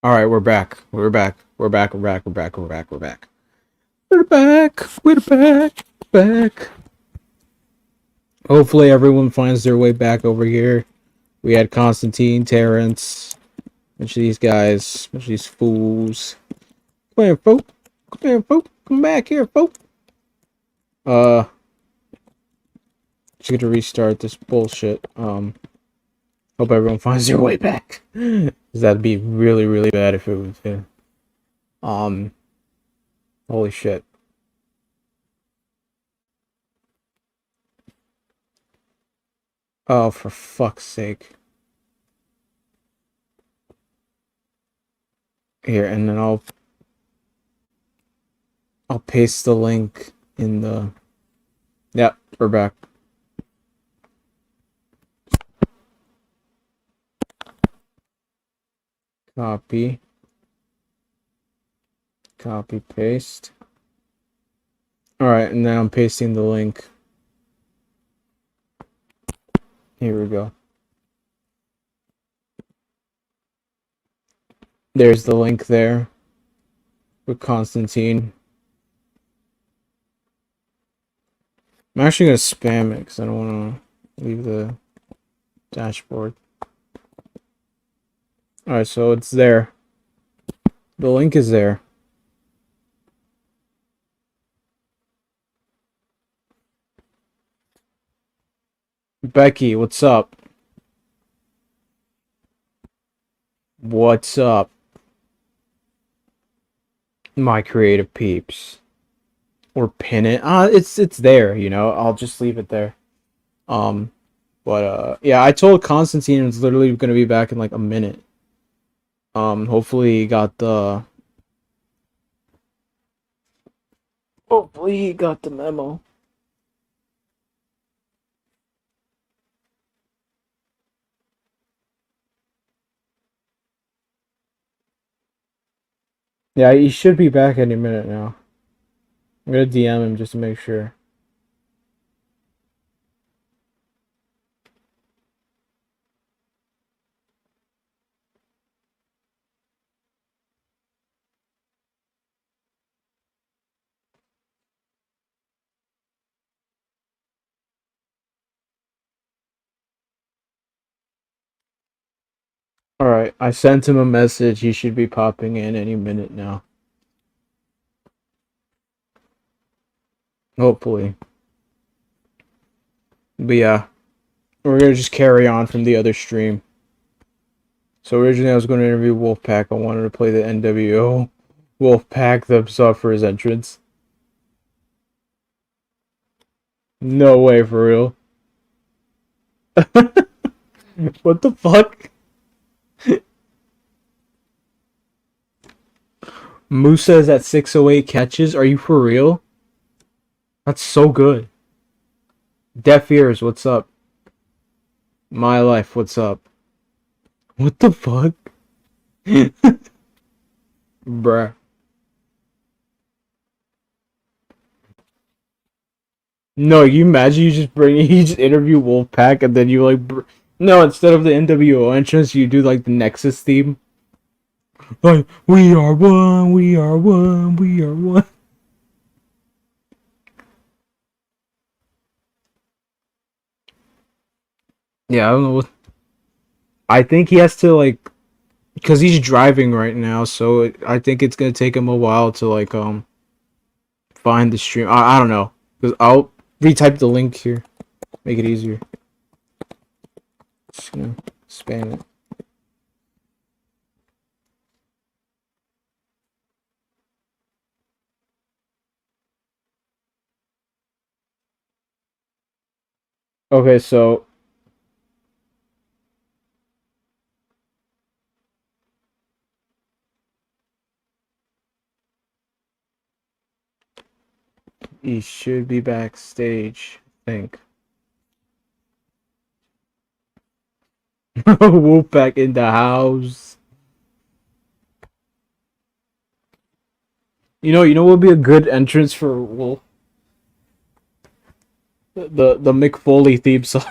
All right, we're back. We're back. We're back. We're back. We're back. We're back. We're back. We're back. We're back. Back. Hopefully, everyone finds their way back over here. We had Konstantin, Terrence, bunch of these guys, bunch of these fools. Come here, folk. Come here, folk. Come back here, folk. Uh, just gonna restart this bullshit. Hope everyone finds their way back. Cause that'd be really, really bad if it was. Um, holy shit. Oh, for fuck's sake. Here, and then I'll paste the link in the. Yep, we're back. Copy. Copy paste. Alright, and now I'm pasting the link. Here we go. There's the link there with Konstantin. I'm actually gonna spam it because I don't want to leave the dashboard. Alright, so it's there. The link is there. Becky, what's up? What's up? My creative peeps. Or pin it. It's there, you know. I'll just leave it there. Yeah, I told Constantine it's literally gonna be back in like a minute. Hopefully he got the memo. Yeah, he should be back any minute now. I'm gonna DM him just to make sure. Alright, I sent him a message. He should be popping in any minute now. Hopefully. But yeah, we're gonna just carry on from the other stream. So originally I was going to interview Wolfpack. I wanted to play the NWO Wolfpack that saw for his entrance. No way, for real. What the fuck? Musa is at 608 catches? Are you for real? That's so good. Deaf Ears, what's up? My Life, what's up? What the fuck? Bruh. No, you imagine you just interview Wolfpack and then you like no, instead of the NWO entrance, you do like the Nexus theme. Like, we are one, we are one, we are one. Yeah, I don't know. I think he has to like, because he's driving right now, so I think it's gonna take him a while to like find the stream. I don't know, because I'll retype the link here, make it easier. Just gonna spam it. Okay, so he should be backstage, I think. Wolfpack in the house. You know what would be a good entrance for Wolf? The Mick Foley theme song.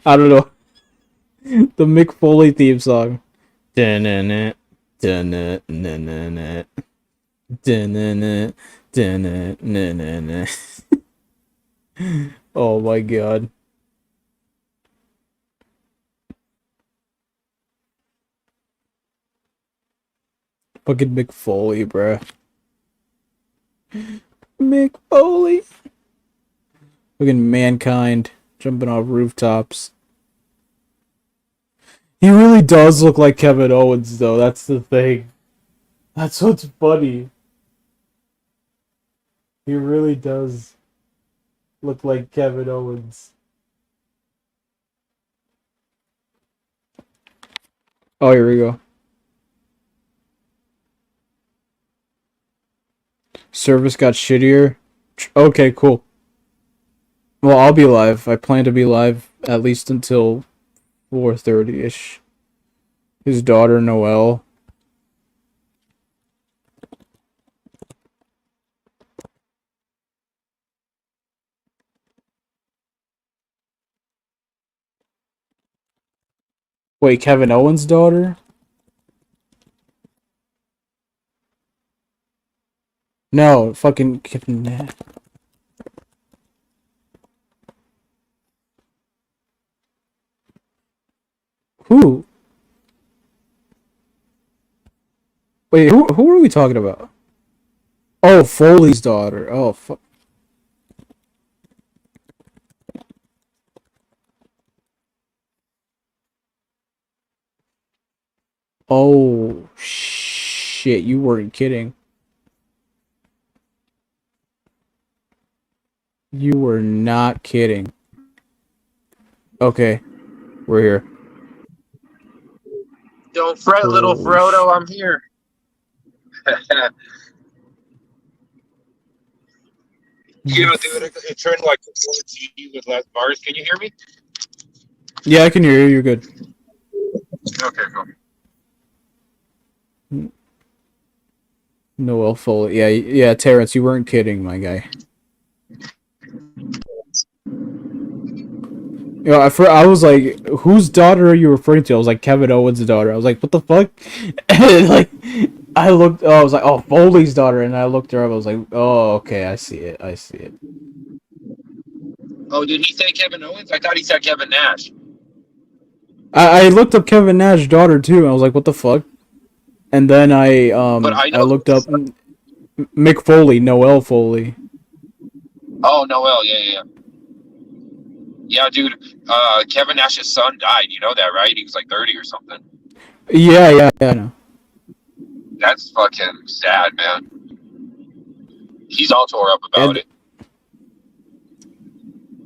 I don't know. The Mick Foley theme song. Dun-dun-dun, dun-dun-dun-dun-dun, dun-dun-dun, dun-dun-dun-dun-dun. Oh my god. Fucking Mick Foley, bruh. Mick Foley. Fucking Mankind jumping off rooftops. He really does look like Kevin Owens, though. That's the thing. That's what's funny. He really does look like Kevin Owens. Oh, here we go. Service got shittier. Okay, cool. Well, I'll be live. I plan to be live at least until 4:30ish. His daughter Noelle. Wait, Kevin Owens' daughter? No, fucking Kevin. Who? Wait, who are we talking about? Oh, Foley's daughter. Oh, fuck. Oh, shit, you weren't kidding. You were not kidding. Okay, we're here. Don't fret, little Frodo, I'm here. You know, dude, it turned like full TV with less bars. Can you hear me? Yeah, I can hear you. You're good. Okay, cool. Noel Foley. Yeah, Terrence, you weren't kidding, my guy. You know, I was like, whose daughter are you referring to? I was like, Kevin Owens' daughter. I was like, what the fuck? And like, I looked. Oh, I was like, oh, Foley's daughter, and I looked her up. I was like, oh, okay, I see it. I see it. Oh, did he say Kevin Owens? I thought he said Kevin Nash. I looked up Kevin Nash's daughter too, and I was like, what the fuck? And then But I I know. looked up Mick Foley, Noel Foley. Oh, Noel, yeah. Yeah, dude, Kevin Nash's son died. You know that, right? He was like 30 or something. Yeah, I know. That's fucking sad, man. He's all tore up about it.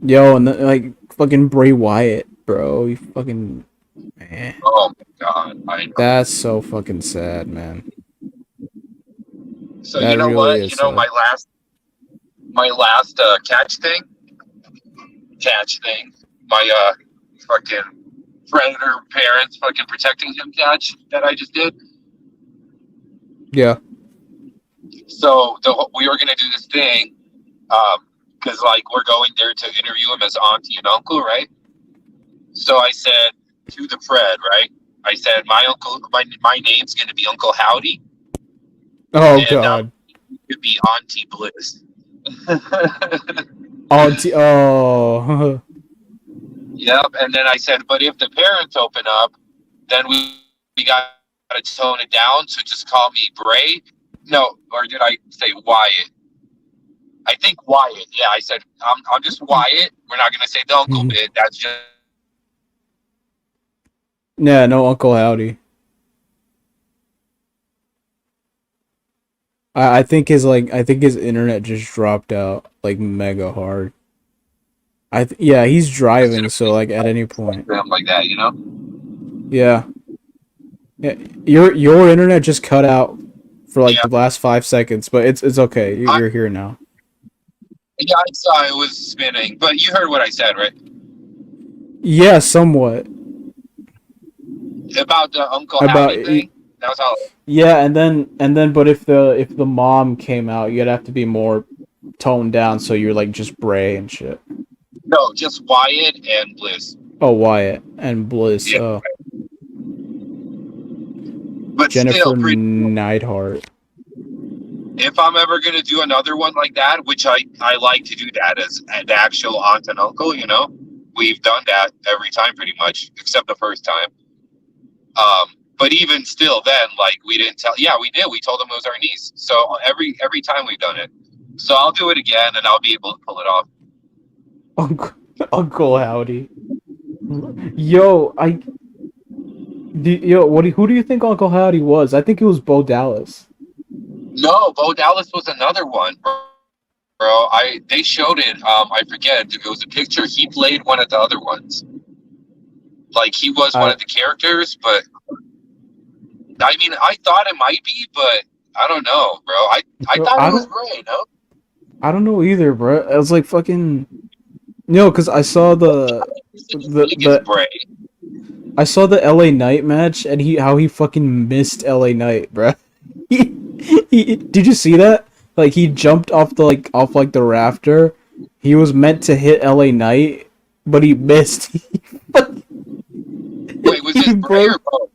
Yo, and like fucking Bray Wyatt, bro. You fucking man. Oh my god, I know. That's so fucking sad, man. So that you know really what? is You know sad. my last catch thing. My fucking predator parents fucking protecting him catch that I just did. Yeah. So we were gonna do this thing, because like we're going there to interview him as auntie and uncle, right? So I said to the Fred, right? I said my name's gonna be Uncle Howdy, Oh and god. it'd be Auntie Bliss. Oh. Yep. And then I said, but if the parents open up, then we got to tone it down. So just call me Bray. No, or did I say Wyatt? I think Wyatt. Yeah, I said I'm just Wyatt. We're not gonna say the uncle bit. That's just. Yeah, no Uncle Howdy. I think his internet just dropped out like mega hard. Yeah, he's driving, so like at any point. Like that, you know. Yeah. Yeah, your internet just cut out for like the last 5 seconds, but it's okay. You're here now. Yeah, I saw it was spinning, but you heard what I said, right? Yeah, somewhat. About the Uncle Howdy thing. That was all. Yeah, and then, but if the mom came out, you'd have to be more toned down, so you're like just Bray and shit. No, just Wyatt and Bliss. Oh, Wyatt and Bliss. Yeah. Oh. But Jennifer still, pretty. Neidhart. If I'm ever gonna do another one like that, which I like to do that as an actual aunt and uncle, we've done that every time pretty much, except the first time. But even still, then like we didn't tell. Yeah, we did. We told them it was our niece. So every time we've done it. So I'll do it again, and I'll be able to pull it off. Uncle, Uncle Howdy. Yo, who do you think Uncle Howdy was? I think it was Bo Dallas. No, Bo Dallas was another one, bro. They showed it. I forget. It was a picture. He played one of the other ones. Like he was one of the characters, but I mean, I thought it might be, but I don't know, bro. I thought it was Bray, no? I don't know either, bro. I was like fucking because I saw Bray. I saw the LA Knight match and how he fucking missed LA Knight, bro. Did you see that? Like he jumped off the rafter. He was meant to hit LA Knight, but he missed. Wait, was this Bray or Bo?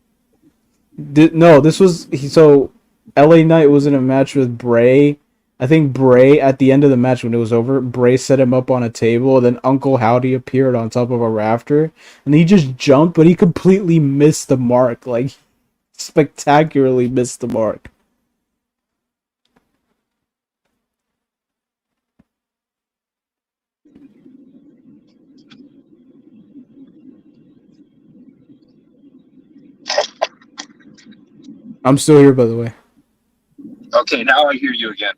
No, this was so LA Knight was in a match with Bray. I think Bray at the end of the match when it was over, Bray set him up on a table, then Uncle Howdy appeared on top of a rafter, and he just jumped, but he completely missed the mark, like spectacularly missed the mark. I'm still here, by the way. Okay, now I hear you again.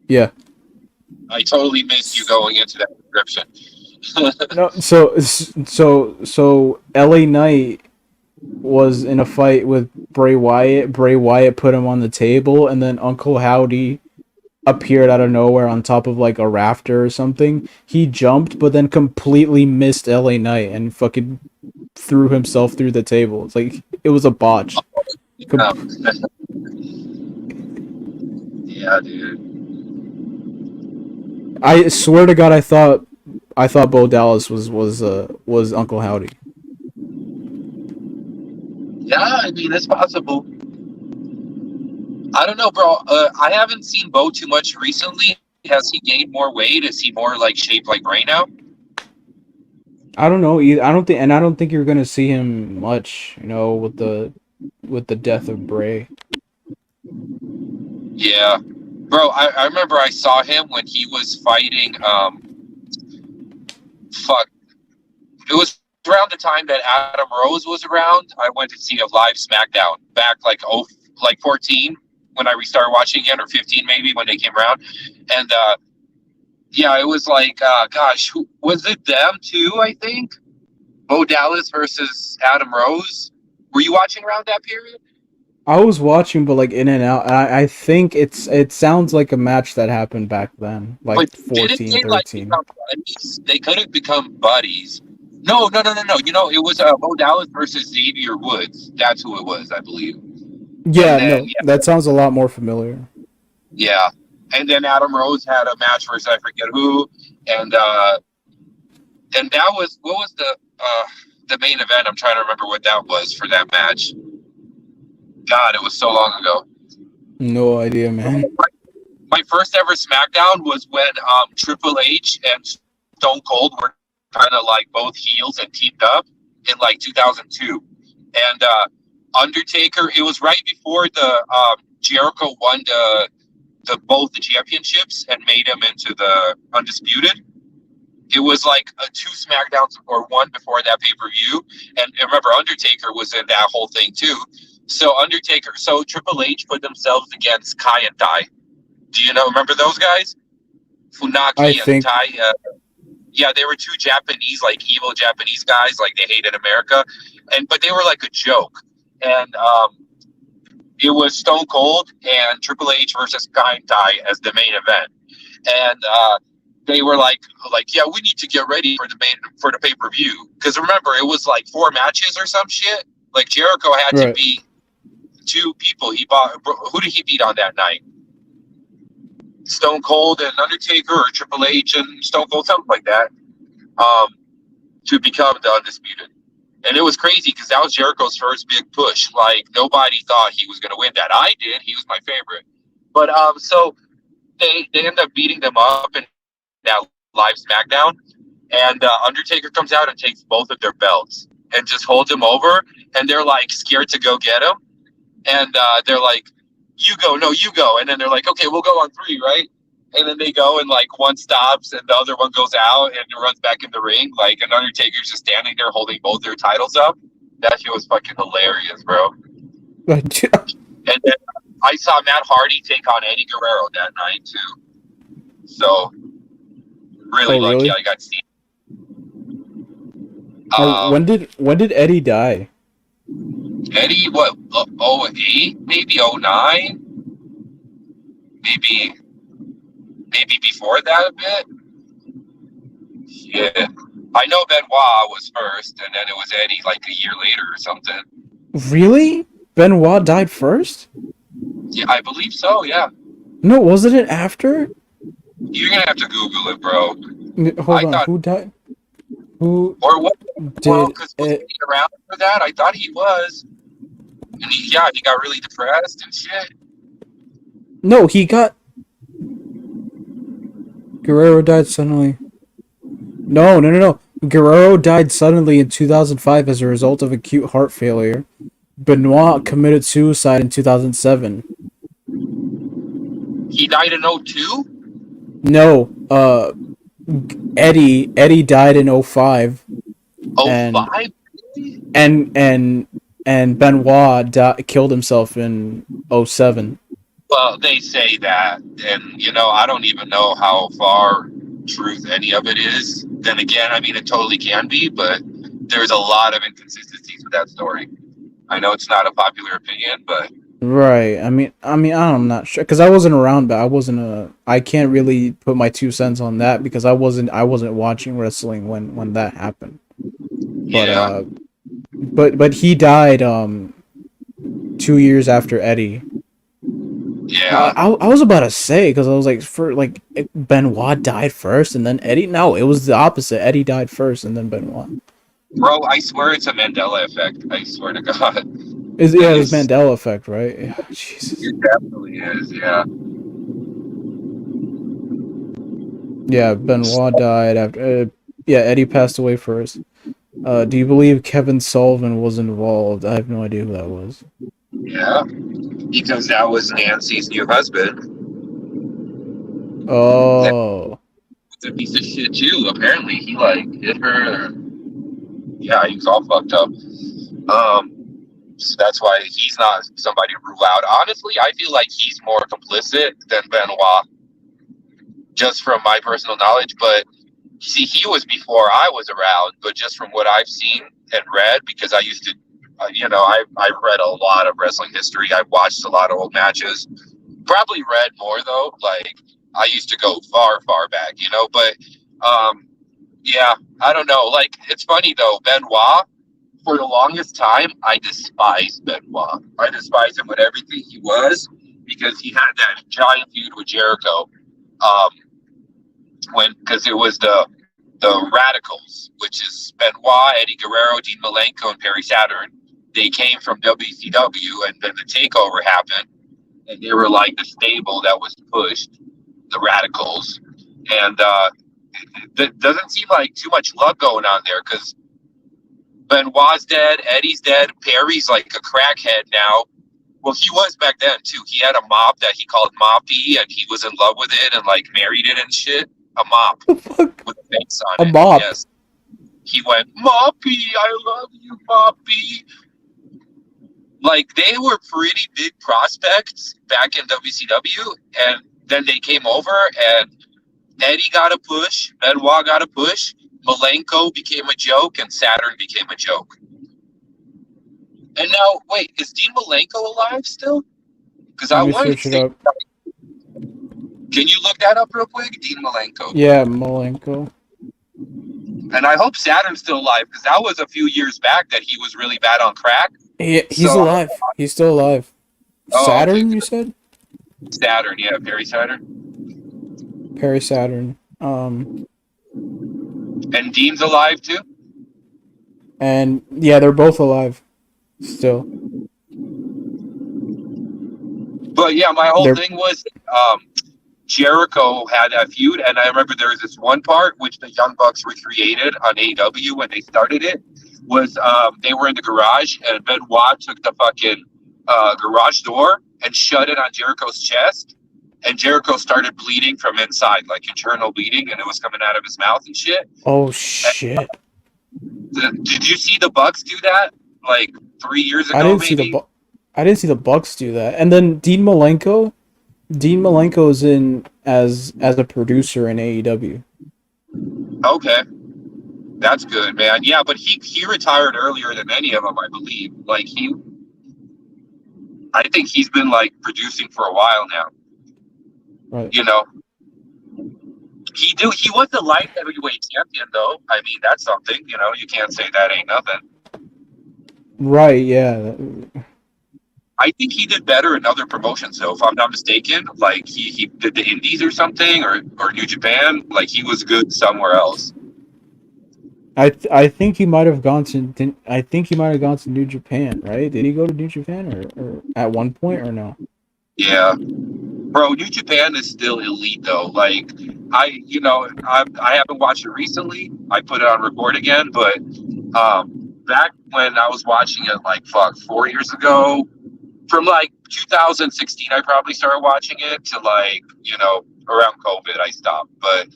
Yeah. I totally missed you going into that description. No, so LA Knight was in a fight with Bray Wyatt. Bray Wyatt put him on the table, and then Uncle Howdy appeared out of nowhere on top of like a rafter or something. He jumped, but then completely missed LA Knight and fucking threw himself through the table. It's like it was a botch. Yeah, dude. I swear to God, I thought Bo Dallas was Uncle Howdy. Yeah, I mean it's possible. I don't know, bro. I haven't seen Bo too much recently. Has he gained more weight? Is he more like shaped like Bray now? I don't know either. I don't think you're gonna see him much. With the death of Bray. Yeah, bro. I remember I saw him when he was fighting. Fuck. It was around the time that Adam Rose was around. I went to see a live SmackDown back like 14 when I restarted watching again, or 15 maybe when they came around, and yeah, it was like gosh, was it them too? I think Bo Dallas versus Adam Rose. Were you watching around that period? I was watching, but like in and out. And I think it sounds like a match that happened back then, like But 14, didn't 13. like become buddies? They couldn't become buddies. No. It was Bo Dallas versus Xavier Woods. That's who it was, I believe. Yeah, then, no, that sounds a lot more familiar. Yeah, and then Adam Rose had a match versus I forget who, and that was what was the main event? I'm trying to remember what that was for that match. God, it was so long ago. No idea, man. My first ever SmackDown was when Triple H and Stone Cold were kind of like both heels and teamed up in like 2002, and Undertaker. It was right before the Jericho won both the championships and made him into the Undisputed. It was like two SmackDowns or one before that pay-per-view, and remember Undertaker was in that whole thing too. So Triple H put themselves against Kai and Tai. Do you remember those guys? Funaki and Tai. Yeah, they were two Japanese, like evil Japanese guys, like they hated America, but they were like a joke. And it was Stone Cold and Triple H versus Kai and Tai as the main event, and they were like, yeah, we need to get ready for the pay-per-view, because remember it was like 4 matches or some shit. Like Jericho had to beat 2 people. Who did he beat on that night? Stone Cold and Undertaker, or Triple H and Stone Cold, something like that, to become the Undisputed. And it was crazy because that was Jericho's first big push. Like nobody thought he was going to win that. I did. He was my favorite. But so they end up beating them up in that live SmackDown, and Undertaker comes out and takes both of their belts and just holds him over, and they're like scared to go get him, and they're like, "You go, no, you go," and then they're like, "Okay, we'll go on 3, right?" And then they go, and like one stops, and the other one goes out and runs back in the ring. Like, and Undertaker's just standing there holding both their titles up. That shit was fucking hilarious, bro. And then I saw Matt Hardy take on Eddie Guerrero that night too. So really lucky I got to see. When did Eddie die? Eddie, what? 08, maybe 09, maybe before that a bit. Yeah, I know Benoit was first, and then it was Eddie like a year later or something. Really? Benoit died first? Yeah, I believe so. Yeah. No, wasn't it after? You're gonna have to Google it, bro. Hold on, who died? Who or what? did Because was he around for that? I thought he was. And he got really depressed and shit. No, he got. Guerrero died suddenly. No. Guerrero died suddenly in 2005 as a result of acute heart failure. Benoit committed suicide in 2007. He died in 02? No, Eddie died in 05. 05? And Benoit killed himself in 07. Well, they say that, and I don't even know how far truth any of it is. Then again, I mean, it totally can be, but there's a lot of inconsistencies with that story. I know it's not a popular opinion, but right. I mean, I'm not sure because I wasn't around, but I can't really put my 2 cents on that because I wasn't watching wrestling when that happened. Yeah. But he died 2 years after Eddie. Yeah. I was about to say because I was like Benoit died first and then Eddie. No, it was the opposite. Eddie died first and then Benoit. Bro, I swear it's a Mandela effect. I swear to God. It was Mandela effect, right? Yeah, Jesus. It definitely is. Yeah. Yeah, Benoit died after. Eddie passed away first. Do you believe Kevin Sullivan was involved? I have no idea who that was. Yeah, because that was Nancy's new husband. Oh. It's a piece of shit too. Apparently, he hit her. Yeah, he was all fucked up. So that's why he's not somebody to rule out. Honestly, I feel like he's more complicit than Benoit, just from my personal knowledge. But see, he was before I was around. But just from what I've seen and read, because I used to, I've read a lot of wrestling history. I've watched a lot of old matches. Probably read more though. Like I used to go far, far back, But yeah, I don't know. Like it's funny though, Benoit. For the longest time, I despised Benoit. I despised him with everything he was because he had that giant feud with Jericho. Because it was the Radicals, which is Benoit, Eddie Guerrero, Dean Malenko, and Perry Saturn. They came from WCW, and then the takeover happened, and they were like the stable that was pushed, the Radicals. And it doesn't seem like too much luck going on there because Benoit's dead, Eddie's dead, Perry's like a crackhead now. Well, he was back then too. He had a mop that he called Moppy, and he was in love with it and married it and shit. A mop with a face on it. A mop. Yes. He went, Moppy, I love you, Moppy. They were pretty big prospects back in WCW, and then they came over, and Eddie got a push, Benoit got a push. Malenko became a joke, and Saturn became a joke. And now, wait, is Dean Malenko alive still? Because I wanted to say, can you look that up real quick? Dean Malenko. Yeah, Malenko. And I hope Saturn's still alive, because that was a few years back that he was really bad on crack. Yeah, he's alive. He's still alive. Saturn, okay. You said? Saturn, yeah, Perry Saturn. Perry Saturn. And Dean's alive too? And yeah, they're both alive still. But yeah, my whole They're thing was Jericho had that feud, and I remember there was this one part which the Young Bucks recreated on AEW when they started it. Was they were in the garage, and Benoit took the fucking garage door and shut it on Jericho's chest, and Jericho started bleeding from inside, like internal bleeding, and it was coming out of his mouth and shit. oh shit. Did you see the Bucks do that like 3 years I ago, didn't see the maybe? I didn't see the Bucks do that. And then Dean Malenko's in as a producer in AEW. Okay, that's good, man. Yeah, but he retired earlier than any of them, I believe. Like I think he's been like producing for a while now. Right. You know, he was the light heavyweight champion though. I mean, that's something. You know, you can't say that ain't nothing. Right, yeah. I think he did better in other promotions though, if I'm not mistaken. Like he did the Indies or something, or New Japan. Like he was good somewhere else. I think he might have gone to New Japan, right? Did he go to New Japan or at one point or no? Yeah, bro. New Japan is still elite though. Like I haven't watched it recently. I put it on record again, but back when I was watching it, like 4 years ago, from like 2016, I probably started watching it to like around COVID, I stopped. But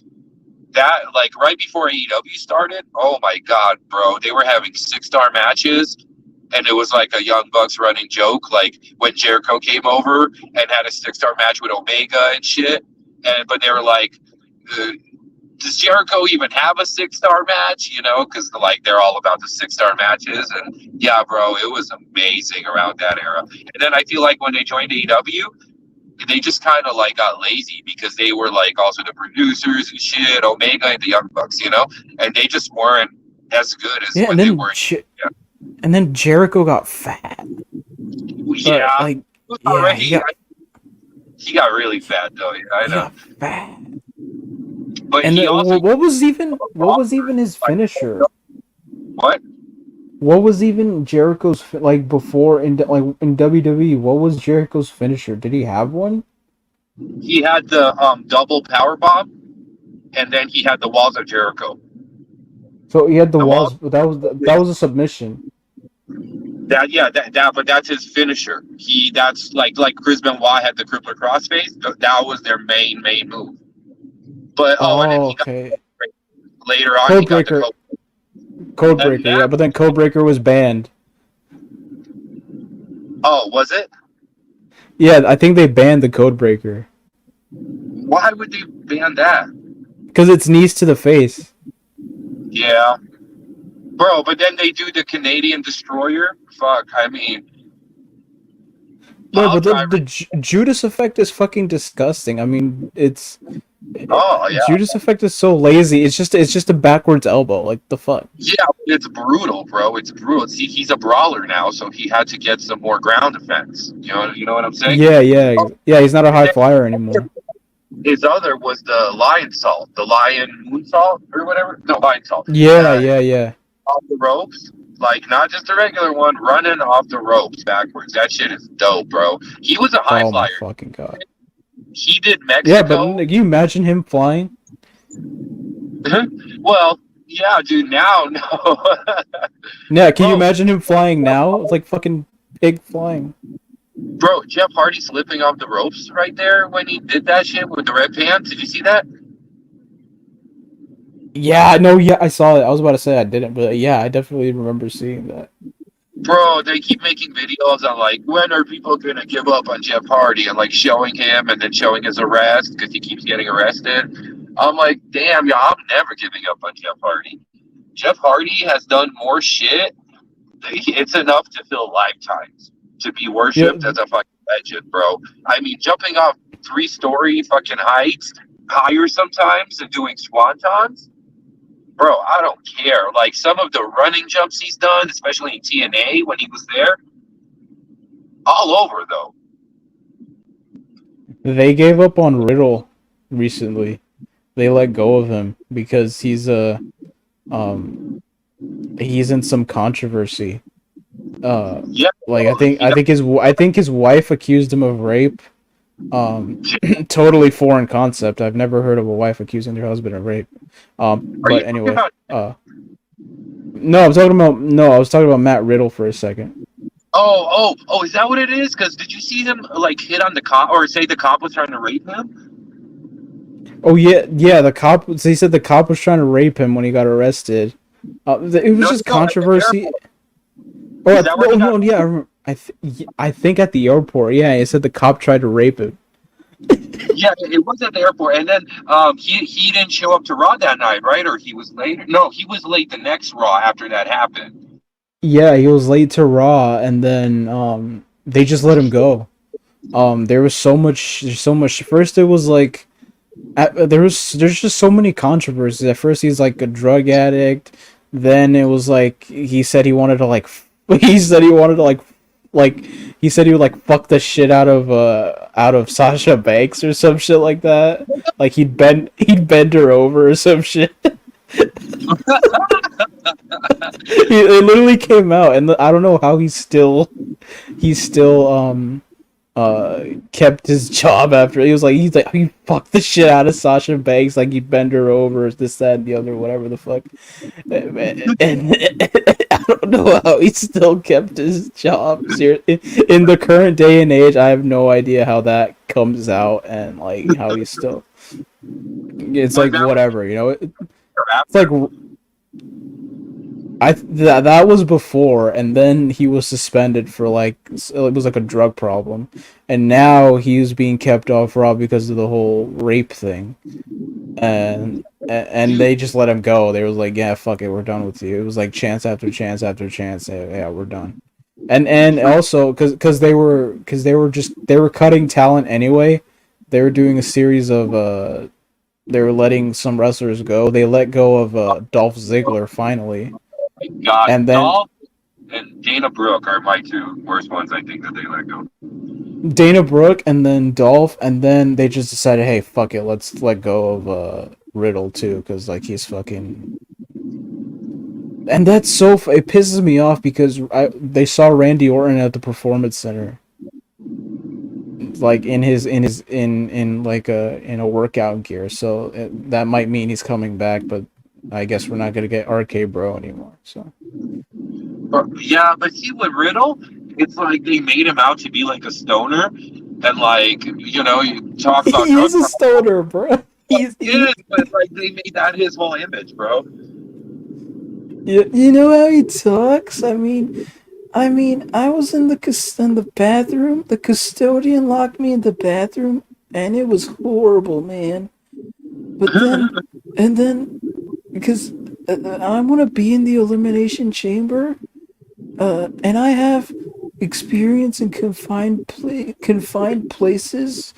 that like right before AEW started, oh my god, bro, they were having 6-star matches. And it was like a Young Bucks running joke, like when Jericho came over and had a 6-star match with Omega and shit. But they were like, does Jericho even have a 6-star match? You know, because like they're all about the 6-star matches. And yeah, bro, it was amazing around that era. And then I feel like when they joined AEW, they just kind of like got lazy because they were like also the producers and shit, Omega and the Young Bucks, and they just weren't as good as Yeah, when they were. and then Jericho got fat. Yeah, Like yeah, already he got really fat though. Yeah, I he know. got fat. But And he also what was even his finisher? what? What was even Jericho's like before in WWE? What was Jericho's finisher? Did he have one? He had the double power bomb, and then he had the walls of Jericho. So he had the The walls. walls. That was a submission. But that's his finisher. That's like Chris Benoit had the crippler crossface. That was their main move. But and then Oh, he got okay. later on. He got the Codebreaker. Codebreaker, yeah, but then Codebreaker was banned. Oh, was it? Yeah, I think they banned the Codebreaker. Why would they ban that? Because it's knees to the face. Yeah, bro. But then they do the Canadian Destroyer. Fuck, I mean. Right, but the Judas effect is fucking disgusting. I mean, Oh yeah. Judas effect is so lazy. It's just a backwards elbow. Like the fuck. Yeah, it's brutal, bro. It's brutal. See, he's a brawler now, so he had to get some more ground defense. You know what I'm saying? Yeah. He's not a high flyer anymore. His other was the lion salt, the lion moonsault or whatever. No, lion salt. Yeah. Off the ropes, like not just a regular one, running off the ropes backwards. That shit is dope, bro. He was a high flyer. Oh my fucking god. He did Mexico. Yeah, but can you imagine him flying? Well, yeah, dude. Now, no. Yeah, can you imagine him flying now? It's like fucking pig flying. Bro, Jeff Hardy slipping off the ropes right there when he did that shit with the red pants. Did you see that? Yeah, no, yeah, I saw it. I was about to say I didn't, but yeah, I definitely remember seeing that. Bro, they keep making videos on like, when are people gonna give up on Jeff Hardy, and like showing him and then showing his arrest because he keeps getting arrested. I'm like, damn, y'all, I'm never giving up on Jeff Hardy. Jeff Hardy has done more shit. It's enough to fill lifetimes to be worshipped as a fucking legend, bro. I mean, jumping off 3-story fucking heights, higher sometimes, and doing swantons. Bro, I don't care. Like some of the running jumps he's done, especially in TNA when he was there, all over though. They gave up on Riddle recently. They let go of him because he's he's in some controversy. Yeah, Like well, he I think his wife accused him of rape. Um, totally foreign concept. I've never heard of a wife accusing their husband of rape. are you But talking anyway, about? I was talking about Matt Riddle for a second. Oh! Is that what it is? Because did you see him like hit on the cop or say the cop was trying to rape him? Oh yeah, yeah. The cop. He said the cop was trying to rape him when he got arrested. It was No, just no, at the controversy. airport. Is Oh that where no, he got? no, yeah. I think at the airport. Yeah, he said the cop tried to rape him. Yeah, it was at the airport, and then he didn't show up to Raw that night, right? Or he was late. No, he was late the next Raw after that happened. Yeah, he was late to Raw, and then they just let him go. There was so much. There's so much. First, it was like there's just so many controversies. At first, he's like a drug addict. Then it was like he said he wanted to like he said he wanted to like he said he would like fuck the shit out of Sasha Banks or some shit like that. Like he'd bend her over or some shit. It literally came out, and I don't know how he's still kept his job after. He's like he fucked the shit out of Sasha Banks, like he'd bend her over, this, that, and the other, whatever the fuck. And I don't know how he still kept his job. In the current day and age, I have no idea how that comes out and like how he's still. It's Was like that whatever, you know. It's like after? that was before, and then he was suspended for like it was like a drug problem, and now he's being kept off Raw because of the whole rape thing, and they just let him go. They was like, yeah, fuck it, we're done with you. It was like chance after chance after chance. Yeah, we're done. And also because they were cutting talent anyway. They were doing a series of they were letting some wrestlers go. They let go of Dolph Ziggler finally. God, And then Dolph and Dana Brooke are my two worst ones. I think that they let go. Dana Brooke, and then Dolph, and then they just decided, hey, fuck it, let's let go of Riddle too, because like he's fucking. And that's it pisses me off because they saw Randy Orton at the Performance Center, like in like a workout gear. So that might mean he's coming back, but I guess we're not gonna get RK Bro anymore. So. Yeah, but see, with Riddle, it's like they made him out to be like a stoner, and like you talk about He drug is a problems. stoner, bro. He is, but like they made that his whole image, bro. You know how he talks? I was in the bathroom. The custodian locked me in the bathroom, and it was horrible, man. But then, and then, because I want to be in the elimination chamber, and I have experience in confined places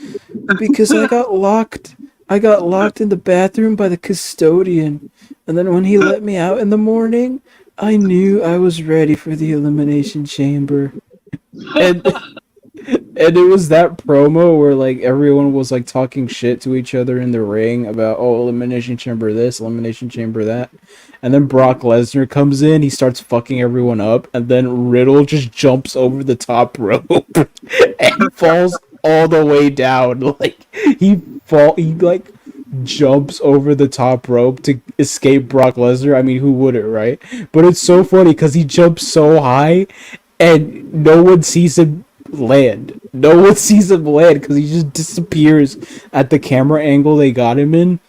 because I got locked. I got locked in the bathroom by the custodian, and then when he let me out in the morning, I knew I was ready for the elimination chamber. And and it was that promo where like everyone was like talking shit to each other in the ring about elimination chamber this, elimination chamber that. And then Brock Lesnar comes in, he starts fucking everyone up, and then Riddle just jumps over the top rope and falls all the way down. Like he like jumps over the top rope to escape Brock Lesnar. I mean, who wouldn't, right? But it's so funny because he jumps so high and no one sees him land. No one sees him land because he just disappears at the camera angle they got him in.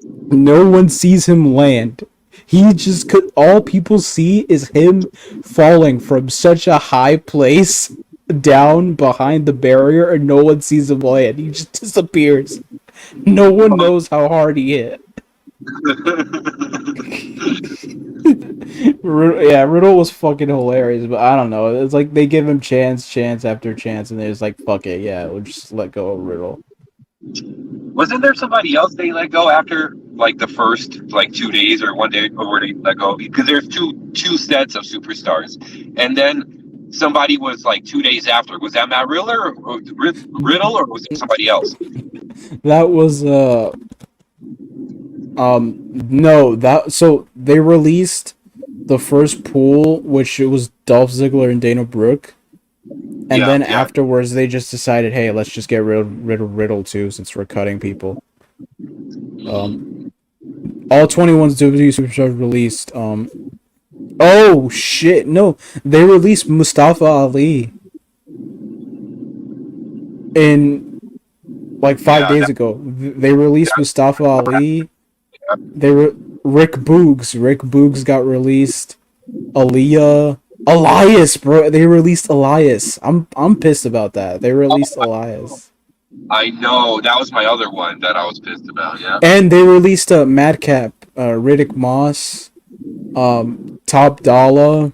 No one sees him land. He just could. All people see is him falling from such a high place down behind the barrier, and no one sees him land. He just disappears. No one knows how hard he hit. Yeah, Riddle was fucking hilarious, but I don't know. It's like they give him chance after chance, and they're just like, "Fuck it, yeah, we'll just let go of Riddle." Wasn't there somebody else they let go after like the first like 2 days or one day, or where they let go? Because there's two sets of superstars, and then somebody was like 2 days after. Was that Matt Riddle, or was it somebody else? That was no, that so they released the first pool, which it was Dolph Ziggler and Dana Brooke, and then afterwards they just decided, hey, let's just get rid of Riddle too, since we're cutting people. All 21 WWE Superstars released. Oh shit! No, they released Mustafa Ali in like 5 days ago. They released Mustafa Ali. They were Rick Boogs. Rick Boogs got released. Elias, bro. They released Elias. I'm pissed about that. They released Elias. I know, that was my other one that I was pissed about. Yeah. And they released Madcap, Riddick Moss, Top Dollar,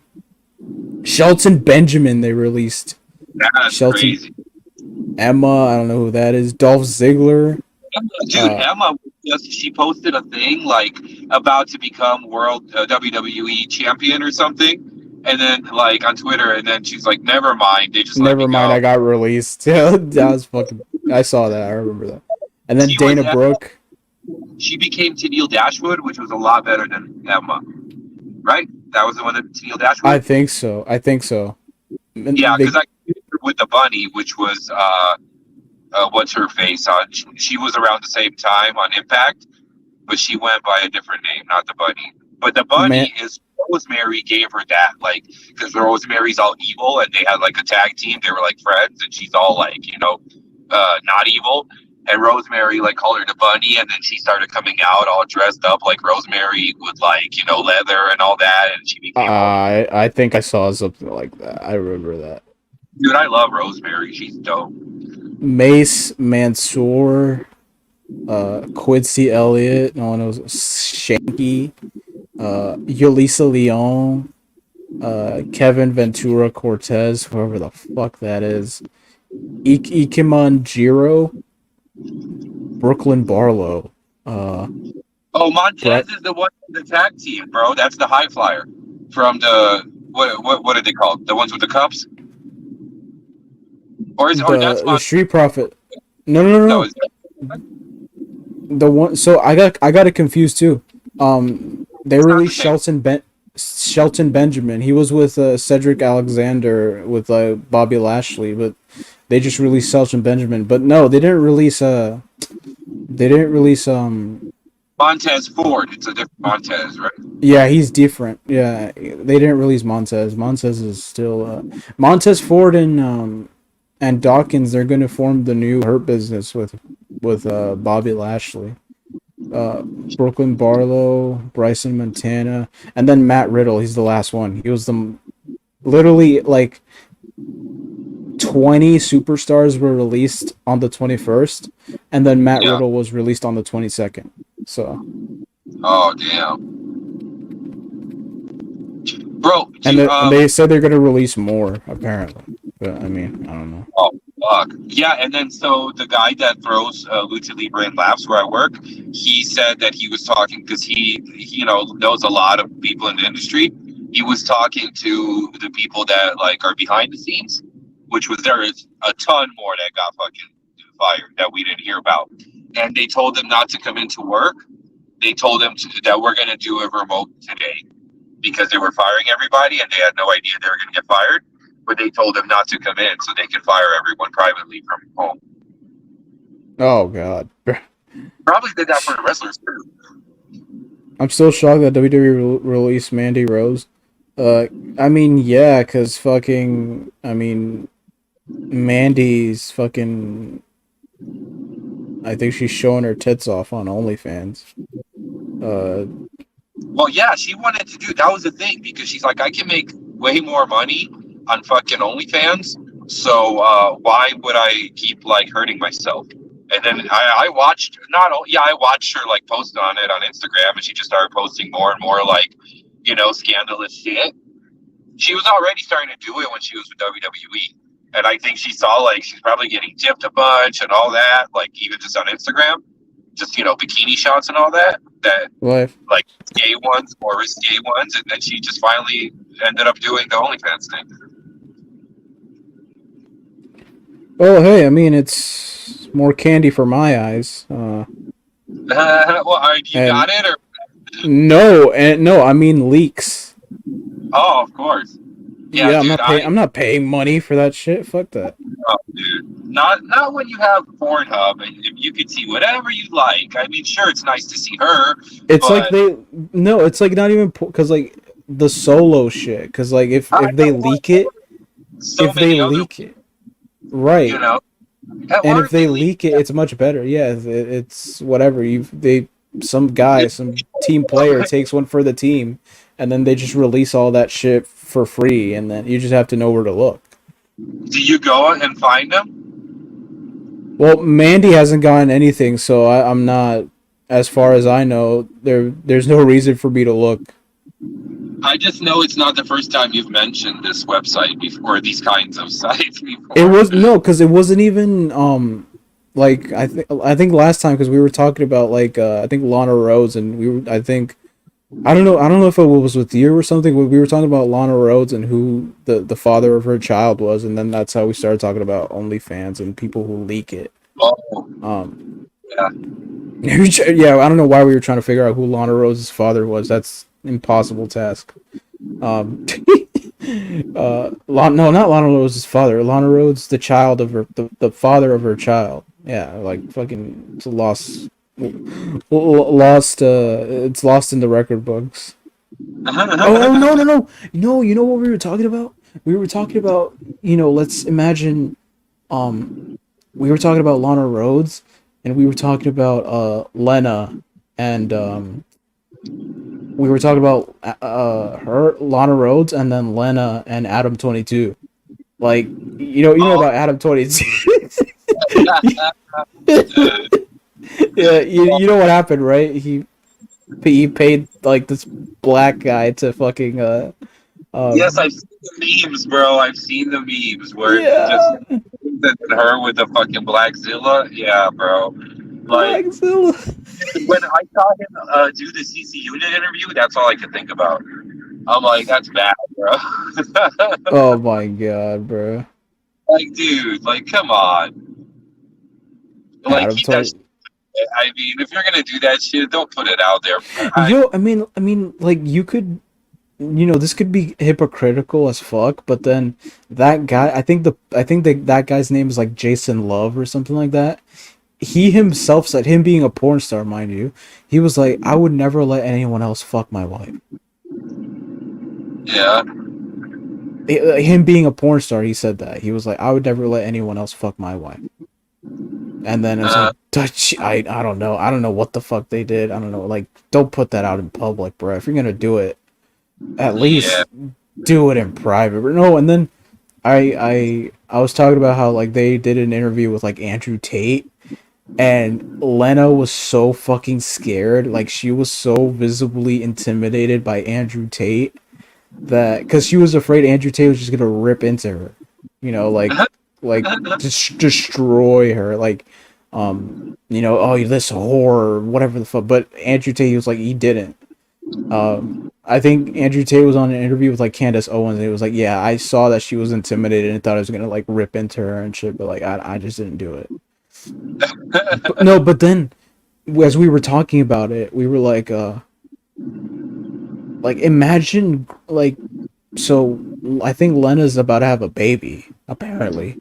Shelton Benjamin. They released. That's Shelton, crazy. Emma, I don't know who that is. Dolph Ziggler. Dude, Emma, she posted a thing like about to become world WWE champion or something. And then, like, on Twitter, and then she's like, never mind. They just never mind, I got released. Yeah, that was fucking. I saw that. I remember that. And then Dana Brooke. She became Tennille Dashwood, which was a lot better than Emma. Right? That was the one that Tennille Dashwood? I think so. Yeah, because I with the bunny, which was, what's her face on? She was around the same time on Impact, but she went by a different name, not the bunny. But the bunny is Rosemary gave her that, like, because Rosemary's all evil and they had like a tag team. They were like friends, and she's all like, not evil. And Rosemary like called her the bunny, and then she started coming out all dressed up like Rosemary with like leather and all that, and she became. I think I saw something like that. I remember that. Dude, I love Rosemary. She's dope. Mace Mansoor, Quincy Elliott, no one knows, Shanky, Yulisa Leon, Kevin Ventura Cortez, whoever the fuck that is, Ikeman Jiro, Brooklyn Barlow. Montez is the one from the tag team, bro. That's the high flyer from the what are they called? The ones with the cups? Or is the Street Profit? No. The one. So I got it confused too. They released Shelton Benjamin. He was with Cedric Alexander with Bobby Lashley, but they just released Shelton Benjamin. But no, they didn't release Montez Ford. It's a different Montez, right? Yeah, he's different. Yeah, they didn't release Montez. Montez is still Montez Ford and Dawkins. They're going to form the new Hurt Business with Bobby Lashley. Brooklyn Barlow, Bryson Montana, and then Matt Riddle. He's the last one. He was literally like 20 superstars were released on the 21st, and then Matt Riddle was released on the 22nd. So. Oh damn, bro! And they said they're gonna release more apparently, but I mean I don't know. Oh fuck yeah! And then so the guy that throws Lucha Libre and Laughs where I work, he said that he was talking because he knows a lot of people in the industry. He was talking to the people that like are behind the scenes, which was there is a ton more that got fucking fired that we didn't hear about. And they told them not to come into work. They told them that we're going to do a remote today because they were firing everybody and they had no idea they were going to get fired. But they told them not to come in so they could fire everyone privately from home. Oh, God. Probably did that for the wrestlers, too. I'm still shocked that WWE released Mandy Rose. I mean, yeah, because Mandy's fucking... I think she's showing her tits off on OnlyFans. Well, yeah, she wanted to do... That was the thing, because she's like, I can make way more money on fucking OnlyFans, so why would I keep, like, hurting myself? And then I watched... I watched her, like, post on it on Instagram, and she just started posting more and more, like, scandalous shit. She was already starting to do it when she was with WWE. And I think she saw, like, she's probably getting tipped a bunch and all that, like, even just on Instagram. Just, bikini shots and all that. Like, gay ones, more risque ones. And then she just finally ended up doing the OnlyFans thing. Well, hey, I mean, it's more candy for my eyes. Well, you got it? Or No, I mean leaks. Oh, of course. Yeah, Yeah, dude. I'm not paying money for that shit. Fuck that. Oh, dude. Not when you have Pornhub and if you could see whatever you like. I mean, sure, it's nice to see her, It's like but they no, it's like not even because like the solo shit. Because like I if they know what leak it, so if they many other, leak it, right, you know. Why and if aren't they they leaving leak it, it's much better. Yeah, it's whatever. Some guy, some team player that? takes one for the team, and then they just release all that shit for free, and then you just have to know where to look. Do you go and find them? Well, Mandy hasn't gotten anything, so I'm not. As far as I know, there's no reason for me to look. I just know it's not the first time you've mentioned this website before, these kinds of sites It before. was no, because it wasn't even like I think last time because we were talking about like I think Lana Rhodes and we were I don't know if it was with you or something, but we were talking about Lana Rhodes and who the father of her child was, and then that's how we started talking about OnlyFans and people who leak it. Oh, Um, yeah. yeah, I don't know why we were trying to figure out who Lana Rhodes' father was. That's impossible task. Um, no, not Lana Rhodes' father. Lana Rhodes, the child of the father of her child. Yeah, like fucking it's lost. It's lost in the record books. Oh, no, no, no, no. You know what we were talking about? We were talking about let's imagine. Um, we were talking about Lana Rhodes, and we were talking about Lena, and we were talking about her Lana Rhodes, and then Lena and Adam 22. Like you know Oh, about Adam 22. Yeah, you know what happened, right? He paid like this black guy to fucking yes, um I've seen the memes, bro. I've seen the memes where he just yeah, her with the fucking Blackzilla. Yeah, bro. Like Blackzilla. when I saw him do the CC Unit interview, that's all I could think about. I'm like, that's bad, bro. Oh my god, bro. Like, dude, like, come on. Like, Adam keep that 20. shit. I mean, if you're gonna do that shit, don't put it out there. Yo, I mean, like you could, this could be hypocritical as fuck, but then that guy, I think that guy's name is like Jason Love or something like that. He himself said, him being a porn star, mind you, he was like, I would never let anyone else fuck my wife. Yeah. Him being a porn star, he said that. He was like, I would never let anyone else fuck my wife. And then it's Uh, like, I don't know. I don't know what the fuck they did. I don't know. Like, don't put that out in public, bro. If you're gonna do it, at yeah. least do it in private. But no, and then I was talking about how like they did an interview with like Andrew Tate, and Lena was so fucking scared. Like she was so visibly intimidated by Andrew Tate that because she was afraid Andrew Tate was just gonna rip into her, like destroy her, like oh this whore, whatever the fuck. But Andrew Tate, he was like he didn't. I think Andrew Tate was on an interview with like Candace Owens, and he was like, yeah, I saw that she was intimidated and thought I was gonna like rip into her and shit, but like I just didn't do it. But no, but then as we were talking about it, we were like imagine like so I think Lena's about to have a baby, apparently.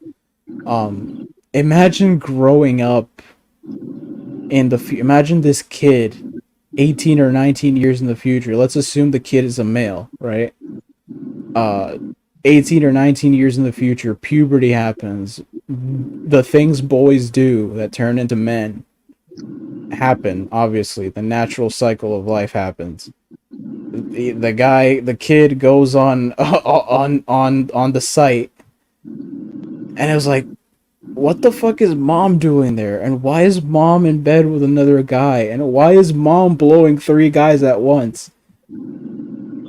Um Imagine growing up imagine this kid 18 or 19 years in the future. Let's assume the kid is a male, right? Uh 18 or 19 years in the future, puberty happens. The things boys do that turn into men happen, obviously. The natural cycle of life happens. The kid goes on on the site, and it was like, what the fuck is mom doing there? And why is mom in bed with another guy? And why is mom blowing three guys at once?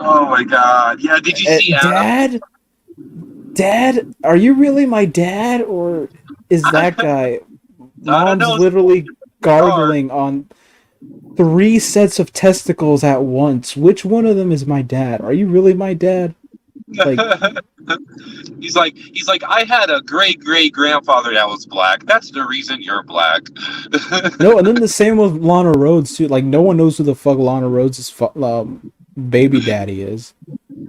Oh my god. Yeah. Did you see Adam? Dad, dad, are you really my dad, or is that guy? I don't Mom's know. literally gargling on three sets of testicles at once. Which one of them is my dad? Are you really my dad? Like, He's like, I had a great great grandfather that was black. That's the reason you're black. no, and then the same with Lana Rhodes too. Like, no one knows who the fuck Lana Rhodes' baby daddy is.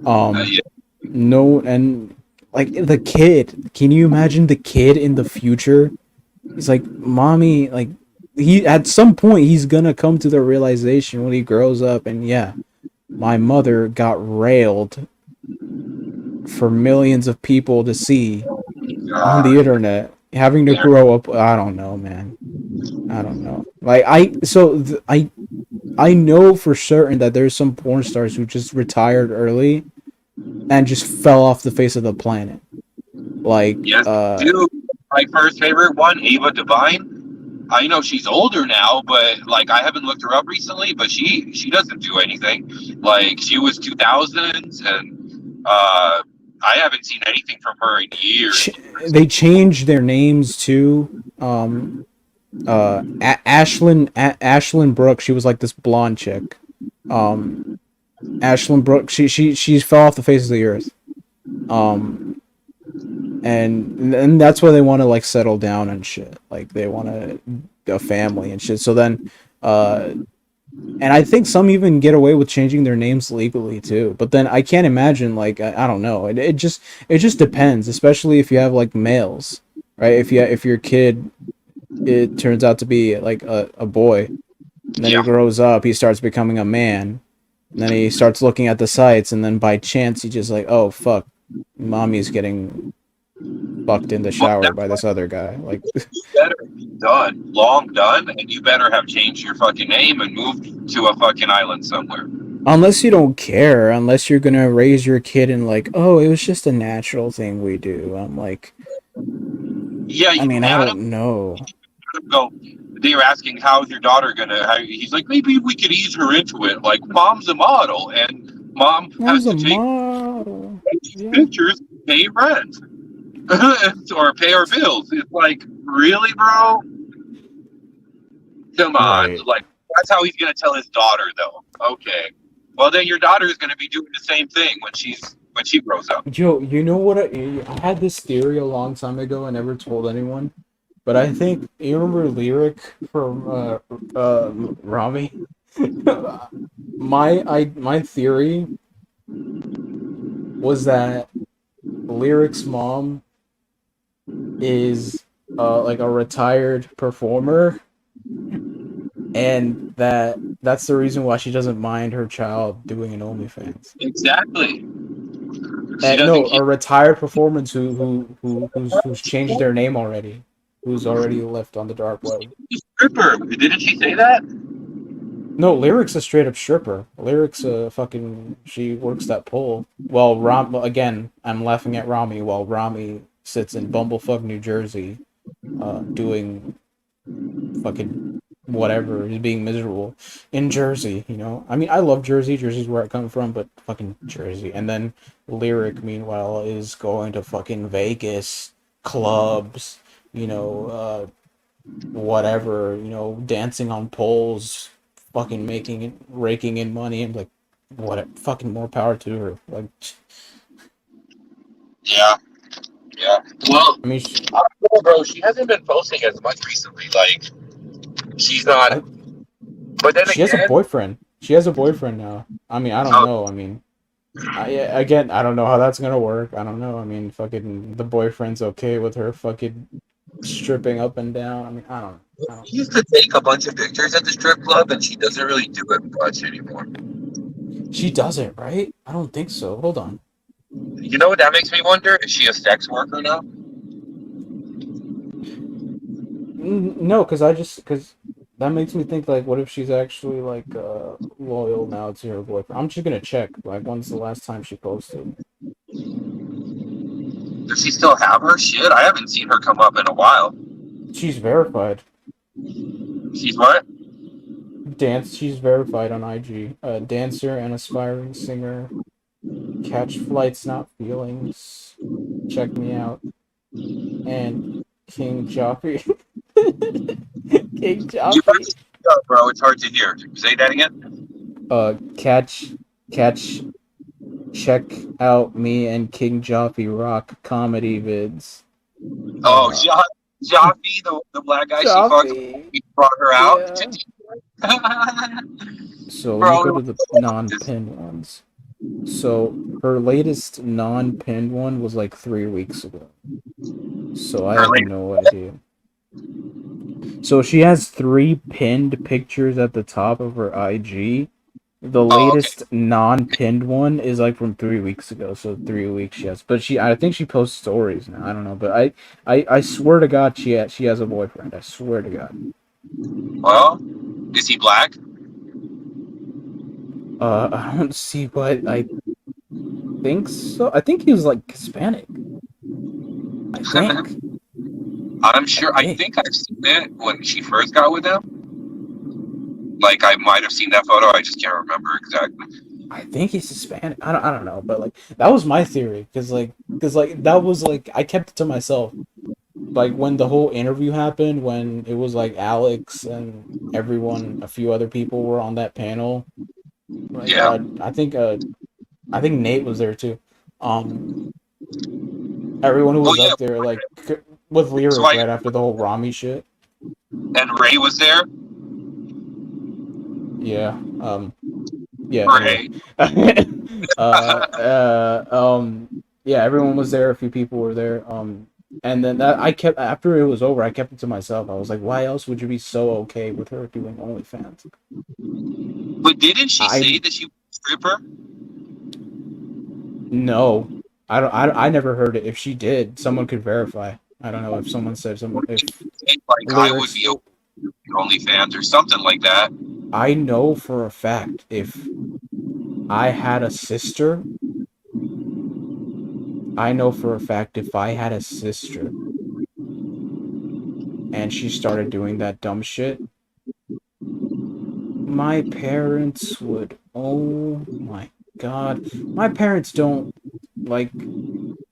Yeah. No, and like the kid. Can you imagine the kid in the future? He's like, mommy, like he at some point he's gonna come to the realization when he grows up, and yeah, my mother got railed for millions of people to see on the God. internet, having to Inter- grow up. I don't know, man. I don't know. Like I know for certain that there's some porn stars who just retired early and just fell off the face of the planet. Like yes, dude. My first favorite one, Ava Devine. I know she's older now, but like I haven't looked her up recently. But she doesn't do anything. Like she was 2000s, and I haven't seen anything from her in years. they changed their names too. Ashlyn Brooks, she was like this blonde chick. Um Ashlyn Brooks, she fell off the face of the earth. Um and that's why they want to like settle down and shit. Like they want a family and shit. So then uh and I think some even get away with changing their names legally too. But then I can't imagine like I don't know. It just depends, especially if you have like males, right? If your kid it turns out to be like a boy, and then he Yeah, grows up, he starts becoming a man, and then he starts looking at the sites, and then by chance he just like, oh fuck, mommy's getting fucked in the well, shower that's by why this other guy. Like, you better be done, long done, and you better have changed your fucking name and moved to a fucking island somewhere. unless you don't care, unless you're gonna raise your kid in like, oh, it was just a natural thing we do. I'm like, Yeah, I you mean, I had him don't know. go. They were asking how's your daughter gonna. He's like maybe we could ease her into it. Like mom's a model, and mom has Mom's a to take model. these Yeah. pictures, pay rent, or pay our bills. It's like really, bro. Come on, Right. like that's how he's gonna tell his daughter, though. Okay, well then your daughter is gonna be doing the same thing when she grows up. Yo, you know what? I had this theory a long time ago. I never told anyone, but I think you remember Lyric from Rami. My theory was that Lyric's mom is like a retired performer, and that's the reason why she doesn't mind her child doing an OnlyFans. Exactly. She doesn't No, care. a retired performance who's changed their name already, who's already left on the dark web. Stripper. Didn't she say that? No, Lyric's a straight up stripper. Lyric's a fucking she works that pole. Well, again, I'm laughing at Rami while Rami sits in Bumblefuck, New Jersey, doing fucking whatever. He's being miserable in Jersey. You know, I mean, I love Jersey. Jersey's where I come from, but fucking Jersey. And then Lyric, meanwhile, is going to fucking Vegas clubs. You know, whatever. You know, dancing on poles, fucking making it, raking in money. And like, what? Fucking more power to her. Like, Yeah. Yeah. Well, I mean, bro, she hasn't been posting as much recently. Like she's not. I, But then she has a again, boyfriend. She has a boyfriend now. I mean, I don't oh, know. I mean, again, I don't know how that's gonna work. I don't know. I mean, fucking the boyfriend's okay with her fucking stripping up and down. I mean, I don't. she used to take a bunch of pictures at the strip club, and she doesn't really do it much anymore. She doesn't, right? I don't think so. Hold on. You know what that makes me wonder? Is she a sex worker now? No, because that makes me think like, what if she's actually like loyal now to her boyfriend? I'm just gonna check. Like, when's the last time she posted? Does she still have her shit? I haven't seen her come up in a while. She's verified. She's what? She's verified on IG. Dancer and aspiring singer. Catch flights, not feelings. Check me out. And King Joffrey. King You have to Joffrey. speak up, bro. It's hard to hear. Say that again. Catch, catch, check out me and King Joffrey rock comedy vids. Oh, Uh, Jaffe, the black guy she fucked, Joffrey. he brought her out. Yeah. So let me go Bro, to the non-pin ones. So her latest non-pinned one was like 3 weeks ago. So I Her have latest. no idea. So she has three pinned pictures at the top of her IG. The Oh, okay. latest non-pinned one is like from 3 weeks ago. So 3 weeks she has, but I think she posts stories now. I don't know, but I swear to God she has a boyfriend. I swear to God. Well, is he black? I don't see what I think so. I think he was like Hispanic. I think. I'm I sure. I think. think I've seen it when she first got with him. Like I might have seen that photo. I just can't remember exactly. I think he's Hispanic. I don't know, but like that was my theory because like that was like I kept it to myself. Like when the whole interview happened, when it was like Alex and everyone, a few other people were on that panel. Like Yeah. I think Nate was there too. Um, everyone who Well, was yeah. up there like with So lyric I right after the whole Rami shit. and Ray was there. Yeah. Yeah. Anyway. Ray. Yeah, everyone was there. A few people were there. And then that I kept after it was over, I kept it to myself. I was like, why else would you be so okay with her doing OnlyFans? But didn't she say I that she was a stripper? no, I don't. I never heard it. If she did, someone could verify. I don't know if someone said Or someone did if she say, like I would lyrics. be OnlyFans or something like that? I know for a fact if I had a sister, I know for a fact if I had a sister and she started doing that dumb shit, my parents would. Oh my god, my parents don't like.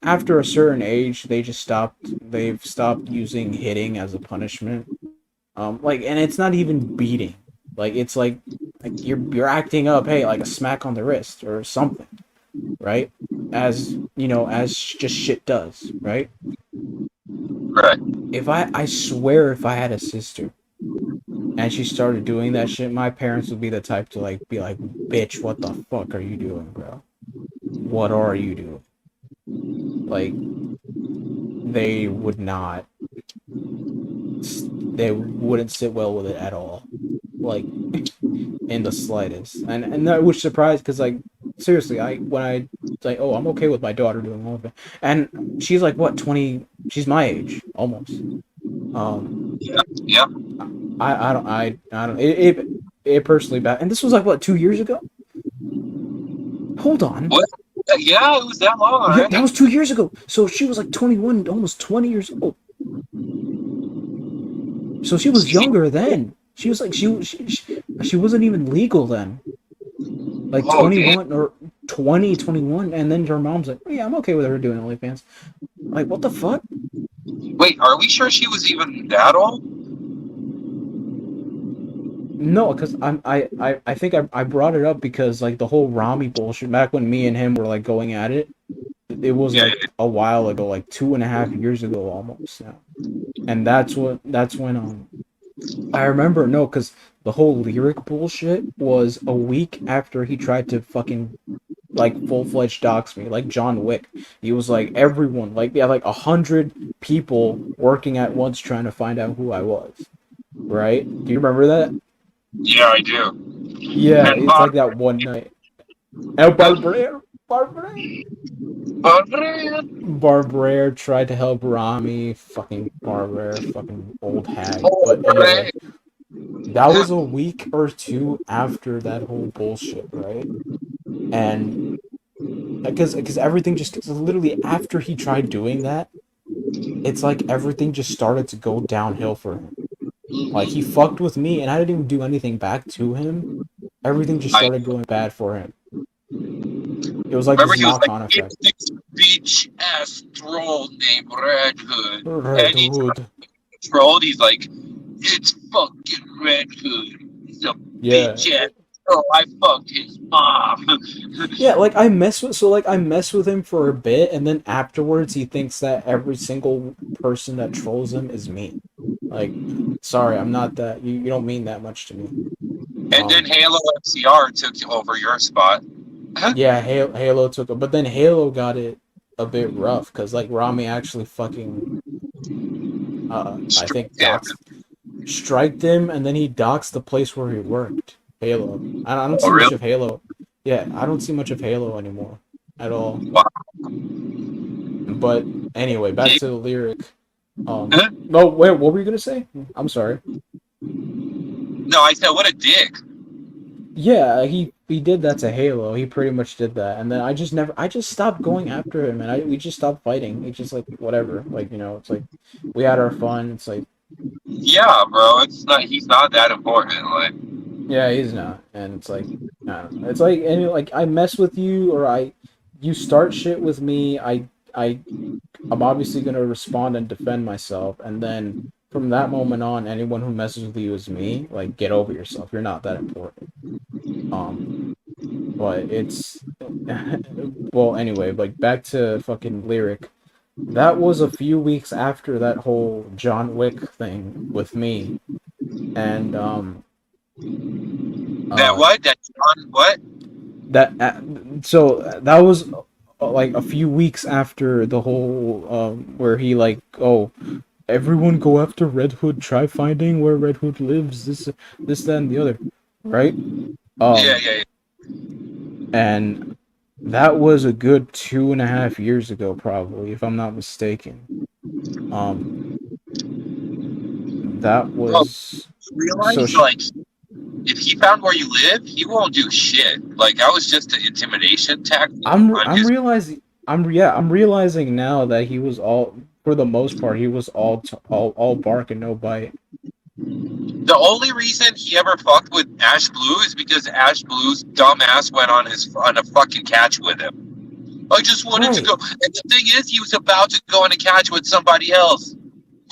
After a certain age, they just stopped. They've stopped using hitting as a punishment. Like, and it's not even beating. Like, it's like you're acting up. Hey, like a smack on the wrist or something, right? As you know, as just shit does, right? Right. If I swear, if I had a sister and she started doing that shit, my parents would be the type to like be like, "Bitch, what the fuck are you doing, bro? What are you doing?" Like, they would not. They wouldn't sit well with it at all. Like in the slightest, and that was surprised because like seriously, I when I like, oh, I'm okay with my daughter doing all of it, and she's like what 20? She's my age almost. Um, Yeah. Yeah. I don't it personally bad, and this was like what 2 years ago. Hold on, What? Yeah, it was that long yeah, that already. was 2 years ago. So she was like 21, almost 20 years old. So she was She's younger then. She was like she wasn't even legal then. Like oh damn. 21 or 20, 21, and then her mom's like, oh, yeah, I'm okay with her doing OnlyFans. Like, what the fuck? Wait, are we sure she was even that old? No, because I think I brought it up because like the whole Rami bullshit back when me and him were like going at it. It was Yeah. like a while ago, like 2.5 years ago almost now, and that's when I remember no, because the whole lyric bullshit was a week after he tried to fucking like full-fledged dox me like John Wick. He was like everyone like yeah like 100 people working at once trying to find out who I was, right? Do you remember that? Yeah, I do. Yeah, And it's like that one night. El Barber tried to help Rami. Fucking Barber, fucking old hag. But anyway, that was a week or two after that whole bullshit, right? And because everything just cause literally after he tried doing that, it's like everything just started to go downhill for him. Like he fucked with me, and I didn't even do anything back to him. Everything just I started going bad for him. It was like remember this he was like, knock-on it's effect. this bitch ass troll named Red Hood. Red Anytime Hood. he's trolled, he's like, it's fucking Red Hood. He's a Yeah. bitch ass troll. I fucked his mom. Yeah, like I mess with him for a bit, and then afterwards he thinks that every single person that trolls him is me. Like, sorry, I'm not that. You don't mean that much to me. And then Halo FCR took over your spot. Yeah, Halo took it, but then Halo got it a bit rough because like Rami actually fucking I think Yeah. striked him, and then he doxed the place where he worked. Halo. I don't Oh, see much of really? Halo. Yeah, I don't see much of Halo anymore at all. Wow. But anyway, back He- to the lyric. No, wait, what were you gonna say? I'm sorry. no, I said, what a dick. Yeah, he did that to Halo. He pretty much did that, and then I just stopped going after him, and we just stopped fighting. It's just like whatever, like it's like we had our fun. It's like Yeah, bro. It's not. He's not that important. Like, yeah, he's not, and it's like I don't know. It's like and like I mess with you or you start shit with me. I I'm obviously gonna respond and defend myself, and then from that moment on, anyone who messes with you is me. Like get over yourself. You're not that important. Um, but it's well anyway. Like back to fucking lyric. That was a few weeks after that whole John Wick thing with me, and that uh what? That John what? that so that was like a few weeks after the whole where he like everyone go after Red Hood, try finding where Red Hood lives, this that and the other, right? Yeah, um yeah, and that was a good 2.5 years ago, probably, if I'm not mistaken. um that bro. was so Realize sh- like if he found where you live, he won't do shit. Like that was just an intimidation tactic on I'm his. realizing I'm realizing now that he was all, for the most part, he was all bark and no bite. The only reason he ever fucked with Ash Blue is because Ash Blue's dumbass went on a fucking catch with him. I just wanted to Right. go, and the thing is, he was about to go on a catch with somebody else.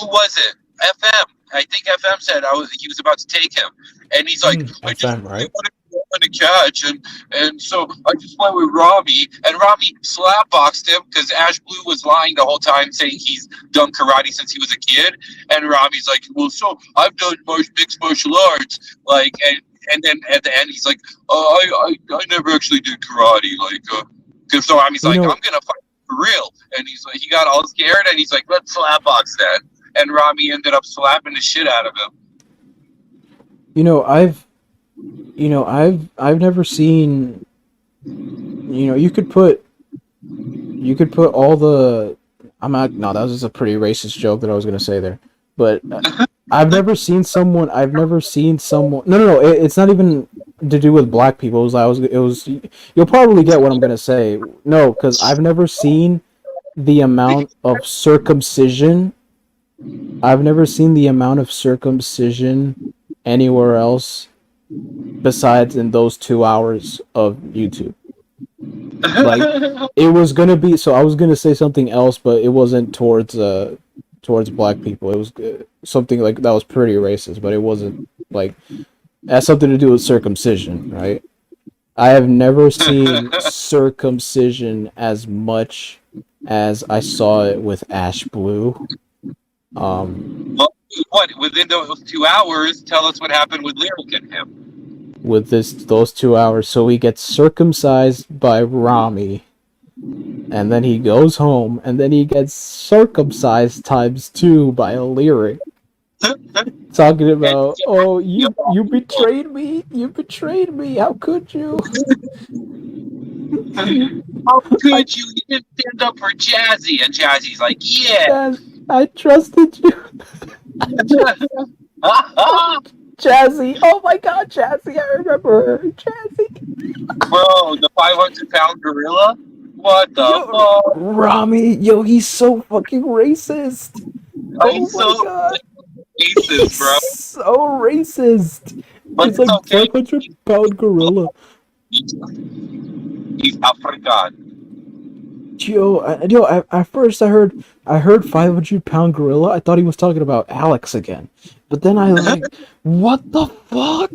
Who was it? FM. I think FM said he was about to take him, and he's like, I just FM, really right? wanted to go on a catch, and so I just went with Rami, and Rami slapboxed him because Ash Blue was lying the whole time, saying he's done karate since he was a kid, and Rami's like, well, so I've done mixed martial arts, like, and then at the end he's like, I never actually did karate, like, because so Rami's You like, know, I'm gonna fight for real, and he's like, he got all scared, and he's like, let's slapbox then, and Rami ended up slapping the shit out of him. you know, I've never seen. You could put all the. I'm not. No, that was just a pretty racist joke that I was gonna say there. But I've never seen someone. I've never seen someone. No, no, no. It's not even to do with black people. It was. I was. It was. You'll probably get what I'm gonna say. No, because I've never seen the amount of circumcision. I've never seen the amount of circumcision anywhere else besides in those 2 hours of YouTube. Like it was gonna be. So I was gonna say something else, but it wasn't towards black people. It was something like that was pretty racist, but it wasn't like it has something to do with circumcision, right? I have never seen circumcision as much as I saw it with Ash Blue. Um, Well, what within those 2 hours? Tell us what happened with Lyric and him. with those 2 hours, so he gets circumcised by Rami, and then he goes home, and then he gets circumcised times two by a lyric talking And about, oh, you betrayed me, you betrayed me, how could you? you how I could you even stand up for Jazzy? And Jazzy's like, yeah. I trusted you. I trusted Jazzy. Oh my god, Jazzy, I remember her. Jazzy. Bro, the 500-pound gorilla. What the Yo, fuck? Rami, yo, he's so fucking racist. Oh He's my so god. racist, He's bro. so racist. But It's it's like okay. 500-pound gorilla. He's African. At first I heard 500-pound gorilla. I thought he was talking about Alex again, but then I like, what the fuck?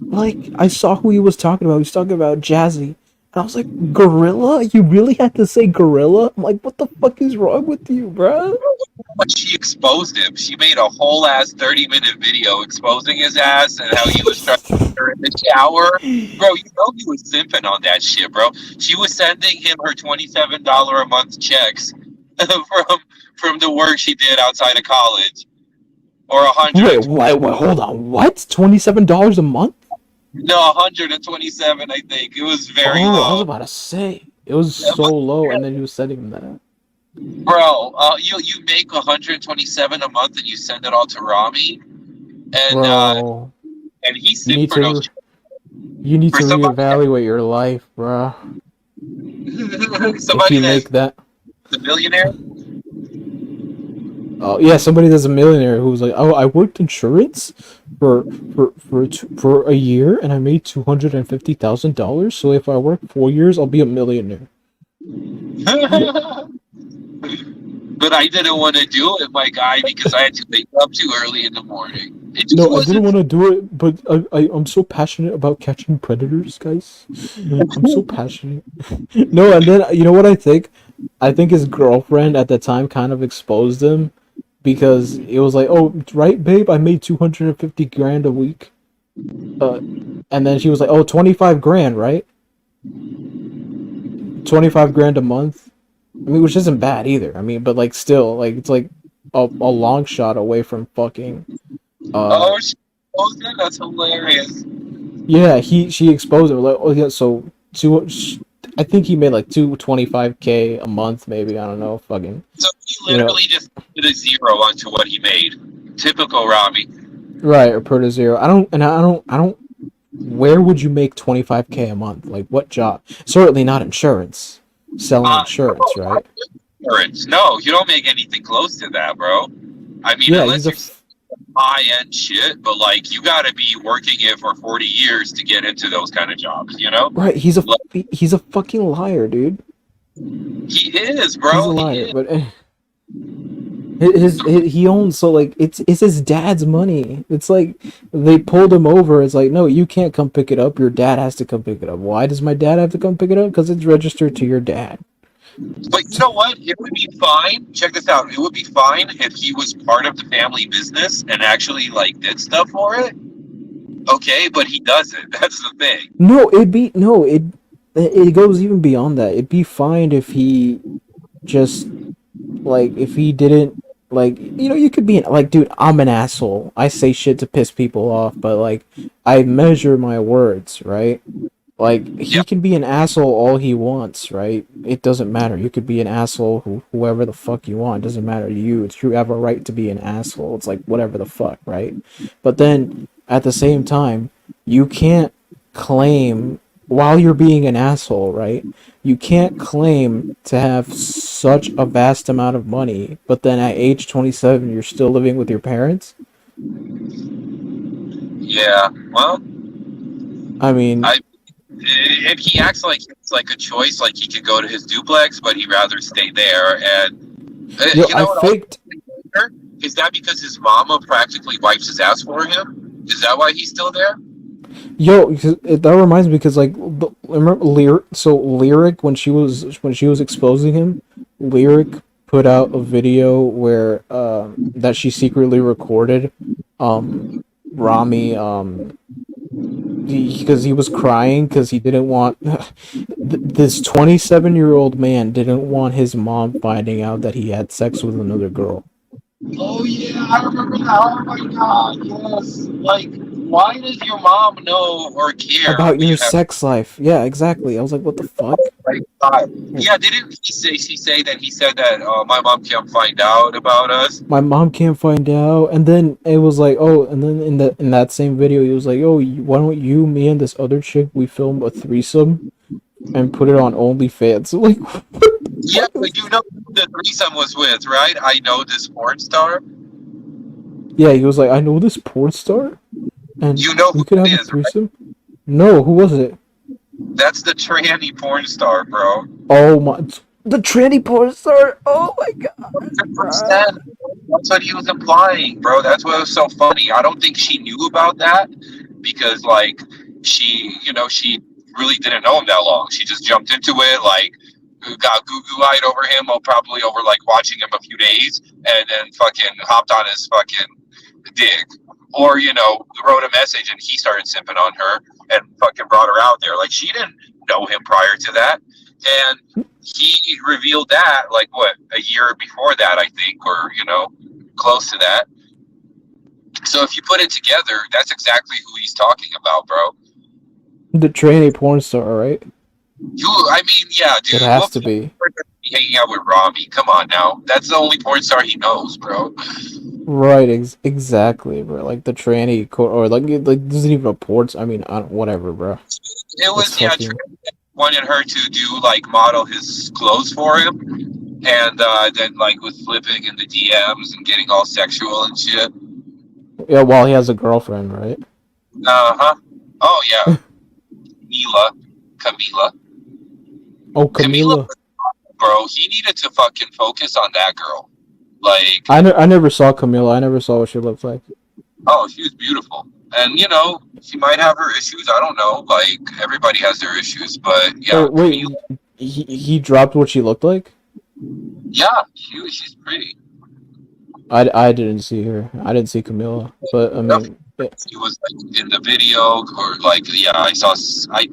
Like I saw who he was talking about. He was talking about Jazzy. And I was like, gorilla? You really had to say gorilla? I'm like, what the fuck is wrong with you, bro? But she exposed him. She made a whole ass 30-minute video exposing his ass and how he was trying to get her in the shower. Bro, you know he was simping on that shit, bro. She was sending him her $27 a month checks from the work she did outside of college. Or Wait, hold on. What? $27 a month? No, 127, I think. It was very Oh, I was low. about to say. It was so low, and then he was sending that. Bro, you make 127 a month and you send it all to Rami, Bro, and he you simped need for no to you need for to somebody reevaluate your life, bro. that, If somebody you that's make that, a millionaire. oh yeah, somebody that's a millionaire who's like, oh, I worked insurance for a year and I made $250,000. So if I work 4 years, I'll be a millionaire. But I didn't want to do it, my guy, because I had to wake up too early in the morning. It just No, I didn't wasn't. want to do it, but I'm so passionate about catching predators, guys. I'm so passionate. No, and then you know what I think? I think his girlfriend at the time kind of exposed him because it was like, "Oh, right, babe, I made 250 grand a week." Uh, and then she was like, "Oh, 25 grand, right? 25 grand a month." I mean, which isn't bad either. I mean, but like still, like it's like a long shot away from fucking Oh, she posted? That's hilarious. yeah, she exposed it. Like, oh yeah, so I think he made like 225K a month, maybe. I don't know, fucking, So he you know, literally just did a zero onto what he made. Typical Rami. right or per to zero. I don't. Where would you make 25K a month? Like what job? Certainly not insurance, selling insurance, Bro, right? insurance. No, you don't make anything close to that, bro. I mean, Yeah, unless you're high end shit, but like you got to be working it for 40 years to get into those kind of jobs, you know? right. Like, He's a fucking liar, dude. he is, He's a bro. He liar, is. but. His he owns, so like it's his dad's money. It's like they pulled him over. It's like, no, you can't come pick it up. Your dad has to come pick it up. Why does my dad have to come pick it up? Because it's registered to your dad. But you know what? It would be fine. Check this out. It would be fine if he was part of the family business and actually like did stuff for it. Okay, but he doesn't. That's the thing. No, it goes even beyond that. It'd be fine if he just like if he didn't like you could be like, dude, I'm an asshole. I say shit to piss people off, but like I measure my words, right? Like he Yeah. can be an asshole all he wants, right? It doesn't matter. You could be an asshole whoever the fuck you want. It doesn't matter to you. It's you have a right to be an asshole. It's like whatever the fuck, right? But then at the same time, you can't claim while you're being an asshole, right? You can't claim to have such a vast amount of money, but then at age 27 you're still living with your parents? Yeah. Well, I mean, I if he acts like it's like a choice, like he could go to his duplex, but he'd rather stay there. And yo, you I know what? faked Is that because his mama practically wipes his ass for him? Is that why he's still there? Yo, that reminds me because like remember Lyric when she was exposing him, Lyric put out a video where that she secretly recorded um Rami because he was crying because he didn't want this 27-year-old man didn't want his mom finding out that he had sex with another girl. Oh yeah, I remember that. Oh my god, yes. Like, why does your mom know or care About when your you have sex life. Yeah, exactly. I was like, what the fuck? like yeah, didn't she say that he said that my mom can't find out about us? My mom can't find out. And then it was like, oh, and then in that same video, he was like, oh, why don't you, me, and this other chick, we film a threesome and put it on OnlyFans? So, like, what the Yeah, fuck is... but you know who the threesome was with, right? I know this porn star. Yeah, he was like, I know this porn star, and You know we who could it have a is, right? threesome. No, who was it? That's the tranny porn star, bro. Oh my, the tranny porn star. Oh my god, bruh. 100%. That's what he was implying, bro. That's what was so funny. I don't think she knew about that because, like, she really didn't know him that long. She just jumped into it, like got goo-goo-eyed over him, or probably over like watching him a few days, and then fucking hopped on his fucking dick. Or, wrote a message and he started simping on her and fucking brought her out there. Like, she didn't know him prior to that. And he revealed that, like, what, a year before that, I think, or, close to that. So if you put it together, that's exactly who he's talking about, bro. The trainee porn star, right? I mean, yeah, dude. It has to be. Hanging out with Rami. Come on now. That's the only porn star he knows, bro. Right, exactly, bro. Like the tranny, or like isn't even a porn. I mean, whatever, bro. It was fucking... wanted her to do like model his clothes for him, and then like was flipping in the DMs and getting all sexual and shit. Yeah, while he has a girlfriend, right? Oh yeah, Camila. Oh, Camila. Bro, he needed to fucking focus on that girl. Like, I never saw Camila. I never saw what she looked like. Oh, she was beautiful. And, she might have her issues. I don't know. Like, everybody has their issues. But, yeah. Oh, wait, he dropped what she looked like? Yeah, she's pretty. I didn't see her. I didn't see Camila. But, I mean... She was, like, in the video. Or, like, yeah, I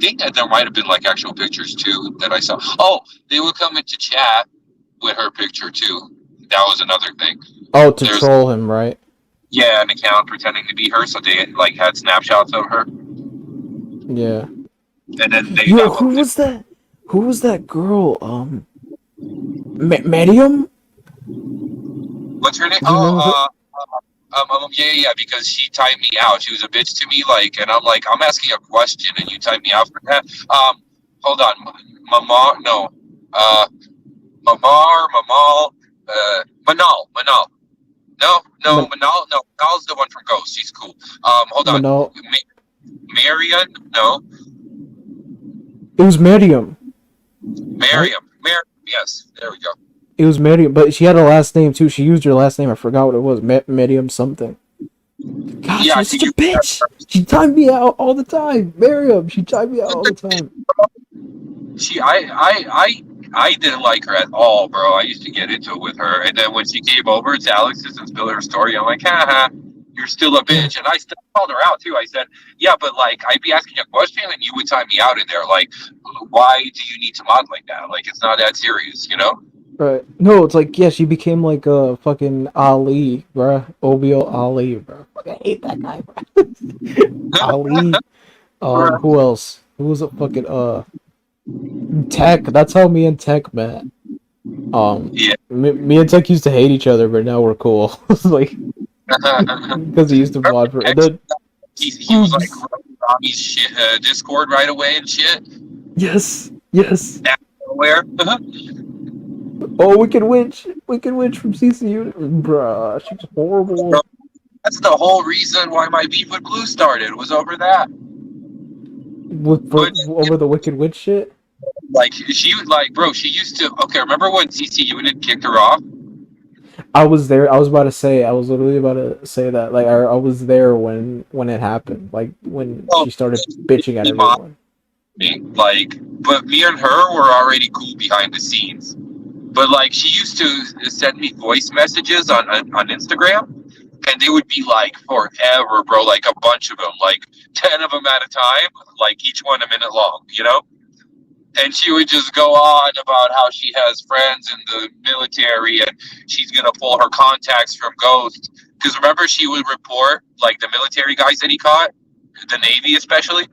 think that there might have been, like, actual pictures, too, that I saw. Oh, they would come into chat with her picture, too. That was another thing. Oh, to troll him, right? Yeah, an account pretending to be her, so they like had snapshots of her. Yeah. And then they. Yo, who was that? Who was that girl? Medium. What's her name? Yeah, because she timed me out. She was a bitch to me, like, and I'm like, I'm asking a question, and you timed me out for that. Hold on, Mamar, no, Manal. No, Manal's the one from Ghost. She's cool. Hold on. Marion? No. It was Miriam. Miriam, yes. There we go. It was Miriam, but she had a last name too. She used her last name. I forgot what it was. Miriam something. God, yeah, she's such a bitch. She timed me out all the time. Miriam, she timed me out all the time. I didn't like her at all, bro. I used to get into it with her, and then when she came over to Alex's and spilled her story, I'm like, haha, you're still a bitch. And I still called her out too. I said, yeah, but like, I'd be asking a question, and you would time me out in there. Like, why do you need to mod like that? Like, it's not that serious, Right. No, it's like, yeah, she became like a fucking Ali, bro. Obio Ali, bro. I hate that guy, bro. Ali. Who else? Who was a fucking Tech. That's how me and Tech met. Yeah. Me and Tech used to hate each other, but now we're cool. Like, because he used to mod for. And then, he was like Robbie's shit, Discord right away and shit. Yes. Where? Oh, we can win from CCU, bruh. She's horrible. Bro, that's the whole reason why my beef with Blue started, was over that. Over the Wicked Witch shit? Like, she was like, bro, she used to. Okay, remember when CC Unit kicked her off? I was there. I was literally about to say that. Like, I was there when it happened. Like, when she started bitching at everyone. Like, but me and her were already cool behind the scenes. But, like, she used to send me voice messages on Instagram, and they would be, like, forever, bro, like, a bunch of them, like, 10 of them at a time, like, each one a minute long, And she would just go on about how she has friends in the military, and she's going to pull her contacts from Ghost. Because remember, she would report, like, the military guys that he caught, the Navy especially,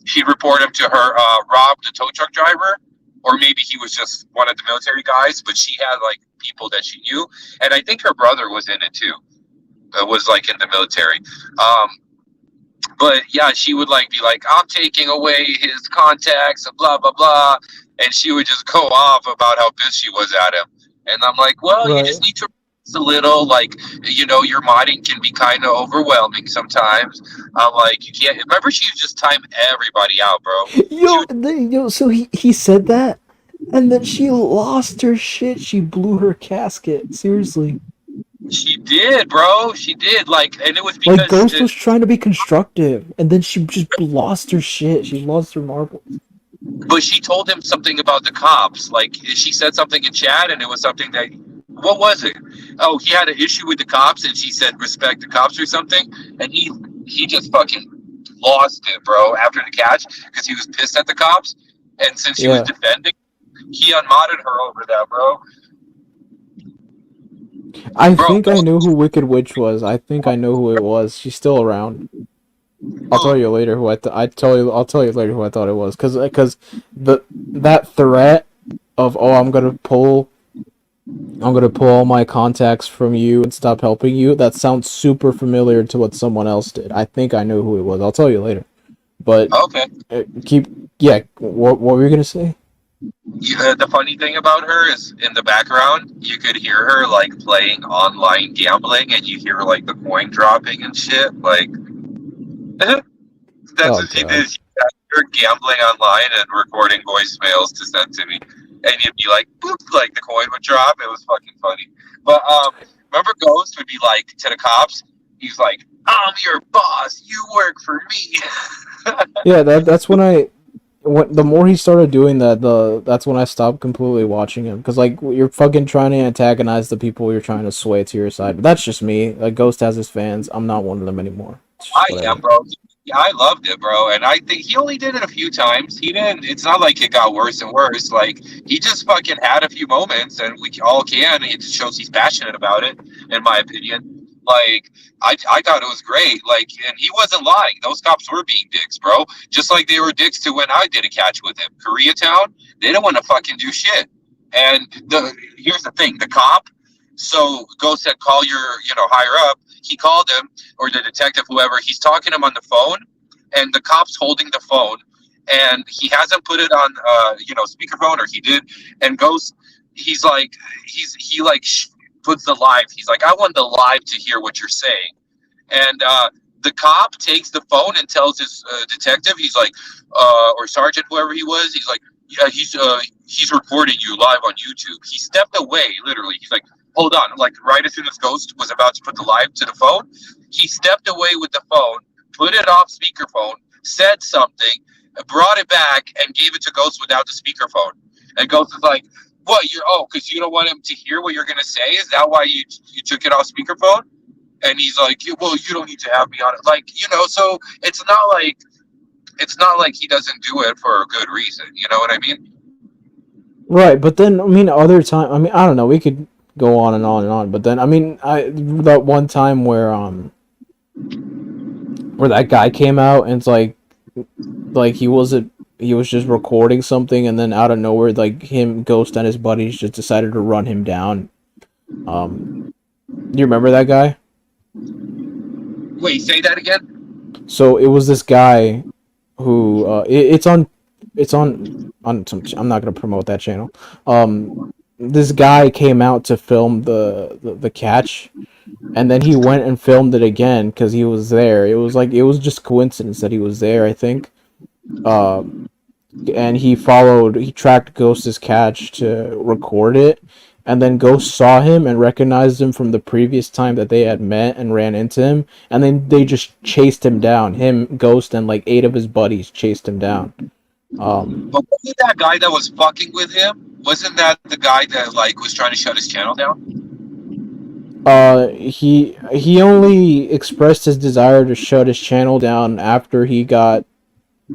she'd report him to her, Rob, the tow truck driver, or maybe he was just one of the military guys, but she had, like, people that she knew. And I think her brother was in it, too. Was, like, in the military. But, yeah, she would, like, be like, I'm taking away his contacts and blah, blah, blah. And she would just go off about how pissed she was at him. And I'm like, well, right. You just need to a little, like, your modding can be kind of overwhelming sometimes. I'm like, you can't. Remember, she just timed everybody out, bro. So he said that, and then she lost her shit. She blew her casket. Seriously. She did, bro. She did. Like, and it was because Ghost was trying to be constructive, and then she just lost her shit. She lost her marbles. But she told him something about the cops. Like she said something in chat, and it was something that what was it? Oh, he had an issue with the cops, and she said respect the cops or something, and he just fucking lost it, bro. After the catch, because he was pissed at the cops, and since she was Yeah. defending, he unmodded her over that, bro. I Bro, think I knew who Wicked Witch was. I think I know who it was. She's still around. I'll tell you who? later who I'll tell you later who I thought it was, cause the that threat of, oh, I'm gonna pull all my contacts from you and stop helping you. That sounds super familiar to what someone else did. I think I know who it was. I'll tell you later. But Okay. keep yeah. What were you gonna say? Yeah, the funny thing about her is in the background, you could hear her like playing online gambling, and you hear like the coin dropping and shit. Like that's Oh what she god. did. She got her gambling online and recording voicemails to send to me, and you'd be like, boop, like the coin would drop. It was fucking funny. But remember, Ghost would be like to the cops. He's like, "I'm your boss. You work for me." Yeah, that's when the more he started doing that, that's when I stopped completely watching him. Cause like you're fucking trying to antagonize the people you're trying to sway to your side. But that's just me. Like Ghost has his fans. I'm not one of them anymore. It's I just am, whatever. bro. Yeah, I loved it, bro. And I think he only did it a few times. He didn't. It's not like it got worse and worse. Like he just fucking had a few moments, and we all can. It just shows he's passionate about it, in my opinion. Like I thought it was great. Like, and he wasn't lying. Those cops were being dicks, bro. Just like they were dicks to when I did a catch with him. Koreatown, they don't want to fucking do shit. And here's the thing, the cop. So Ghost said, call your, higher up. He called him, or the detective, whoever. He's talking to him on the phone, and the cop's holding the phone, and he hasn't put it on, speakerphone, or he did. And Ghost, he's like, he like puts the live. He's like, I want the live to hear what you're saying. And the cop takes the phone and tells his detective, he's like, or sergeant, whoever he was, he's like, yeah, he's recording you live on YouTube. He stepped away, literally. He's like, hold on. Like right as soon as Ghost was about to put the live to the phone, he stepped away with the phone, put it off speakerphone, said something, brought it back, and gave it to Ghost without the speakerphone. And Ghost is like, "What? Because you don't want him to hear what you're gonna say? Is that why you took it off speakerphone?" And he's like, "Well, you don't need to have me on it." Like, so it's not like he doesn't do it for a good reason. You know what I mean? Right, but then I mean, other time. I mean, I don't know. We could go on and on and on. But then I mean, that one time where that guy came out and it's like he was just recording something, and then out of nowhere, like him, Ghost, and his buddies just decided to run him down. Um, do you remember that guy? Wait, say that again. So it was this guy who it's on some. I'm not gonna promote that channel. This guy came out to film the catch, and then he went and filmed it again because he was there. It was just coincidence that he was there, I think. Um, and he tracked Ghost's catch to record it, and then Ghost saw him and recognized him from the previous time that they had met and ran into him, and then they just chased him down. Him, Ghost, and like 8 of his buddies chased him down. But wasn't that guy that was fucking with him? Wasn't that the guy that like was trying to shut his channel down? He only expressed his desire to shut his channel down after he got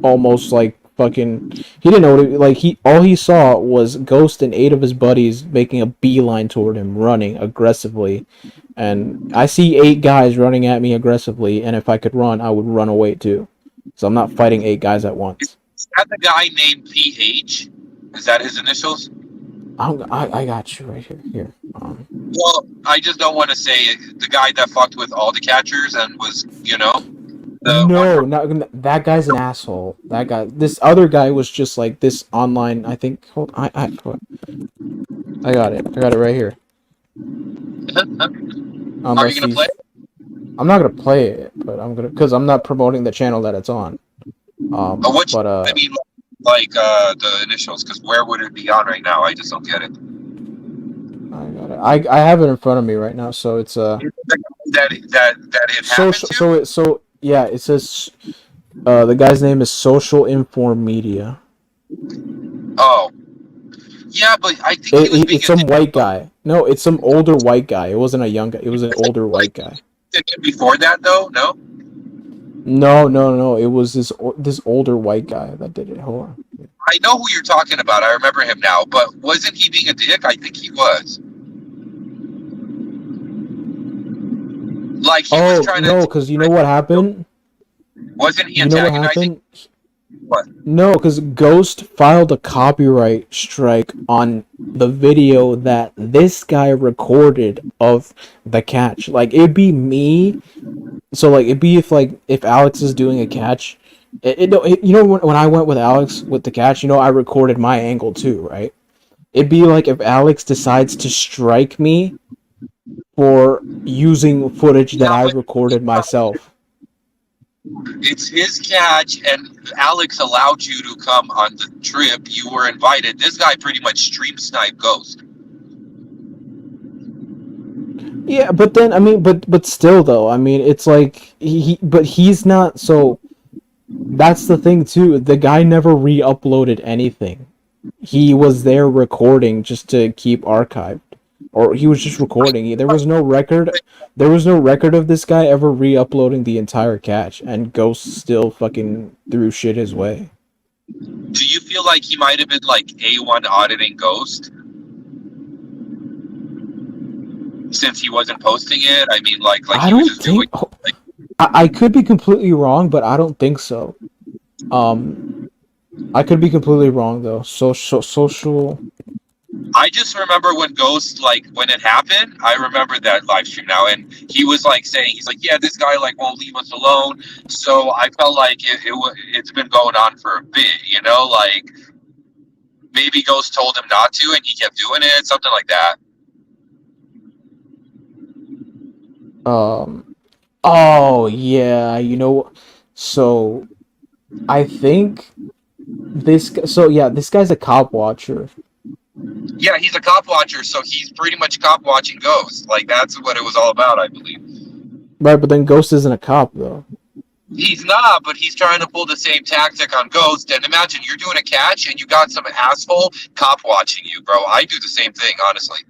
almost like fucking. He didn't know what like he all he saw was Ghost and 8 of his buddies making a beeline toward him, running aggressively. And I see 8 guys running at me aggressively, and if I could run, I would run away too. So I'm not fighting 8 guys at once. Is that the guy named PH? Is that his initials? I got you right here. Here. Well, I just don't want to say it. The guy that fucked with all the catchers and was, the one. No, not that guy's an asshole. That guy, this other guy was just like this online. I think. Hold, I got it. I got it right here. Are you Unless gonna play? he's, I'm not gonna play it, but I'm gonna because I'm not promoting the channel that it's on. Which But I mean, like the initials, because where would it be on right now? I just don't get it. I got it. I have it in front of me right now, so it's That it happened social. to? So yeah, it says the guy's name is Social Inform Media. Oh, yeah, but I think he was being It's a some dick white guy. No, it's some older white guy. It wasn't a young guy. It was an older white guy. before that, though. No, No. It was this older white guy that did it. Hold on. I know who you're talking about. I remember him now. But wasn't he being a dick? I think he was. Like he was Oh trying to. no, because you know what happened? Wasn't he You know what antagonizing? happened? What? No, because Ghost filed a copyright strike on the video that this guy recorded of the catch. Like it'd be me. So like it'd be if Alex is doing a catch. You know when I went with Alex with the catch, you know I recorded my angle too, right? It'd be like if Alex decides to strike me for using footage that Yeah, I but recorded myself. it's his catch, and Alex allowed you to come on the trip. You were invited. This guy pretty much stream snipe Ghost. Yeah, but then I mean, but still though, I mean, it's like but he's not. So that's the thing too. The guy never re-uploaded anything. He was there recording just to keep archived, or he was just recording. There was no record. There was no record of this guy ever re-uploading the entire catch, and Ghost still fucking threw shit his way. Do you feel like he might have been like A1 auditing Ghost since he wasn't posting it? I mean, like I he was don't just doing. think. I could be completely wrong, but I don't think so. I could be completely wrong though. Social. I just remember when Ghost, like when it happened, I remember that live stream now, and he was like saying, he's like, yeah, this guy like won't leave us alone. So I felt like it's been going on for a bit, you know, like maybe Ghost told him not to, and he kept doing it, something like that. Um. Oh yeah, you know. So I think So yeah, this guy's a cop watcher. Yeah, he's a cop watcher, so he's pretty much cop watching Ghost. Like that's what it was all about, I believe. Right, but then Ghost isn't a cop though. He's not, but he's trying to pull the same tactic on Ghost. And imagine you're doing a catch and you got some asshole cop watching you, bro. I do the same thing, honestly.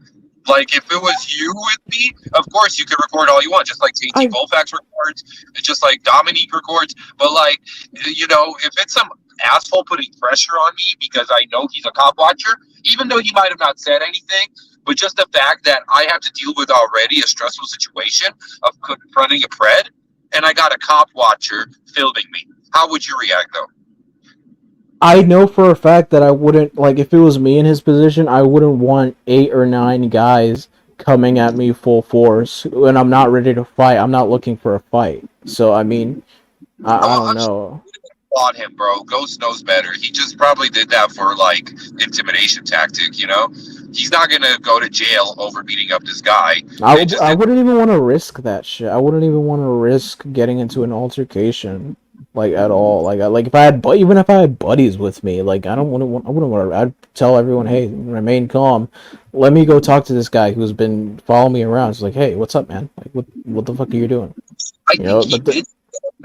Like if it was you with me, of course you could record all you want, just like JT I Colfax records, it's just like Dominique records. But like, you know, if it's some asshole putting pressure on me because I know he's a cop watcher, even though he might have not said anything, but just the fact that I have to deal with already a stressful situation of confronting a pred, and I got a cop watcher filming me. How would you react though? I know for a fact that I wouldn't like if it was me in his position, I wouldn't want 8 or 9 guys coming at me full force when I'm not ready to fight. I'm not looking for a fight. So I mean, I Oh, don't I'm sure know. on him, bro. Ghost knows better. He just probably did that for like intimidation tactic, you know? He's not gonna go to jail over beating up this guy. They just I did. wouldn't even want to risk that shit. I wouldn't even want to risk getting into an altercation, like at all. Like if I had, even if I had buddies with me, like I don't want to. I wouldn't want to. I'd tell everyone, hey, remain calm. Let me go talk to this guy who's been following me around. It's like, hey, what's up, man? Like, what the fuck are you doing? I You think know, he did.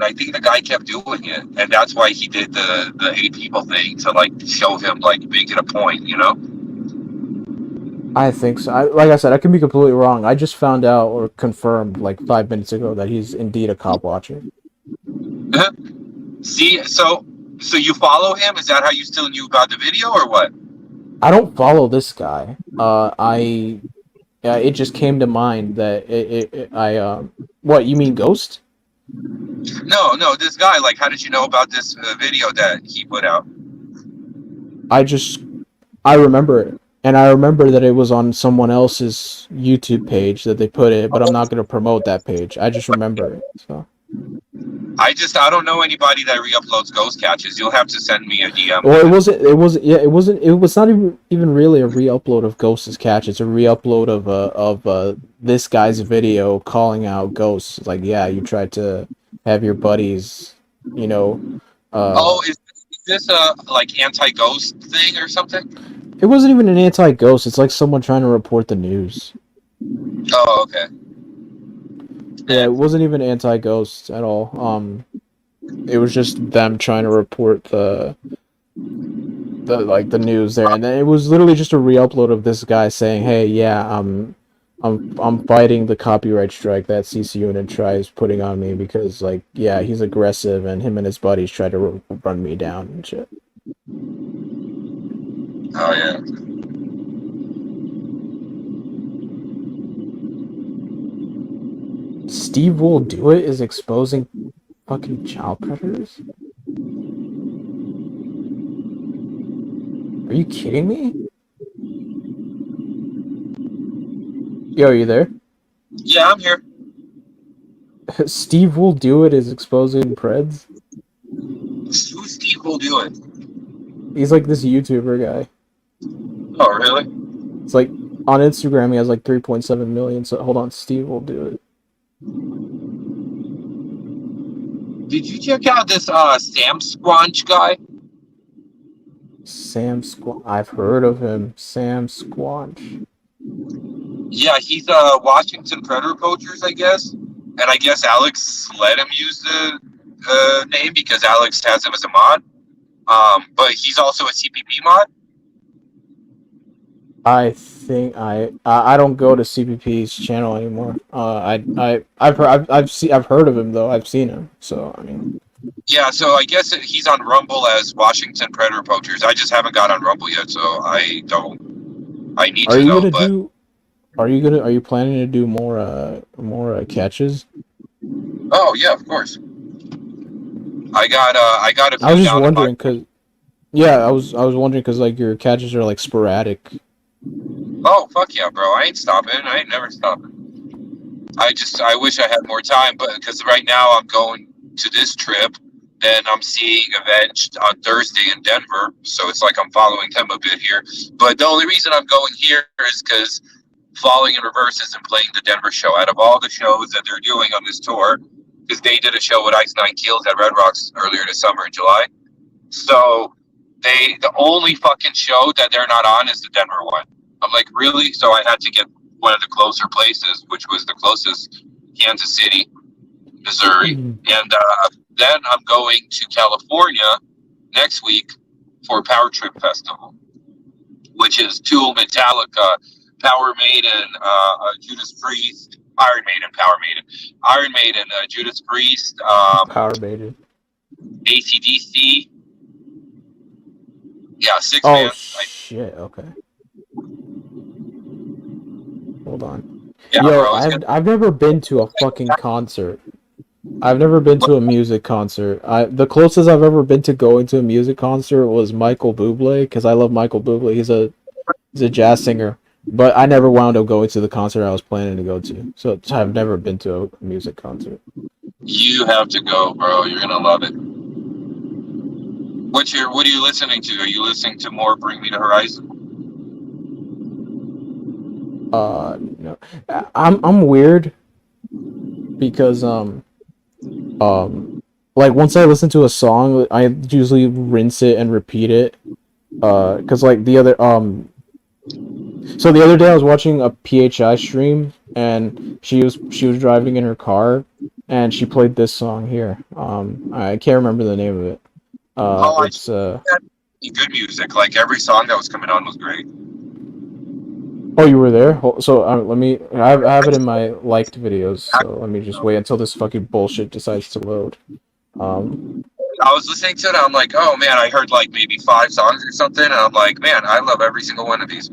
I think the guy kept doing it, and that's why he did the 8 people thing to like show him, like make it a point, you know? I think so. Like I said, I can be completely wrong. I just found out or confirmed like 5 minutes ago that he's indeed a cop watcher. See, so you follow him? Is that how you still knew about the video, or what? I don't follow this guy. It just came to mind that what you mean Ghost? No, this guy. Like, how did you know about this video that he put out? I just I remember it, and I remember that it was on someone else's YouTube page that they put it, but I'm not gonna promote that page. I just remember it. So I don't know anybody that re-uploads ghost catches. You'll have to send me a DM well, with it it. wasn't. It wasn't. Yeah, it wasn't. It was not even really a re-upload of Ghost's catch. It's a re-upload of this guy's video calling out Ghost. It's like, yeah, you tried to have your buddies, you know, Oh, is this a like anti-ghost thing or something? it wasn't even an anti-ghost. It's like someone trying to report the news. Oh, okay. Yeah, it And wasn't even anti-ghost at all. It was just them trying to report the news there, and then it was literally just a re-upload of this guy saying, "Hey, yeah, I'm fighting the copyright strike that CC Unit tries putting on me because like yeah, he's aggressive and him and his buddies try to run me down and shit." Oh yeah. Steve Will Do It is exposing fucking child predators? Are you kidding me? Yo, are you there? Yeah, I'm here. Steve Will Do It is exposing Preds? Who Steve will do it? He's like this YouTuber guy. Oh really? It's like on Instagram he has like 3.7 million, so hold on, Steve Will Do It. Did you check out this Sam Squanch guy? Sam Squanch. I've heard of him. Sam Squanch. Yeah, he's Washington Predator Poachers, I guess. And I guess Alex let him use the name because Alex has him as a mod. But he's also a CPP mod. I think I don't go to CPP's channel anymore. I've heard of him though. I've seen him. So I mean. Yeah, so I guess he's on Rumble as Washington Predator Poachers. I just haven't got on Rumble yet, so I don't. I need to know. But are you planning to do more catches? Oh yeah, of course. I got a few. I was just wondering because. Yeah, I was wondering because like your catches are like sporadic. Oh fuck yeah, bro! I ain't stopping. I ain't never stopping. I wish I had more time, but because right now I'm going to this trip, then I'm seeing Avenged on Thursday in Denver, so it's like I'm following them a bit here. But the only reason I'm going here is because Falling in Reverse isn't playing the Denver show. Out of all the shows that they're doing on this tour, because they did a show with Ice Nine Kills at Red Rocks earlier this summer in July, so the only fucking show that they're not on is the Denver one. I'm like, really? So I had to get one of the closer places, which was the closest, Kansas City, Missouri. And then I'm going to California next week for Power Trip Festival, which is Tool, Metallica, Power Maiden, Judas Priest, Iron Maiden, Judas Priest, Power Maiden, AC/DC. Yeah, 6 Oh bands. shit! Okay. Hold on. Yeah, Yo, bro, I've never been to a fucking concert. I've never been to a music concert. The closest I've ever been to going to a music concert was Michael Bublé, because I love Michael Bublé. He's a jazz singer. But I never wound up going to the concert I was planning to go to. So I've never been to a music concert. You have to go, bro. You're gonna love it. What are you listening to? Are you listening to more Bring Me the Horizon? No. I'm weird because like once I listen to a song, I usually rinse it and repeat it. Cause like the other so the other day I was watching a PHI stream and she was driving in her car and she played this song here. I can't remember the name of it. It's good music. Like every song that was coming on was great. Oh, you were there? So let me. I have it in my liked videos. So let me just wait until this fucking bullshit decides to load. I was listening to it. I'm like, oh man, I heard like maybe 5 songs or something, and I'm like, man, I love every single one of these.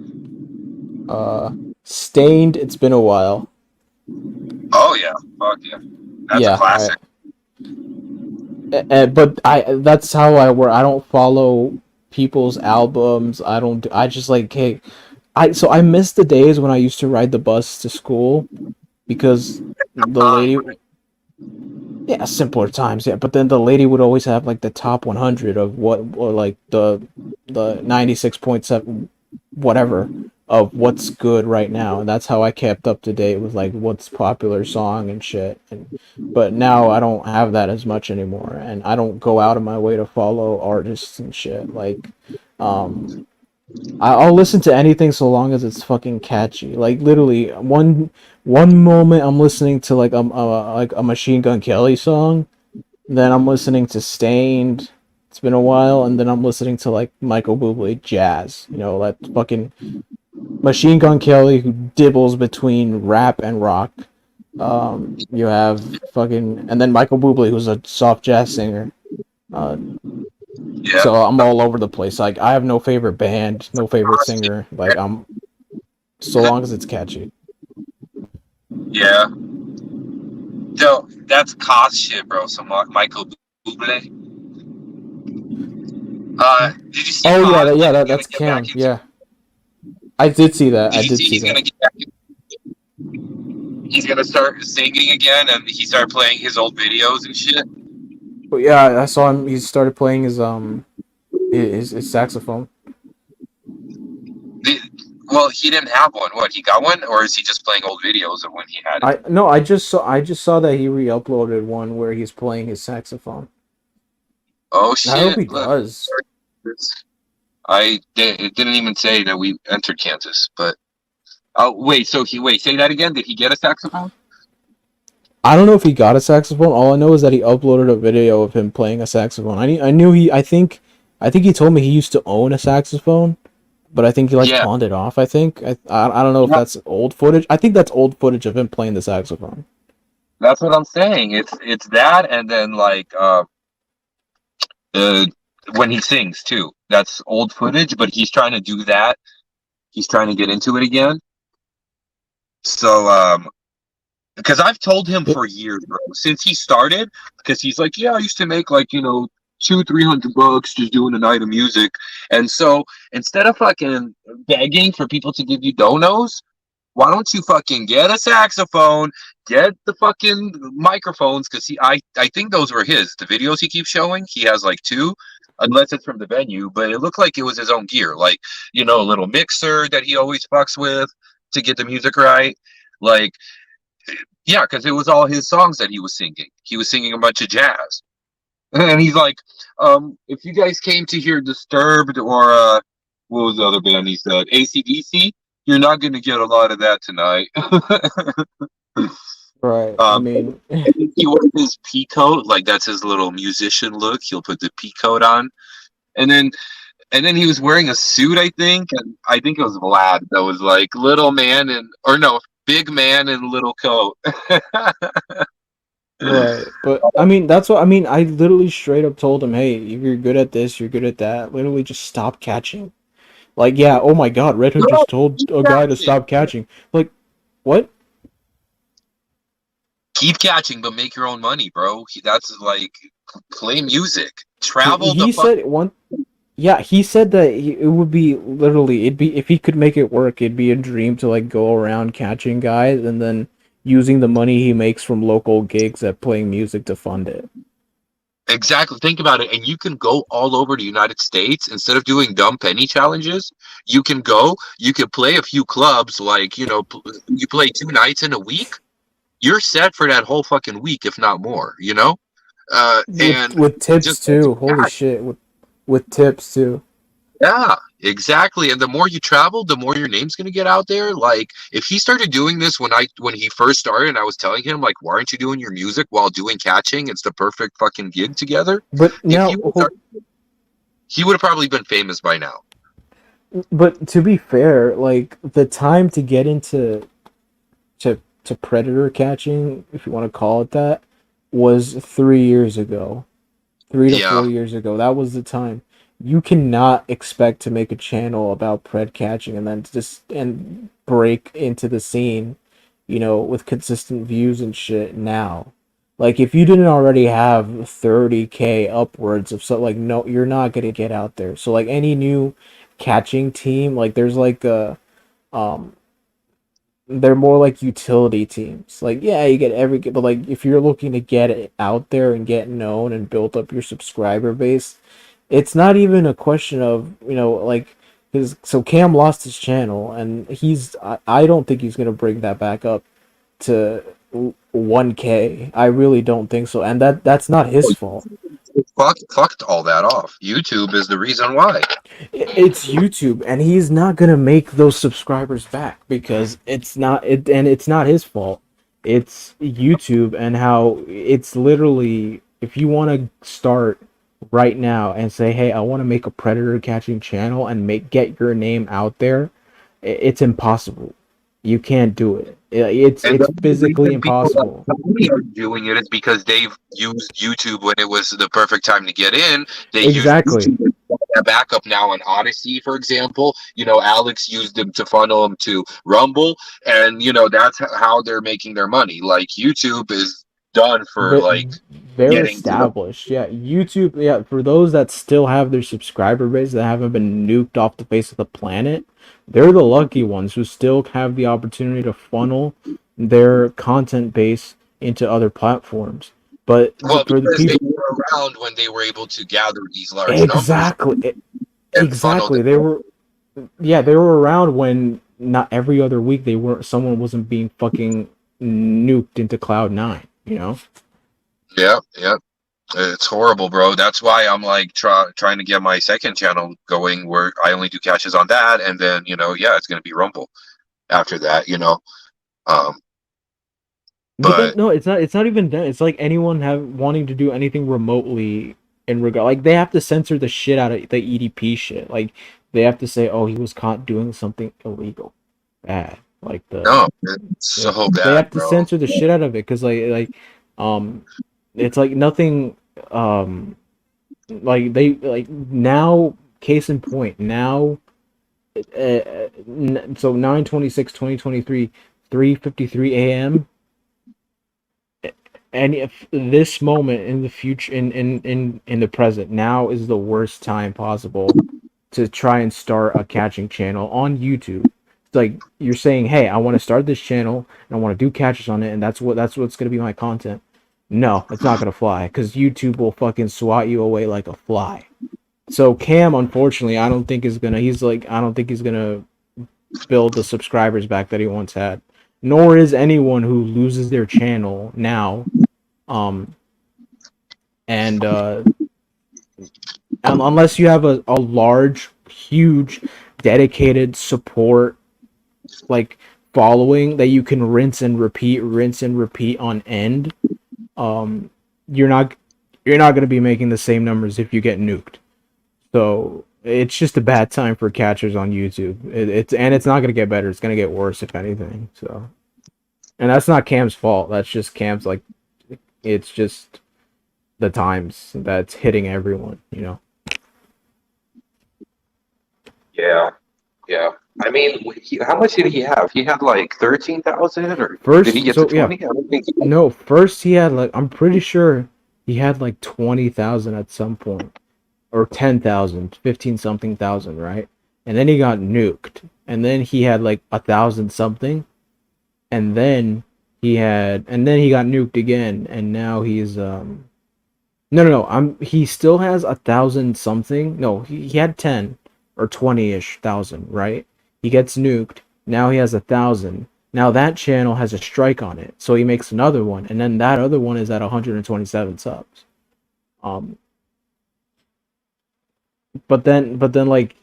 Stained. It's been a while. Oh yeah, fuck yeah, that's a classic. But that's how I work. I don't follow people's albums. I just like, hey. So I miss the days when I used to ride the bus to school because the lady, yeah, simpler times, yeah. But then the lady would always have like the top 100 of or like the 96.7 whatever of what's good right now, and that's how I kept up to date with like what's popular song and shit. But now I don't have that as much anymore, and I don't go out of my way to follow artists and shit. Like, I'll listen to anything so long as it's fucking catchy. Like literally, one moment I'm listening to like a Machine Gun Kelly song, then I'm listening to Stained, It's been a while, and then I'm listening to like Michael Bublé jazz. You know, that fucking Machine Gun Kelly who dibbles between rap and rock. You have fucking, and then Michael Bublé who's a soft jazz singer. Uh, Yeah, so I'm all over the place. Like I have no favorite band, no favorite singer. Like I'm so long as it's catchy. yeah. So that's cost shit, bro. So Michael Bublé. Did you see Oh yeah, Cos like he's gonna that's get back Cam. into? Yeah, I did see that. Did I you did see see he's that. gonna get back? He's gonna start singing again, and he started playing his old videos and shit. But yeah, I saw him. He started playing his saxophone. The, well, he didn't have one. What, he got one, or is he just playing old videos of when he had it? I no, I just saw that he re-uploaded one where he's playing his saxophone. Oh I hope shit! he Look, does. it didn't even say that we entered Kansas, but oh wait, so he wait, say that again. Did he get a saxophone? I don't know if he got a saxophone. All I know is that he uploaded a video of him playing a saxophone. I knew he. I think he told me he used to own a saxophone, but I think he like Yeah, pawned it off. I don't know if yeah, that's old footage. I think that's old footage of him playing the saxophone. that's what I'm saying. It's that, and then like uh when he sings too. That's old footage, but he's trying to do that. He's trying to get into it again. So because I've told him for years, bro, since he started, because he's like, yeah, I used to make like, $200-300 just doing a night of music. And so instead of fucking begging for people to give you donos, why don't you fucking get a saxophone, get the fucking microphones? Because I think those were his. The videos he keeps showing, he has like two, unless it's from the venue, but it looked like it was his own gear, like, a little mixer that he always fucks with to get the music right. Like, yeah, because it was all his songs that he was singing. He was singing a bunch of jazz. And he's like, if you guys came to hear Disturbed or what was the other band he said? AC/DC, you're not gonna get a lot of that tonight. Right. I um mean, he wears his pea coat, like that's his little musician look. He'll put the pea coat on. And then he was wearing a suit, I think, and I think it was Vlad that was like little man and or no, big man in little coat. right. But I mean, that's what I mean. I literally straight up told him, "Hey, if you're good at this, you're good at that. Literally, just stop catching." Like, yeah. Oh my God, Red Hood No, just told keep a guy to catching. stop catching. Like, what? Keep catching, but make your own money, bro. That's like play music, He, travel the he fuck. said one. Yeah, he said that it would be literally it'd be if he could make it work, it'd be a dream to like go around catching guys and then using the money he makes from local gigs at playing music to fund it. Exactly. Think about it. And you can go all over the United States instead of doing dumb penny challenges. You can play a few clubs, like, you play 2 nights in a week. You're set for that whole fucking week, if not more. With And with tips just let too. you Holy catch. shit, with tips too. Yeah, exactly. And the more you travel, the more your name's gonna get out there. Like if he started doing this when he first started, and I was telling him like, why aren't you doing your music while doing catching? It's the perfect fucking gig together. But If now, he would have probably been famous by now. but to be fair, like the time to get into to predator catching, if you want to call it that, was 3 years ago. 3 to 4 Yeah, years ago. That was the time. You cannot expect to make a channel about pred catching and then just and break into the scene, with consistent views and shit now. Like if you didn't already have 30K upwards of so like no, you're not gonna get out there. So like any new catching team, like there's like a um they're more like utility teams. Like, yeah, you get but like if you're looking to get it out there and get known and build up your subscriber base, it's not even a question of like his. So Cam lost his channel, and I don't think he's gonna bring that back up to 1K. I really don't think so, and that's not his fault. fucked all that off. YouTube is the reason why. It's YouTube, and he's not gonna make those subscribers back because it's not his fault. It's YouTube and how it's literally if you want to start right now and say, "Hey, I want to make a predator catching channel and get your name out there," it's impossible. You can't do it. And It's the only physically reason people impossible. are doing it is because they've used YouTube when it was the perfect time to get in. They used Exactly. YouTube as a backup now on Odyssey, for example. Alex used them to funnel them to Rumble, and that's how they're making their money. Like YouTube is done for Ve- like They're getting to established. Yeah, YouTube. Yeah, for those that still have their subscriber base that haven't been nuked off the face of the planet, they're the lucky ones who still have the opportunity to funnel their content base into other platforms. But well for the because they people, were around when they were able to gather these large numbers exactly, and funnel exactly, they them. were. Yeah, they were around when not every other week they weren't. Someone wasn't being fucking nuked into Cloud 9. You know. Yeah, yeah. It's horrible, bro. That's why I'm like trying to get my second channel going where I only do catches on that, and then yeah, it's gonna be Rumble after that. Um, But then but no, it's not. It's not even that. It's like anyone wanting to do anything remotely in regard. Like they have to censor the shit out of the EDP shit. Like they have to say, "Oh, he was caught doing something illegal, bad." Like no, it's yeah, so they bad, have to bro. censor the shit out of it because um, it's like nothing. Like they like now. Case in point, now. So 9/26/2023, 3:53 a.m. And if this moment in the future in the present now is the worst time possible to try and start a catching channel on YouTube. It's like you're saying, "Hey, I want to start this channel and I want to do catches on it and that's what's going to be my content." No, it's not going to fly cuz YouTube will fucking swat you away like a fly. So Cam unfortunately, I don't think is going to I don't think he's going to build the subscribers back that he once had. Nor is anyone who loses their channel now um, and unless you have a large, huge, dedicated support like following that you can rinse and repeat on end, um, you're not you're not gonna be making the same numbers if you get nuked. So it's just a bad time for catchers on YouTube. It's not gonna get better. It's gonna get worse if anything. So and that's not Cam's fault. That's just Cam's like it's just the times that's hitting everyone. You know. Yeah, yeah. I mean, how much did he have? He had like 13,000, or did he First, get to so yeah, 20? I don't think. no. First, he had like I'm pretty sure he had like 20,000 at some point, or 10,000, 15 something thousand, right? And then he got nuked, and then he had like 1,000 something, and then he got nuked again, and now he's no. He still has 1,000 something. No, he had 10 or 20-ish thousand, right? He gets nuked. Now he has 1,000. Now that channel has a strike on it, so he makes another one, and then that other one is at 127 subs. Um, but then like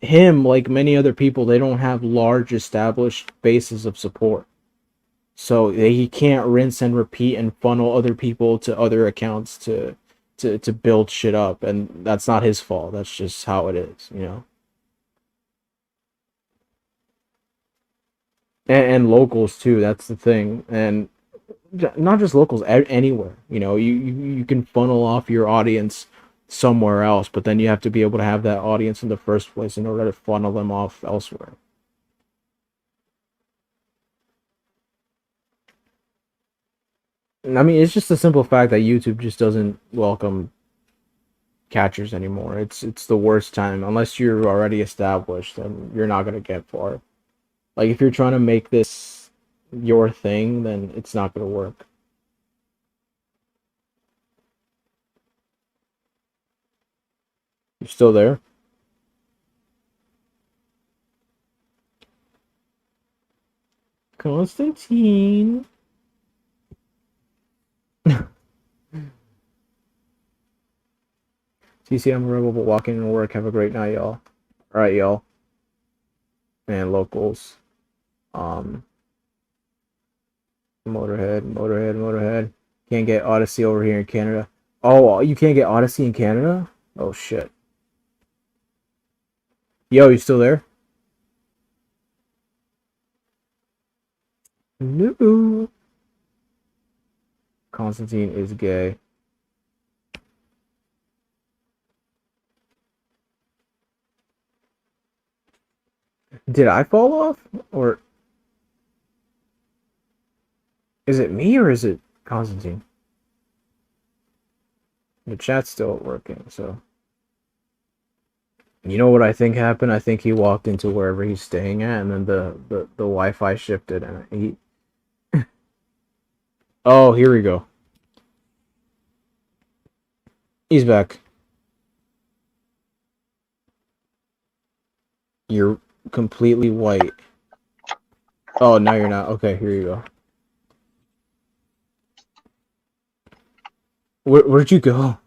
him, like many other people, they don't have large established bases of support, so he can't rinse and repeat and funnel other people to other accounts to build shit up, and that's not his fault. That's just how it is, you know. And locals too. That's the thing, and not just locals, anywhere. You know, you can funnel off your audience somewhere else, but then you have to be able to have that audience in the first place in order to funnel them off elsewhere. And I mean, it's just the simple fact that YouTube just doesn't welcome catchers anymore. It's the worst time unless you're already established, and you're not gonna get far. Like if you're trying to make this your thing, then it's not gonna work. You still there? Konstantin. TC, I'm rebel, but walking into work. Have a great night, y'all. All right, y'all. And locals. Um, Motorhead. Can't get Odyssey over here in Canada. Oh, you can't get Odyssey in Canada? Oh shit. Yo, you still there? No. Konstantin is gay. Did I fall off? Or is it me or is it Konstantin? The chat's still working, so. You know what I think happened? I think he walked into wherever he's staying at, and then the Wi-Fi shifted, and he. Oh, here we go. He's back. You're completely white. Oh, now you're not. Okay, here you go. Where'd you go?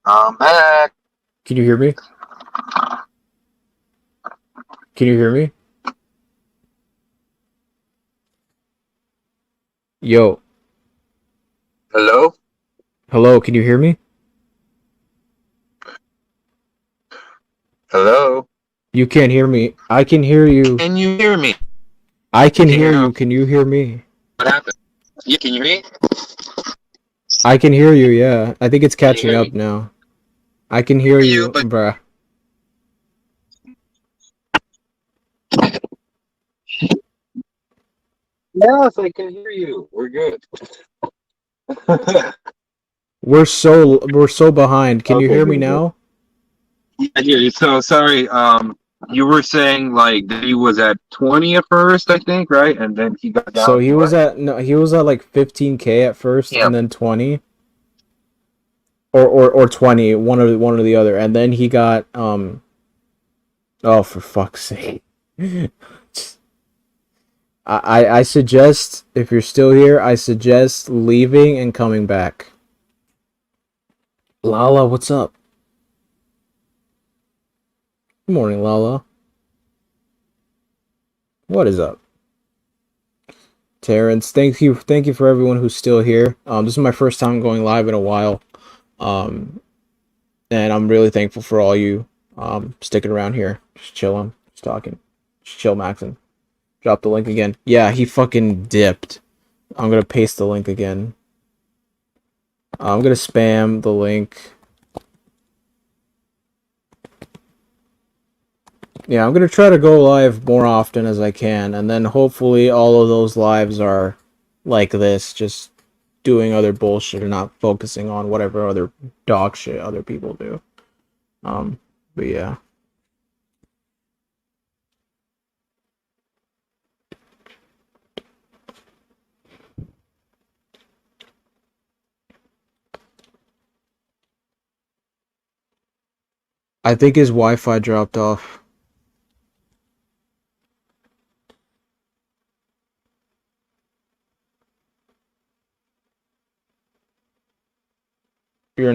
I'm back. Can you hear me? Can you hear me? Yo. Hello? Hello, can you hear me? Hello? You can't hear me. I can hear you. Can you hear me? I can hear you. Can you hear me? What happened? Yeah, can you hear me? I can hear you, yeah. I think it's Can you catching hear up me? now. I can hear you, but bruh. yes, I can hear you. We're good. We're so behind. Can you Okay, hear me good, good. now? I hear you. So sorry. You were saying like that he was at 20 at first, I think, right? And then he got So down to what? he was at like 15K at first Yeah. and then 20 or 20, one or the other. And then he got oh, for fuck's sake. I suggest, if you're still here, I suggest leaving and coming back. Lala, what's up? Good morning, Lala. What is up? Terrence, thank you for everyone who's still here. This is my first time going live in a while. And I'm really thankful for all you sticking around here. Just chilling, just talking. Just chill maxing. Drop the link again. Yeah, he fucking dipped. I'm gonna paste the link again. I'm gonna spam the link. Yeah, I'm gonna try to go live more often as I can, and then hopefully all of those lives are like this, just doing other bullshit and not focusing on whatever other dog shit other people do. But yeah. I think his Wi-Fi dropped off. We're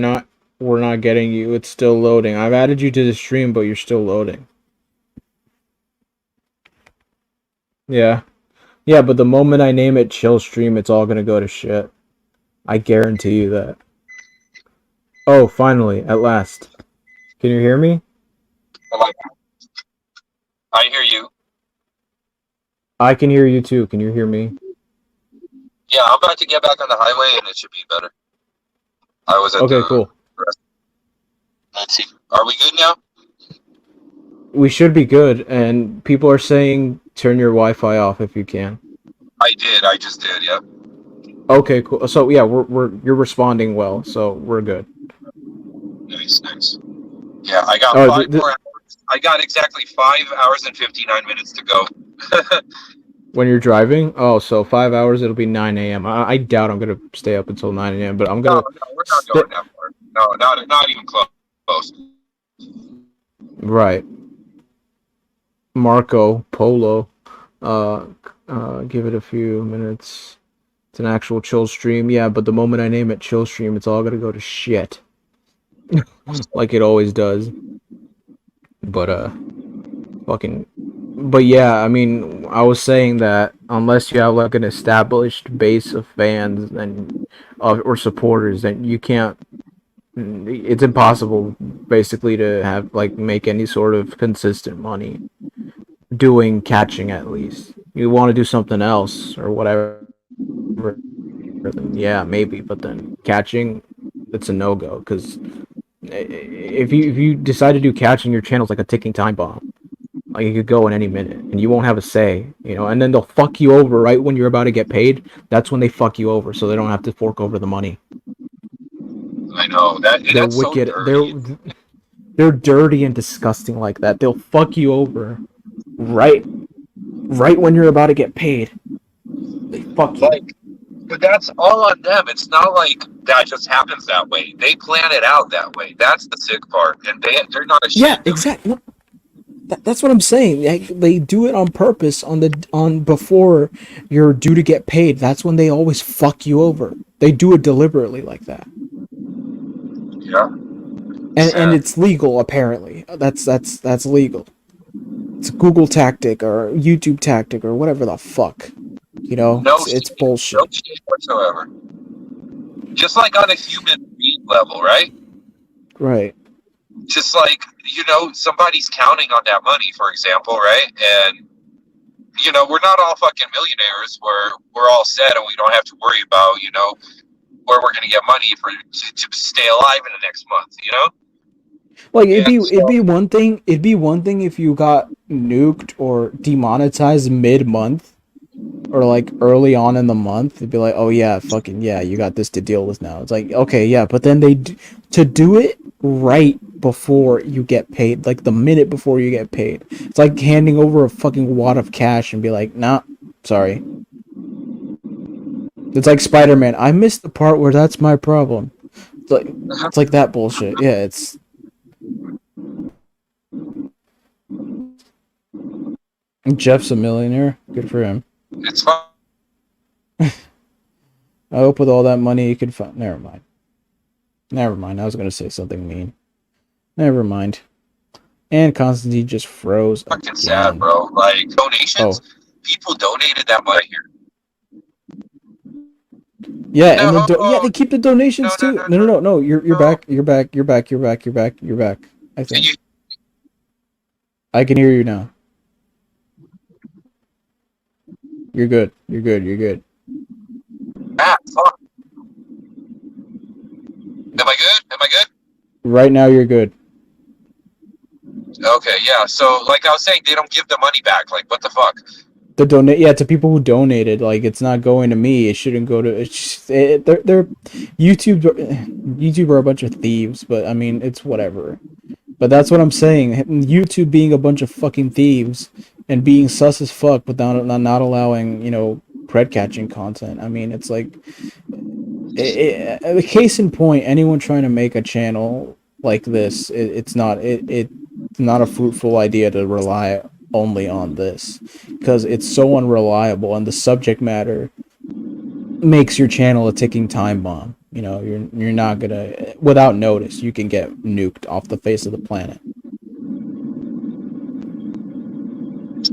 not getting you. It's still loading. I've added you to the stream, but you're still loading. Yeah. Yeah, but the moment I name it chill stream, it's all gonna go to shit. I guarantee you that. Oh, finally, at last. Can you hear me? I hear you. I can hear you too. Can you hear me? Yeah, I'm about to get back on the highway and it should be better. I was at Okay, the cool. Let's see. Are we good now? We should be good, and people are saying turn your Wi-Fi off if you can. I did. I just did. Yep. Okay, cool. So yeah, you're responding well, so we're good. Nice, nice. Yeah, I got Oh, 5 more hours. I got exactly 5 hours and 59 minutes to go. when you're driving? Oh, so 5 hours, it'll be 9 a.m. I doubt I'm gonna stay up until 9 a.m., but I'm No, gonna no, we're not going that far. No, not even close. Right. Marco Polo. Give it a few minutes. It's an actual chill stream. Yeah, but the moment I name it chill stream, it's all gonna go to shit. Like it always does. But fucking but yeah, I mean, I was saying that unless you have like an established base of fans and or supporters, then you can't. It's impossible, basically, to have like make any sort of consistent money doing catching. At least you want to do something else or whatever, then yeah, maybe. But then catching, it's a no go because if you decide to do catching, your channel's like a ticking time bomb. Like it could go in any minute, and you won't have a say, you know. And then they'll fuck you over right when you're about to get paid. That's when they fuck you over, so they don't have to fork over the money. I know They're that's so wicked. dirty. They're dirty and disgusting like that. They'll fuck you over right when you're about to get paid. They fuck you. Like, but that's all on them. It's not like that just happens that way. They plan it out that way. That's the sick part, and they're not Yeah, ashamed of it. exactly. That's what I'm saying. They do it on purpose on before you're due to get paid. That's when they always fuck you over. They do it deliberately like that. Yeah, And sad. it's legal apparently. That's legal. It's a Google tactic or YouTube tactic or whatever the fuck. You know, No it's shame, no bullshit. shame whatsoever. Just like on a human being level, right? Right. Just like, somebody's counting on that money, for example, right? And we're not all fucking millionaires where we're all set and we don't have to worry about, where we're gonna get money to stay alive in the next month. Like And it'd so be one thing. It'd be one thing if you got nuked or demonetized mid month or like early on in the month. It'd be like, oh yeah, fucking yeah, you got this to deal with now. It's like, okay, yeah, but then to do it right before you get paid, like the minute before you get paid. It's like handing over a fucking wad of cash and be like, nah, sorry. It's like Spider-Man. I missed the part where that's my problem. It's like that bullshit. Yeah, it's Jeff's a millionaire. Good for him. it's fine. I hope with all that money he could find. Never mind. Never mind. I was gonna say something mean. Never mind. And Konstantin just froze Fucking sad, again. bro. Like donations, Oh, people donated that money here. yeah, and No, they keep the no, donations no, too. no, No, no, no, no, no. You're no. back. You're back. You're back. You're back. You're back. You're back. I Can think you? I can hear you now. You're good. You're good. You're good. Fuck. Am I good? Am I good? Right now, you're good. Okay, yeah. So, like I was saying, they don't give the money back. Like, what the fuck? The donate, yeah, to people who donated. Like, it's not going to me. It shouldn't go to. They're YouTube are a bunch of thieves. But I mean, it's whatever. But that's what I'm saying. YouTube being a bunch of fucking thieves and being sus as fuck, but not allowing cred catching content. I mean, it's like the case in point. Anyone trying to make a channel like this, it's not a fruitful idea to rely only on this because it's so unreliable and the subject matter makes your channel a ticking time bomb. You're not gonna without notice you can get nuked off the face of the planet.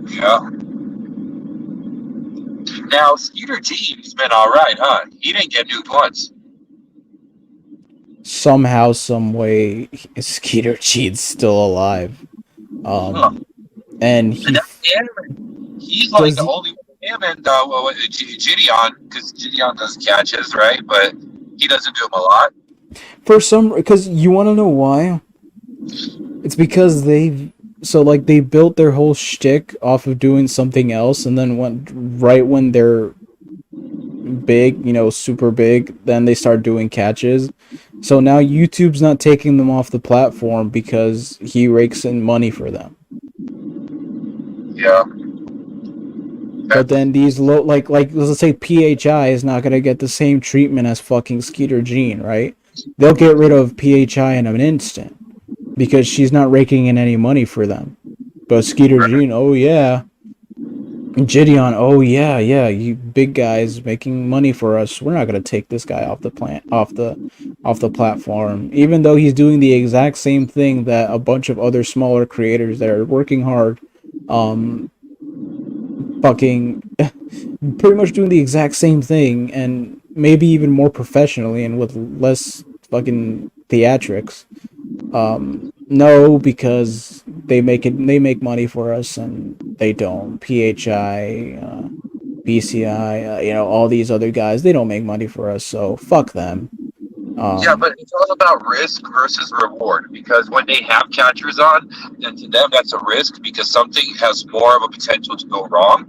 Yeah. Now, Skeeter G's been all right, huh? He didn't get nuked once. Somehow, some way, Skeeter Cheat's still alive. Huh. And And he that's him. He's like does the only one. Him and Gideon, because Gideon does catches, right? But he doesn't do them a lot. for some because you want to know why? It's because they built their whole shtick off of doing something else, and then went right when they're big, super big, then they start doing catches. So now YouTube's not taking them off the platform because he rakes in money for them. Yeah. But then these low, like let's say PHI is not gonna get the same treatment as fucking Skeeter Jean, right? They'll get rid of PHI in an instant because she's not raking in any money for them. But Skeeter Jean, oh yeah. Gideon, oh yeah, you big guys making money for us. We're not gonna take this guy off the platform, even though he's doing the exact same thing that a bunch of other smaller creators that are working hard, fucking pretty much doing the exact same thing, and maybe even more professionally and with less fucking theatrics. No, because they make money for us, and they don't. PHI, BCI, all these other guys, they don't make money for us, so fuck them. Yeah, but it's all about risk versus reward because when they have catchers on, then to them that's a risk because something has more of a potential to go wrong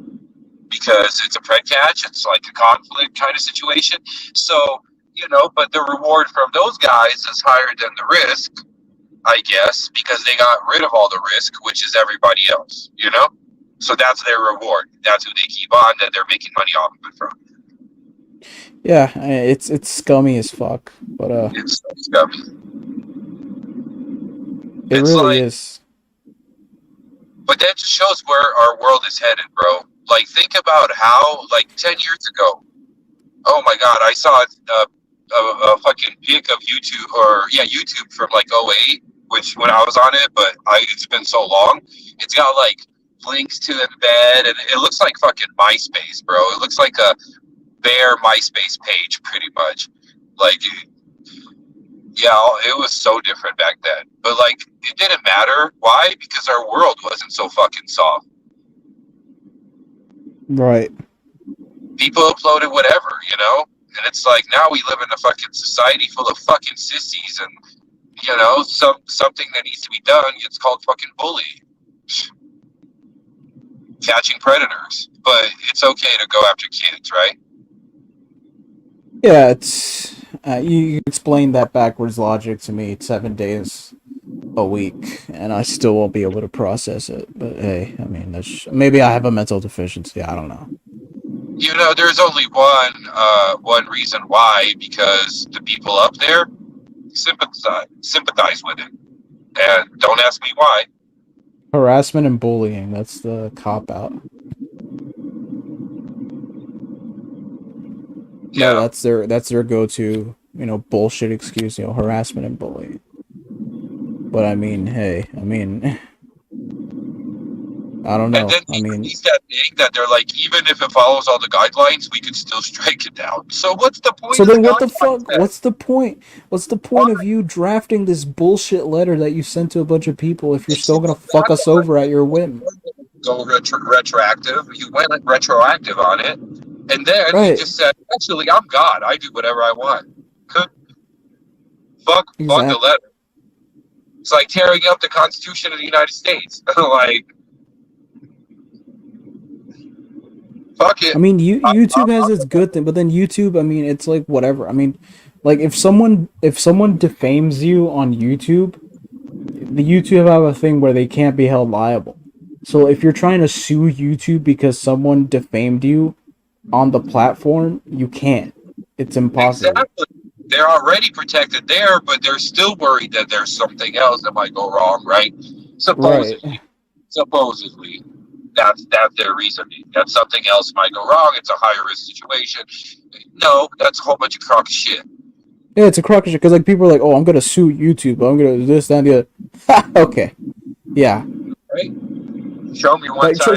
because it's a pred catch, it's like a conflict kind of situation. So, but the reward from those guys is higher than the risk, I guess, because they got rid of all the risk, which is everybody else. So that's their reward. That's who they keep on, that they're making money off of it from. Yeah, it's scummy as fuck, but It's scummy. it It's really like, is. but that just shows where our world is headed, bro. Like, think about how, like, 10 years ago, oh my God, I saw a fucking pic of YouTube, YouTube from like '08, which when I was on it, but it's been so long. It's got like links to embed, and it looks like fucking MySpace, bro. It looks like a bare MySpace page, pretty much. Like, yeah, it was so different back then. But like, it didn't matter. Why? Because our world wasn't so fucking soft. Right. People uploaded whatever. And it's like now we live in a fucking society full of fucking sissies, and something that needs to be done gets called fucking bullying, catching predators. But it's okay to go after kids, right? Yeah, it's you explained that backwards logic to me 7 days a week, and I still won't be able to process it. But hey, I mean, maybe I have a mental deficiency. I don't know. There's only one reason why, because the people up there sympathize with it, and don't ask me why. Harassment and bullying, that's the cop out. No, Yeah. that's their go-to, bullshit excuse, harassment and bullying. But I mean, hey, I don't And know. then they released that thing that they're like, even if it follows all the guidelines, we could still strike it down. So what's the point So of the then what the guidelines fuck? then? What's the point? What's the Why? point of you drafting this bullshit letter that you sent to a bunch of people if you're It's still gonna just fuck that us over at your whim? go retroactive. You went retroactive on it, and then you Right. just said, "Actually, I'm God. I do whatever I want." Could fuck the Exactly. letter. It's like tearing up the Constitution of the United States. Like, fuck I it. mean, YouTube has its I'm good thing, but then YouTube, I mean, it's like whatever. I mean, like if someone defames you on YouTube, the YouTube have a thing where they can't be held liable. So if you're trying to sue YouTube because someone defamed you on the platform, you can't. It's impossible. exactly. They're already protected there, but they're still worried that there's something else that might go wrong, right? Right. Supposedly, that's their reasoning. That something else might go wrong. It's a higher risk situation. No, that's a whole bunch of crock shit. Yeah, it's a crock of shit because like people are like, oh, I'm gonna sue YouTube. I'm gonna do this, that, and the other. Ha, okay. Yeah. Right? Show me one Like time.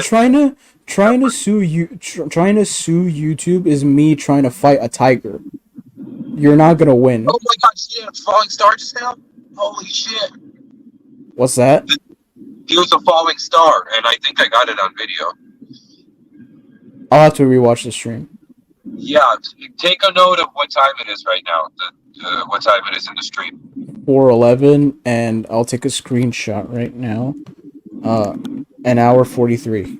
trying to sue YouTube is me trying to fight a tiger. You're not gonna win. Oh my god, shit! Falling star just now. Holy shit! What's that? Here's a falling star, and I think I got it on video. I'll have to rewatch the stream. Yeah, take a note of what time it is right now. What time it is in the stream. 4:11, and I'll take a screenshot right now. An hour 43.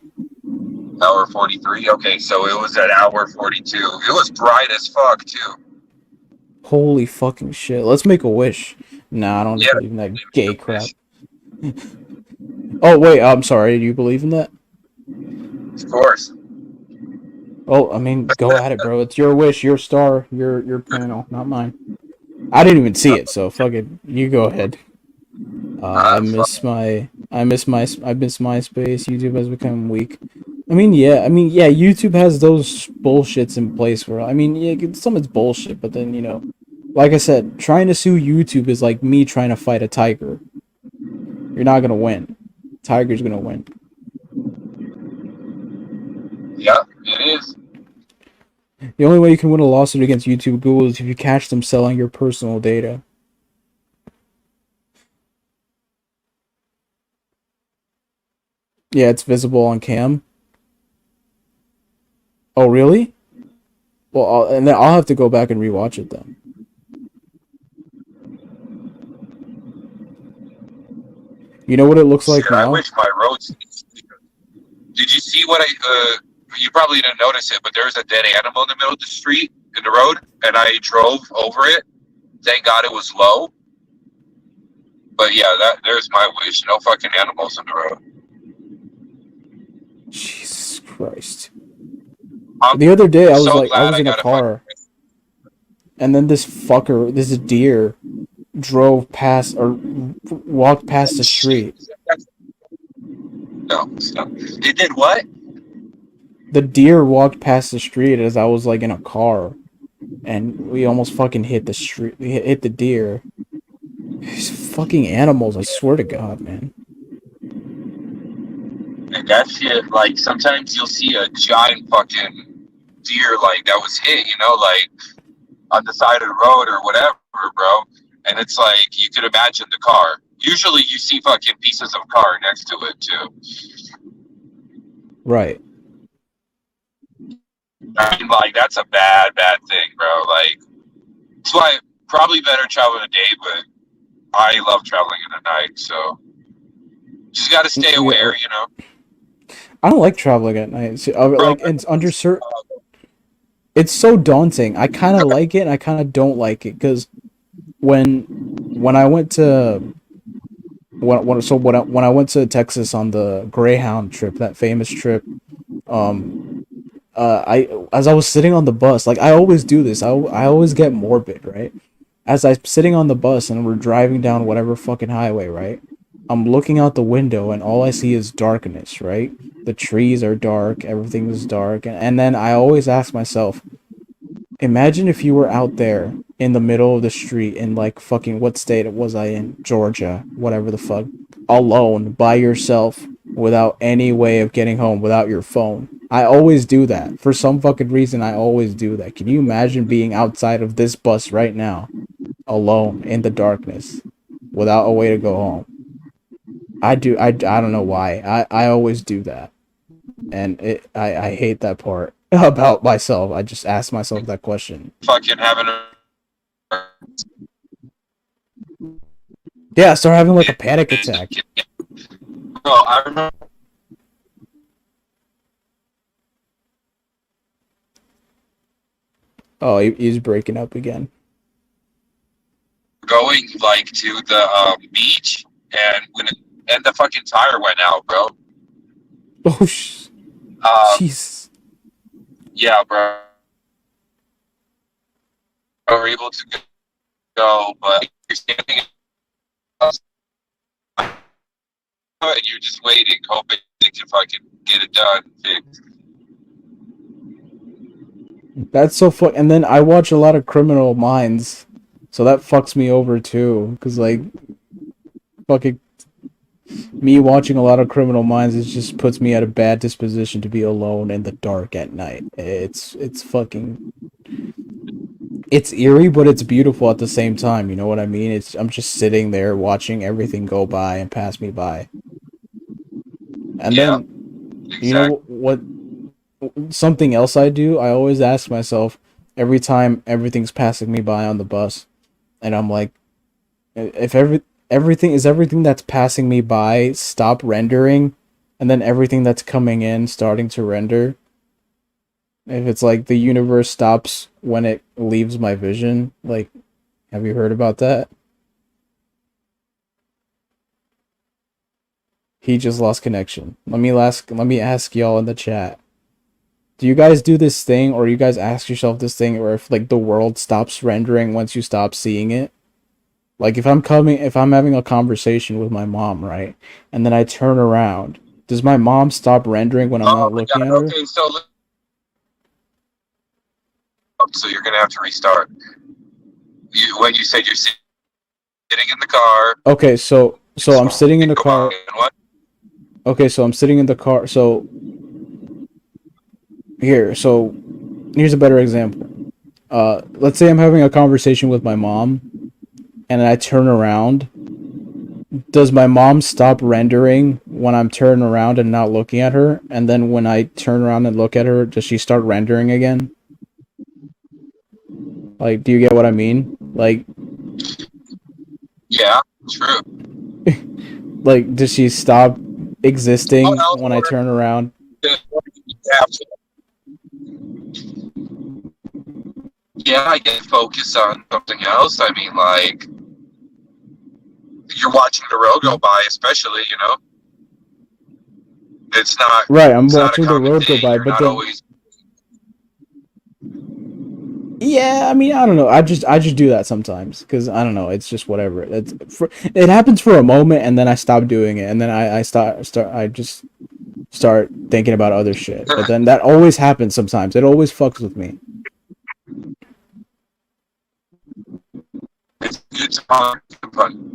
Hour 43. Okay, so it was at hour 42. It was bright as fuck too. Holy fucking shit! Let's make a wish. Nah, I don't Yeah, believe in that gay crap. Oh wait, I'm sorry. Do you believe in that? of course. Oh, I mean, go at it, bro. It's your wish, your star, your panel, not mine. I didn't even see it, so fuck it. You go ahead. I miss MySpace. YouTube has become weak. I mean, yeah. YouTube has those bullshits in place where, I mean, yeah, some it's bullshit, but then like I said, trying to sue YouTube is like me trying to fight a tiger. You're not gonna win. Tiger's gonna win. Yeah, it is. The only way you can win a lawsuit against YouTube Google is if you catch them selling your personal data. Yeah, it's visible on cam. Oh, really? Well, and then I'll have to go back and rewatch it then. You know what it looks Shit, like I now? wish my roads. Did you see what I? You probably didn't notice it, but there was a dead animal in the middle of the street in the road, and I drove over it. Thank God it was low. But yeah, there's my wish. No fucking animals in the road. Jesus Christ. I'm The other day so I glad was I in a got a fucking. car and then this deer drove past or walked past the Shit. street. No, stop. It did what? The deer walked past the street as I was like in a car and we almost fucking hit the street. We hit the deer. These fucking animals, I swear to God, man. And that shit, like, sometimes you'll see a giant fucking deer, like, that was hit, like, on the side of the road or whatever, bro. And it's like, you could imagine the car. Usually you see fucking pieces of car next to it, too. Right. I mean, like, that's a bad, bad thing, bro. Like, that's why probably better traveling a day, but I love traveling in the night, so just got to stay Yeah, aware. I don't like traveling at night. See, Bro, like it's under certain. It's so daunting. I kind of like it, and I kind of don't like it because when when I went to when I went to Texas on the Greyhound trip, that famous trip, um, I as I was sitting on the bus, like I always do this. I always get morbid, right? As I'm sitting on the bus and we're driving down whatever fucking highway, right? I'm looking out the window and all I see is darkness, right? The trees are dark, everything is dark, and then I always ask myself, imagine if you were out there in the middle of the street in like fucking what state was I in? Georgia, whatever the fuck. Alone, by yourself, without any way of getting home, without your phone. I always do that. For some fucking reason, I always do that. Can you imagine being outside of this bus right now, alone in the darkness, without a way to go home? I don't know why. I always do that. And I hate that part about myself. I just ask myself that question. fucking having a. Yeah, I start having like a panic attack. Bro, I remember Oh, he's breaking up again. going like to the beach, and the fucking tire went out, bro. Oh, Um, jeez. yeah, bro. We were able to go, but you're standing and you're just waiting, hoping they can fucking get it done, fixed. That's so fuck. And then I watch a lot of Criminal Minds, so that fucks me over too. Cause like fucking me watching a lot of Criminal Minds, it just puts me at a bad disposition to be alone in the dark at night. It's fucking it's eerie, but it's beautiful at the same time. You know what I mean? It's I'm just sitting there watching everything go by and pass me by. And Yeah, then you exactly. know what? Something else I do. I always ask myself every time everything's passing me by on the bus, and I'm like, if everything that's passing me by stop rendering, and then everything that's coming in starting to render. If it's like the universe stops when it leaves my vision, like, have you heard about that? He just lost connection. Let me ask y'all in the chat. Do you guys do this thing, or you guys ask yourself this thing, or if like the world stops rendering once you stop seeing it? Like if I'm having a conversation with my mom, right? And then I turn around, does my mom stop rendering when I'm Oh not my looking god. at her? Okay, so you're gonna have to restart. When you said you're sitting in the car, Okay, so I'm sitting in the go on. car. What? Okay, so I'm sitting in the car. So here, so here's a better example. Let's say I'm having a conversation with my mom, and I turn around. Does my mom stop rendering when I'm turning around and not looking at her? And then when I turn around and look at her, does she start rendering again? Like, do you get what I mean? Yeah, true. Like, does she stop What existing else? when I turn around? Yeah, I get focused on something else. I mean, like, you're watching the road go by, especially, you know, it's not Right, I'm it's not a watching the common road go thing. by, You're but not then always. yeah, I mean, I don't know. I just do that sometimes because I don't know. It's just whatever. It happens for a moment, and then I stop doing it, and then I just start thinking about other shit. But then that always happens sometimes. It always fucks with me. It's good to pun,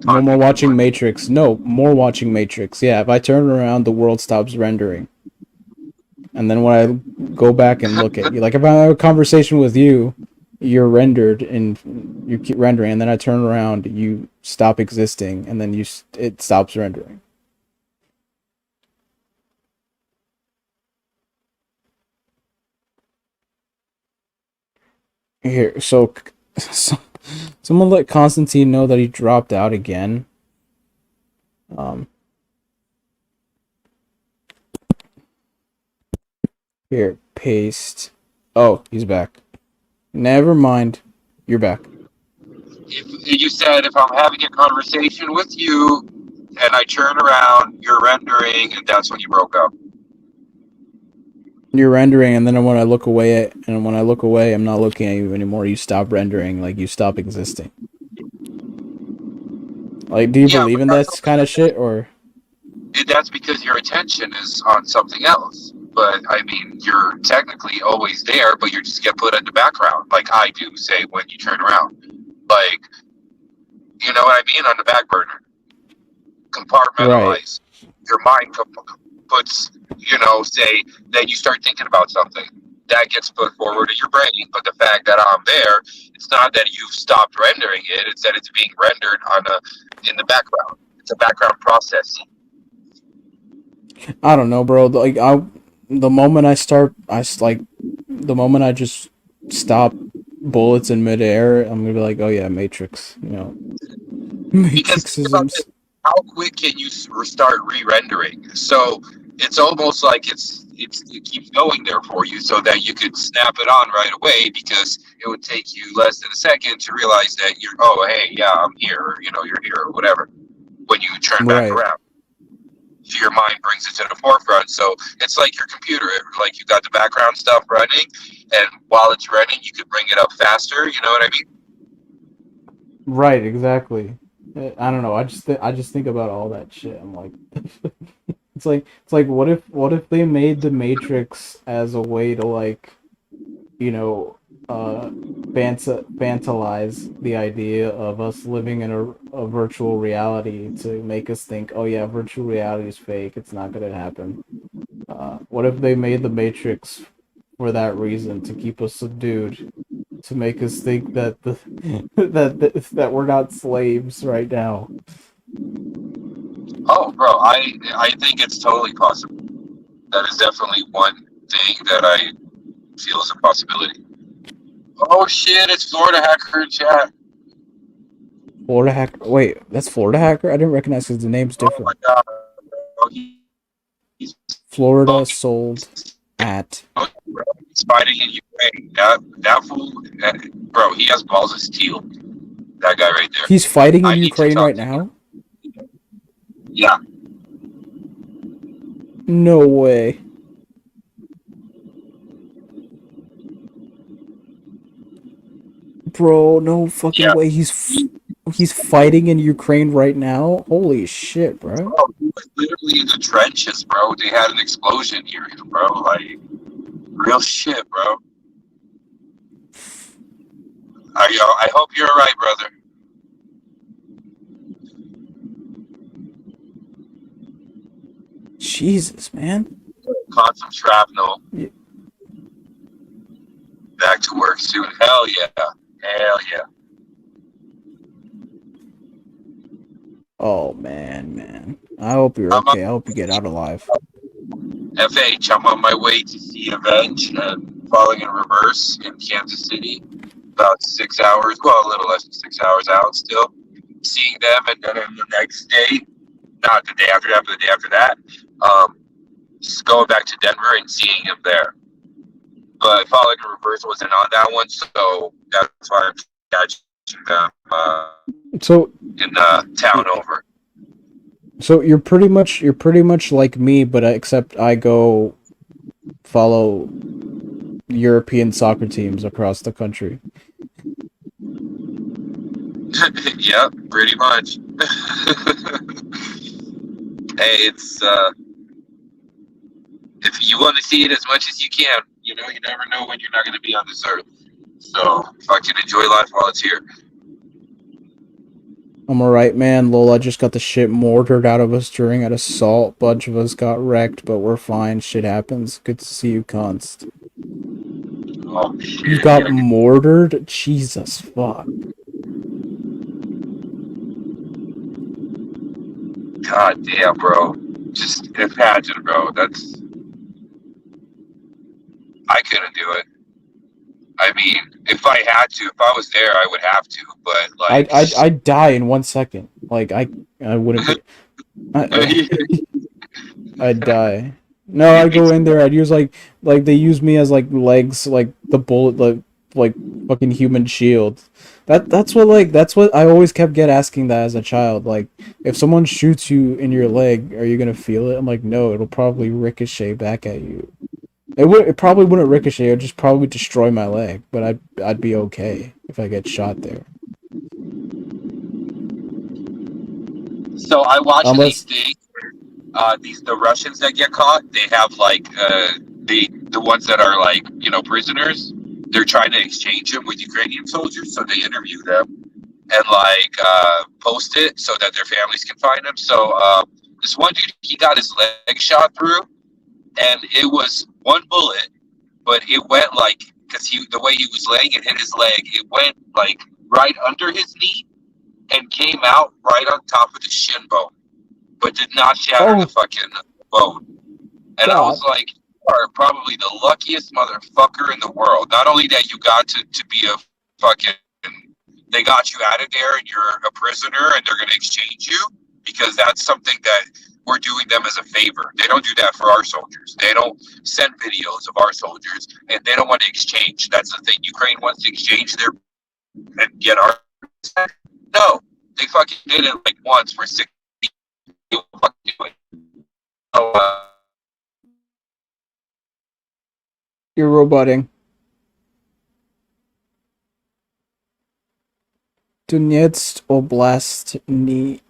No more watching pun. Matrix. No, more watching Matrix. Yeah, if I turn around, the world stops rendering. And then when I go back and look at you, like if I have a conversation with you, you're rendered and you keep rendering, and then I turn around, you stop existing, and then it stops rendering. Here, so someone let Konstantin know that he dropped out again. Um, Here, paste. Oh, he's back. Never mind. You're back. If you said if I'm having a conversation with you and I turn around, you're rendering, and that's when you broke up. You're rendering, and then when I look away, I'm not looking at you anymore. You stop rendering, like you stop existing. Like, do you Yeah, believe but in that kind of shit, or? that's because your attention is on something else. But I mean, you're technically always there, but you just get put in the background, like I do. Say when you turn around, like you know what I mean, on the back burner, Right, compartmentalize. Your mind puts, you know, say then you start thinking about something that gets put forward in your brain. But the fact that I'm there, it's not that you've stopped rendering it; it's that it's being rendered on in the background. It's a background process. I don't know, bro. The moment I start, the moment I just stop bullets in midair, I'm gonna be like, oh yeah, Matrix, Because think about this, Matrixisms. how quick can you start re-rendering? So it's almost like it keeps going there for you, so that you could snap it on right away. Because it would take you less than a second to realize that you're, oh hey, yeah, I'm here, or, you know, you're here or whatever. When you turn back Right, around, so your mind brings it to the forefront. So it's like your computer, like you got the background stuff running, and while it's running, you could bring it up faster. You know what I mean? right, exactly. I don't know. I just think about all that shit. I'm like, it's like what if they made the Matrix as a way to like you know, uh, fantalize the idea of us living in a virtual reality to make us think, oh yeah, virtual reality is fake. It's not gonna happen. What if they made the Matrix for that reason to keep us subdued, to make us think that that we're not slaves right now? Oh, bro, I think it's totally possible. That is definitely one thing that I feel is a possibility. Oh shit! It's Florida Hacker Chat. Florida hacker. Wait, that's Florida hacker. I didn't recognize because the name's Oh my different. god, bro, he's Florida sold at. he's fighting in Ukraine. That fool, bro, he has balls of steel. That guy right there. He's fighting in I need to Ukraine talk right to him. now. Yeah, No way. Bro, no fucking yeah. way. He's fighting in Ukraine right now. Holy shit, bro. Bro, he was literally in the trenches, bro. They had an explosion near him, bro. Like real shit, bro. I hope you're alright, brother. Jesus, man. Caught some shrapnel. Y- to work soon. Hell yeah. Hell yeah. Oh man. I hope you're I'm on okay. I hope you get out alive. FH. I'm on my way to see Avenge and Falling in Reverse in Kansas City. About 6 hours, well, a little less than 6 hours out still. Seeing them, and then on the next day, not the day after that, but the day after that, just going back to Denver and seeing him there. But Falling in Reverse wasn't on that one, so that's why I'm catching them So in town over. so you're pretty much like me, but except I go follow European soccer teams across the country. Yep, pretty much. Hey, it's if you want to see it as much as you can, you know, you never know when you're not going to be on this earth. So fucking enjoy life while it's here. I'm alright, man. Lola just got the shit mortared out of us during an assault. Bunch of us got wrecked, but we're fine. Shit happens. Good to see you, Const. Oh shit! You got mortared? Jesus fuck. God damn, bro. Just imagine, bro. That's I couldn't do it. I mean, if I had to, if I was there, I would have to. But like, I'd die in 1 second. Like I wouldn't be. I, I'd die. No, you'd I'd be go in there. I'd use like they use me as like legs, like the bullet, like fucking human shield. That's what I always kept asking that as a child. Like, if someone shoots you in your leg, are you gonna feel it? I'm like, no, it'll probably ricochet back at you. It probably wouldn't ricochet. It'd just probably destroy my leg, but I'd be okay if I get shot there. so I watch these Unless things. These the Russians that get caught. They have like the ones that are like prisoners. They're trying to exchange them with Ukrainian soldiers, so they interview them and like post it so that their families can find them. So this one dude, he got his leg shot through, and it was one bullet, but it went like because the way he was laying, it hit his leg. It went like right under his knee and came out right on top of the shin bone, but did not shatter the oh fucking bone. And I was god, like, you are probably the luckiest motherfucker in the world. Not only that you got to be a fucking, they got you out of there and you're a prisoner and they're going to exchange you because that's something that we're doing them as a favor. They don't do that for our soldiers. They don't send videos of our soldiers and they don't want to exchange. That's the thing. Ukraine wants to exchange their and get our. No, they fucking did it like once for 6 fucking do it. So, you're roboting. Donetsk Oblast ni.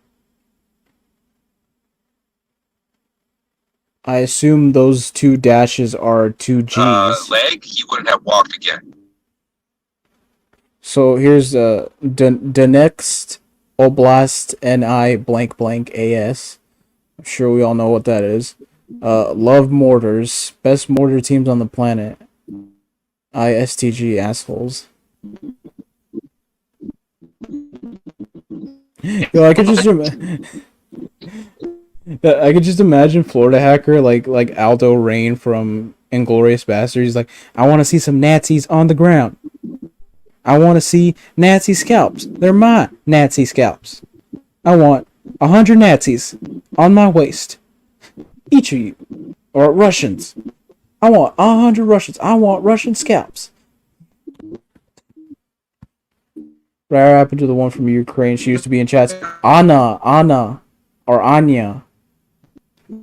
I assume those two dashes are two G's. leg, he wouldn't have walked again. So here's Donetsk Oblast Ni blank blank AS. I'm sure we all know what that is. Love mortars, best mortar teams on the planet. ISTG assholes. Yo, I could just imagine Florida hacker like Aldo Rain from Inglourious Basterds. He's like, I want to see some Nazis on the ground. I want to see Nazi scalps. They're my Nazi scalps. I want 100 Nazis on my waist. Each of you. Or Russians. I want 100 Russians. I want Russian scalps. What happened to the one from Ukraine? She used to be in chats. Anna. Or Anya.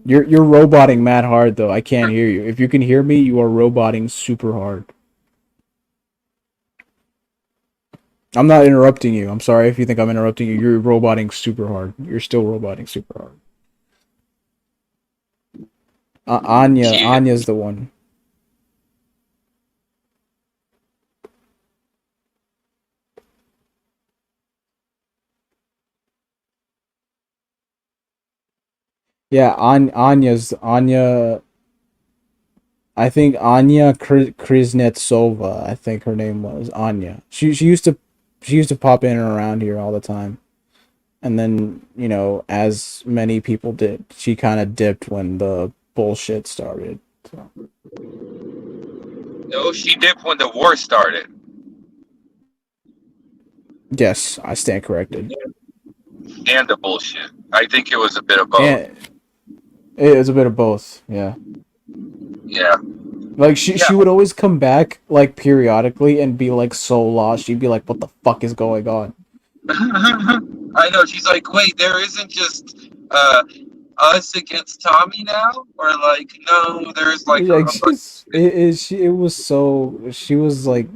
You're roboting mad hard though. I can't hear you. If you can hear me, you are roboting super hard. I'm not interrupting you. I'm sorry if you think I'm interrupting you. You're roboting super hard. You're still roboting super hard. Anya's the one. Yeah, Anya. I think Anya Kriznetsova. I think her name was Anya. She used to pop in and around here all the time. And then, as many people did, she kind of dipped when the bullshit started. So. No, she dipped when the war started. Yes, I stand corrected. And the bullshit. I think it was a bit of both. And it was a bit of both. Yeah. Yeah. Like she would always come back like periodically and be like so lost. She'd be like, "What the fuck is going on?" I know. She's like, wait, there isn't just us against Tommy now, or like, no, there's like Like it was so she was like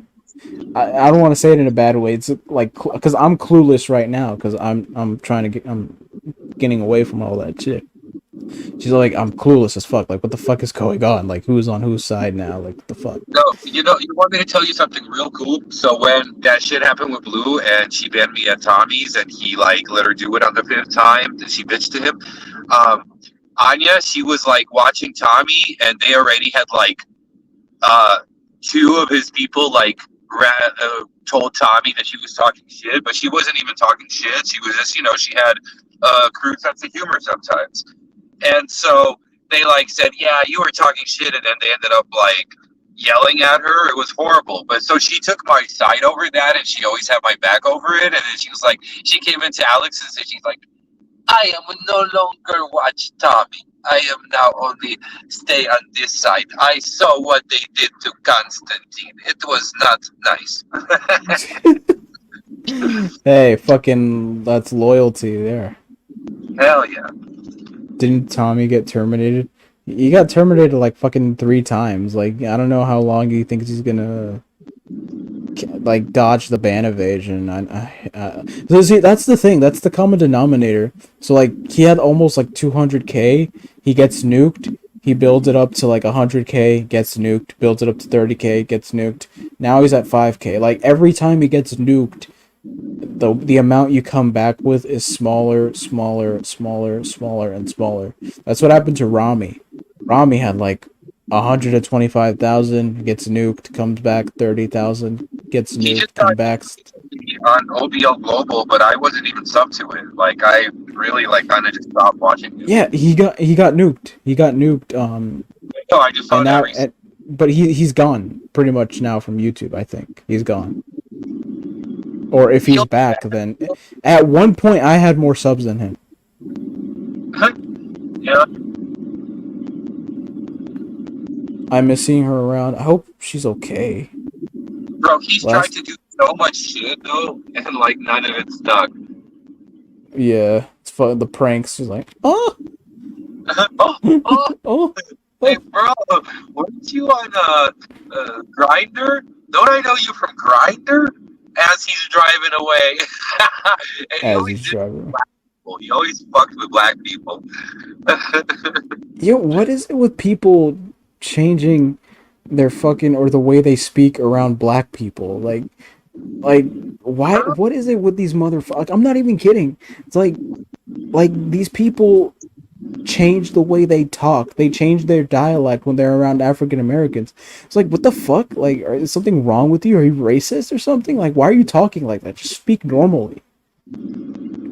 I don't want to say it in a bad way. It's like because I'm clueless right now because I'm trying to I'm getting away from all that shit. She's like, I'm clueless as fuck. Like, what the fuck is going on? Like, who's on whose side now? Like, what the fuck? No, you want me to tell you something real cool? So when that shit happened with Blue and she banned me at Tommy's and he like let her do it on the fifth time and she bitched to him, Anya, she was like watching Tommy and they already had like two of his people like told Tommy that she was talking shit, but she wasn't even talking shit. She was just, she had a crude sense of humor sometimes. And so they like said, yeah, you were talking shit. And then they ended up like yelling at her. It was horrible. But so she took my side over that and she always had my back over it. And then she was like, she came into Alex's and she's like, I am no longer watch Tommy. I am now only stay on this side. I saw what they did to Konstantin. It was not nice. Hey, fucking, that's loyalty there. Hell yeah. Didn't Tommy get terminated? He got terminated like fucking 3 times. Like, I don't know how long he thinks he's gonna like dodge the ban evasion. So see, that's the thing. That's the common denominator. So like, he had almost like 200k. He gets nuked. He builds it up to like 100k, gets nuked. Builds it up to 30k, gets nuked. Now he's at 5k. Like every time he gets nuked, the amount you come back with is smaller, and smaller. That's what happened to Rami. Rami had like 125,000, gets nuked, comes back 30,000, gets nuked, comes back. On OBL Global, but I wasn't even sub to it. Like I really like kind of just stopped watching it. Yeah, he got nuked. He got nuked. No, I just saw that recently. But he's gone pretty much now from YouTube. I think he's gone. Or if he's back, then at one point I had more subs than him. Yeah. I miss seeing her around. I hope she's okay. Bro, he's tried to do so much shit though, and like none of it stuck. Yeah, it's fun. The pranks. She's like, oh, oh. Hey, bro, weren't you on Grinder? Don't I know you from Grinder? As he's driving away. As he's driving. He always fucks with black people. Yo, what is it with people changing their fucking or the way they speak around black people? Like why? What is it with these motherfuckers? I'm not even kidding. It's like these people change the way they talk. They change their dialect when they're around African Americans. It's like, what the fuck? Like, is something wrong with you? Are you racist or something? Like, why are you talking like that? Just speak normally.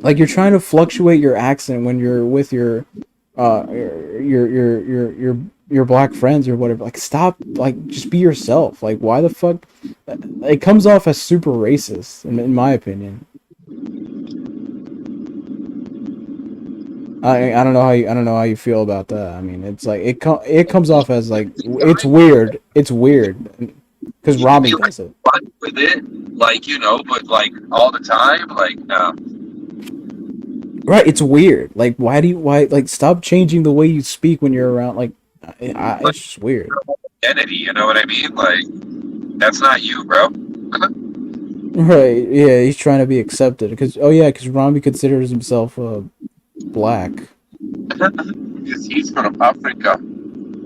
Like, you're trying to fluctuate your accent when you're with your black friends or whatever. Like, stop. Like, just be yourself. Like, why the fuck? It comes off as super racist, in my opinion. I don't know how you feel about that. I mean, it's like it comes off as like it's weird. It's weird because Rami does it. Fun with it, like but like all the time, like no. Right, it's weird. Like, why like stop changing the way you speak when you're around? Like, it's just weird. Identity, you know what I mean? Like, that's not you, bro. Right? Yeah, he's trying to be accepted because Rami considers himself black. Because he's from Africa.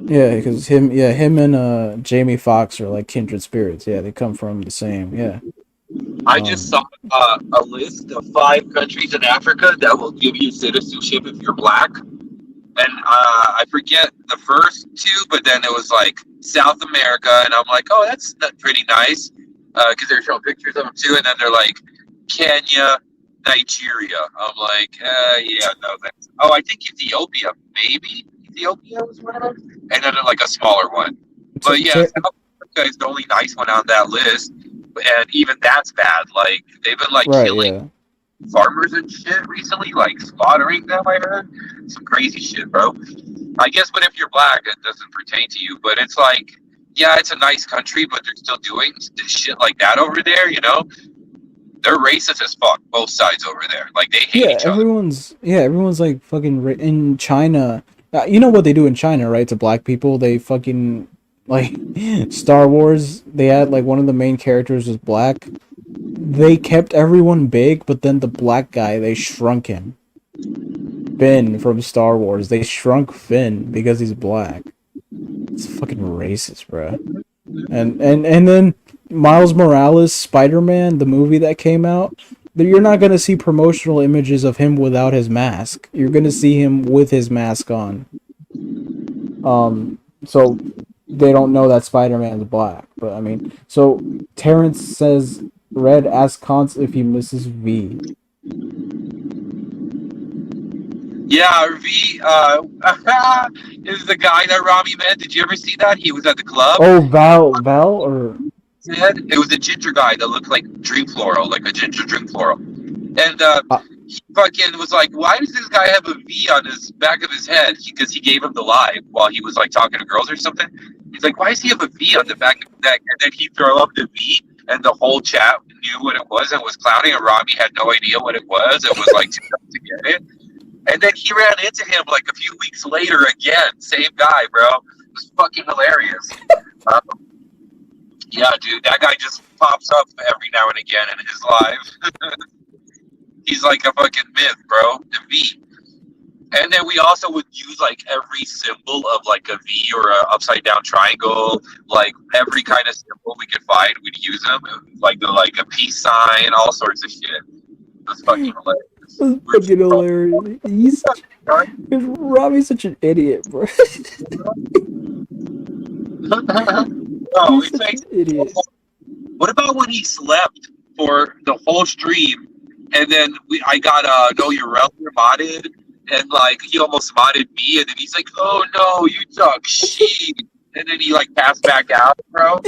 Yeah, because him and Jamie Foxx are like kindred spirits. Yeah, they come from the same. Yeah. I just saw a list of 5 countries in Africa that will give you citizenship if you're black, and I forget the first 2, but then it was like South America, and I'm like, oh, that's pretty nice, because they're showing pictures of them too, and then they're like, Kenya, Nigeria. I'm like, yeah, no, that's. Oh, I think Ethiopia, maybe Ethiopia was one of them, and then like a smaller one. But yeah, South Africa is the only nice one on that list, and even that's bad. Like they've been like Right, killing yeah. farmers and shit recently, like slaughtering them. I heard some crazy shit, bro. I guess, but if you're black, it doesn't pertain to you. But it's like, yeah, it's a nice country, but they're still doing shit like that over there. You know, they're racist as fuck, both sides over there. Like they hate Yeah, each other. everyone's like fucking in China. You know what they do in China, right? To black people, they fucking like Star Wars. They had like one of the main characters was black. They kept everyone big, but then the black guy they shrunk him. Finn from Star Wars. They shrunk Finn because he's black. It's fucking racist, bro. And then Miles Morales, Spider-Man, the movie that came out, you're not gonna see promotional images of him without his mask. You're gonna see him with his mask on. So they don't know that Spider-Man's black. But I mean, so Terrence says Red asks Const if he misses V. Yeah, V is the guy that Rami met. Did you ever see that? He was at the club. Oh, Val, or It was a ginger guy that looked like Dream Floral, like a ginger Dream Floral. And uh, he fucking was like, why does this guy have a V on his back of his head? Because he gave him the live while he was like talking to girls or something. He's like, why does he have a V on the back of his neck? And then he threw up the V, and the whole chat knew what it was and was clowning, and Rami had no idea what it was and was like too dumb to get it. And then he ran into him like a few weeks later again. Same guy, bro. It was fucking hilarious. Yeah, dude, that guy just pops up every now and again in his live. He's like a fucking myth, bro. The V. And then we also would use like every symbol of like a V or a upside down triangle, like every kind of symbol we could find, we'd use them. Like a peace sign, all sorts of shit. It was fucking hilarious. that's fucking hilarious. Robbie's such an idiot, bro. No, He's it's such like, an idiot. what about when he slept for the whole stream, and then I got Know Your Relevant modded, and like he almost modded me, and then he's like, "Oh no, you talk shit," and then he like passed back out, bro.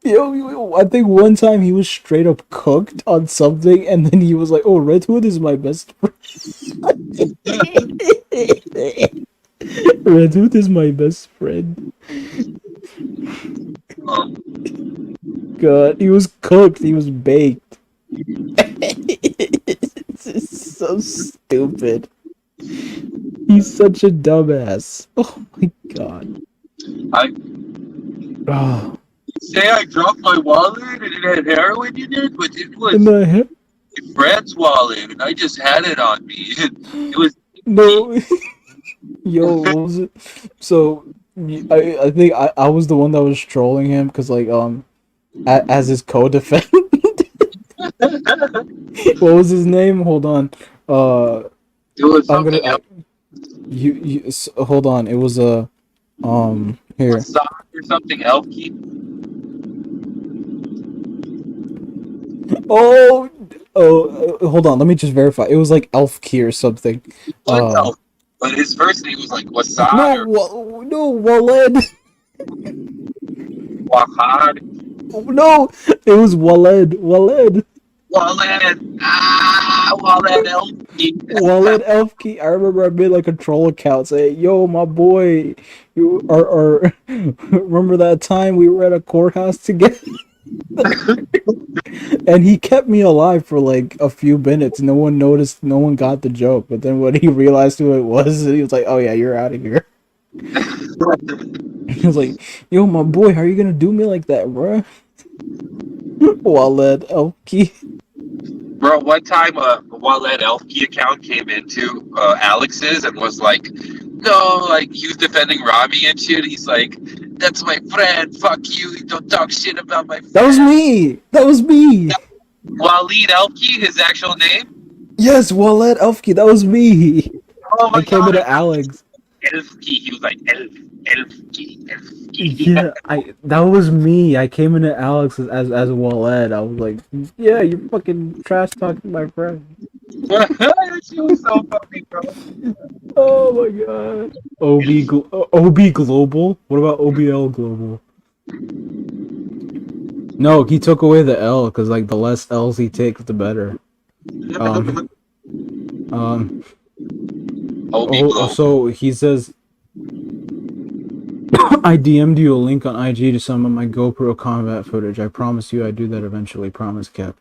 Yo, I think one time he was straight up cooked on something, and then he was like, "Oh, Red Hood is my best friend." Red Hood is my best friend. God, he was cooked. He was baked. This is so stupid. He's such a dumbass. Oh my god. I Oh. say I dropped my wallet and it had heroin in it, but it was And the my friend's wallet, and I just had it on me. It was no. Yo, what was it? So I think I was the one that was trolling him because like as his co-defendant. What was his name? Hold on. it was I'm gonna something else. hold on. It was a here. Or something elky. Oh, hold on. Let me just verify. It was like Elf Key or something. But his first name was like Wasad or No, Waled. Wahad. No, it was Waled. Wallet. Wallet elky. Wallet Elf Key. I remember I made like a troll account saying, "Yo, my boy, you are remember that time we were at a courthouse together?" And he kept me alive for like a few minutes. No one noticed. No one got the joke. But then when he realized who it was, he was like, "Oh yeah, you're out of here." He was like, "Yo, my boy, how are you gonna do me like that, bro?" Wallet Elfkey. Bro, one time a Wallet Elfkey account came into Alex's and was like, no, like he was defending Rami and shit. He's like, that's my friend. Fuck you. Don't talk shit about my friend. That was me. That was me. Walid Elfkey, his actual name? Yes, Wallet Elfkey. That was me. Oh my I came god. into Alex. Elfkey. He was like Elfkey. Yeah, that was me. I came into Alex as Waled. I was like, yeah, you're fucking trash talking my friend. She was so funny, bro. Oh my god. OB Global? What about OBL Global? No, he took away the L because like the less L's he takes, the better. Um, um. OB Oh, Globe. so he says I DM'd you a link on IG to some of my GoPro combat footage. I promise you, I do that eventually. Promise, Cap.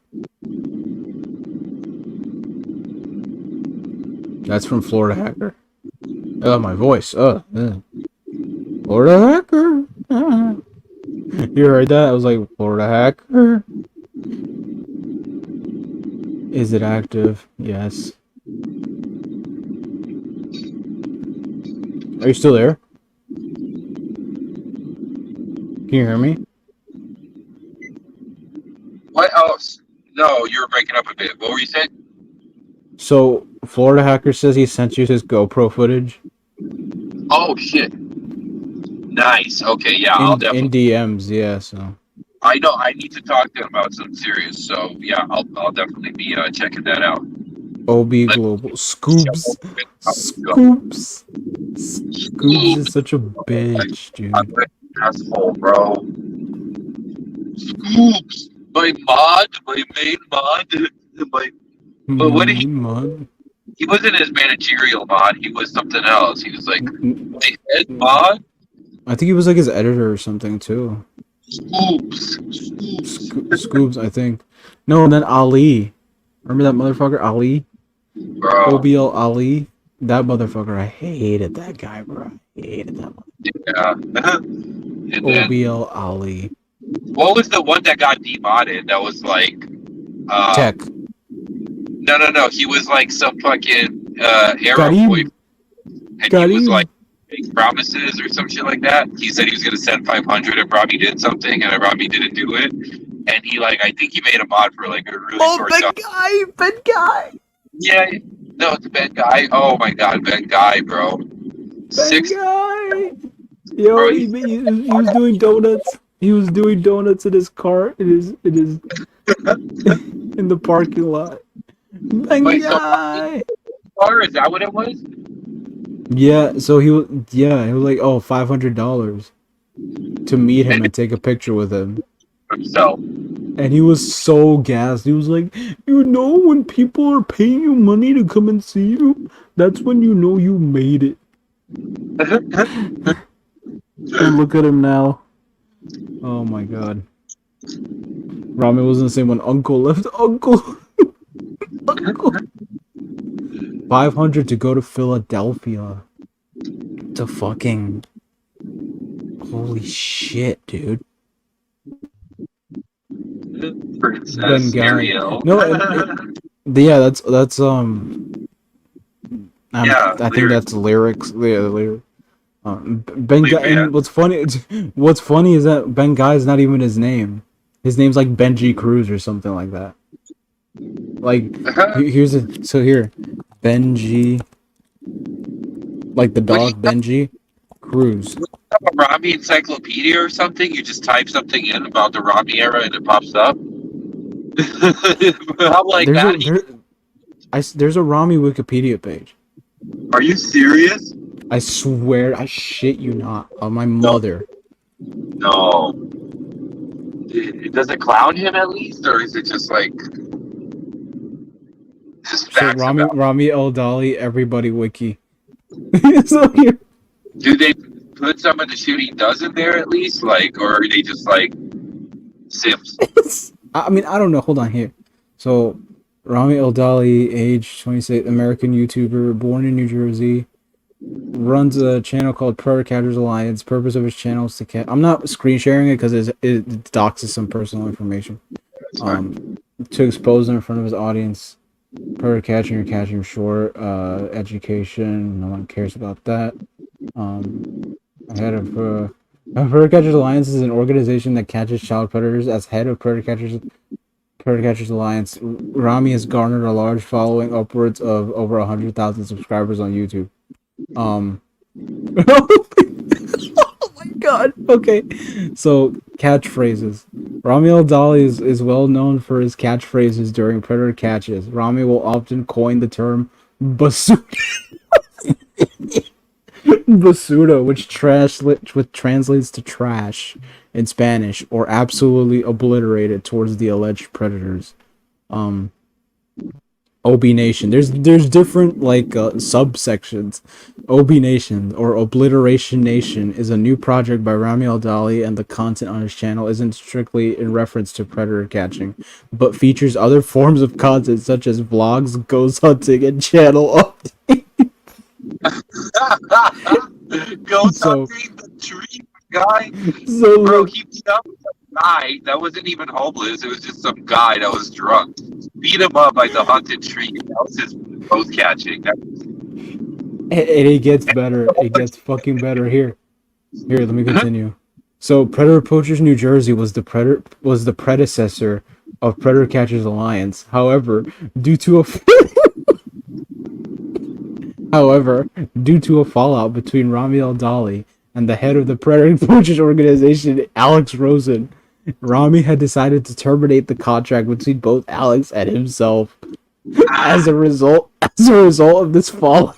That's from Florida Hacker. Oh, my voice. Florida Hacker. You heard that? I was like, Florida Hacker. Is it active? Yes. Are you still there? Can you hear me? What else? No, you were breaking up a bit. What were you saying? So, Florida Hacker says he sent you his GoPro footage. Oh shit! Nice. Okay, yeah, I'll In definitely. DMs, yeah, so. I know. I need to talk to him about something serious. So yeah, I'll definitely be checking that out. OB Let Global. Scoops. Scoops. Scoops is such a bitch, I'm dude. an asshole, bro. Scoops, my mod, my main mod, my. But what did he wasn't his managerial mod. He was something else. He was like my head mod. I think he was like his editor or something too. Scoops. Scoops, I think. No, and then Ali. Remember that motherfucker, Ali? Bro. OBL Ali? That motherfucker, I hated that guy, bro. I hated that one. Yeah. And then, OBL Ali. what was the one that got demodded? That was like Tech. No. He was like some fucking Arab boy, and he was like making promises or some shit like that. He said he was gonna send 500, and Robbie did something, and Robbie didn't do it. And he like, I think he made a mod for like a really short time. Ben Guy. Yeah, no, it's Ben Guy. Oh my god, Ben Guy, bro. Ben Guy. Yo, bro, he was doing donuts. He was doing donuts in his car. In his in the parking lot. Ben Guy. Or is that what it was? Yeah, so he was like, oh, $500 to meet him and take a picture with him. Himself. And he was so gassed. He was like, you know, when people are paying you money to come and see you, that's when you know you made it. And look at him now. Oh my god. Rami wasn't the same when Uncle left. Uncle. 500 to go to Philadelphia. To fucking. Holy shit, dude. Princess Ariel. No, yeah, that's I think that's lyrics. Yeah, lyrics. Ben Guy. And what's funny is that Ben Guy is not even his name. His name's like Benji Cruz or something like that. Like here, Benji, like the dog Benji Cruz. A Rami encyclopedia or something? You just type something in about the Rami era and it pops up. I'm like, there's a Rami Wikipedia page. Are you serious? I swear, I shit you not, on my mother. No. Does it clown him at least, or is it just like? So Rami El Dali, everybody wiki. So here. Do they put some of the shit he does in there at least, like, or are they just like Sims? I mean, I don't know. Hold on here. So, Rami El Dali, age 26, American YouTuber, born in New Jersey, runs a channel called Catchers Alliance. Purpose of his channel is to catch. I'm not screen sharing it because it doxes some personal information. To expose them in front of his audience. Catching or catching short. Education. No one cares about that. Head of Catchers Alliance is an organization that catches child predators. As head of Catchers Alliance, Rami has garnered a large following, upwards of over 100,000 subscribers on YouTube. Oh my god. Okay. So, catchphrases. Rami Al Dali is well known for his catchphrases during predator catches. Rami will often coin the term basura, basura which translates to trash in Spanish, or absolutely obliterated towards the alleged predators. Um, OB Nation. There's different like subsections. OB Nation or Obliteration Nation is a new project by Rami Al Dali, and the content on his channel isn't strictly in reference to predator catching, but features other forms of content such as vlogs, ghost hunting, and channel updates. Ghost So hunting the tree guy. so Bro, look, he that was a guy that wasn't even homeless. It was just some guy that was drunk. Beat him up by the haunted tree. That was his ghost catching. and it gets better. It gets fucking better here. Here, let me continue. So, Predator Poachers New Jersey was the predecessor of Predator Catchers Alliance. Due to a however, due to a fallout between Rami Al Dali and the head of the Predator Poachers organization, Alex Rosen, Rami had decided to terminate the contract between both Alex and himself. As a result of this fallout,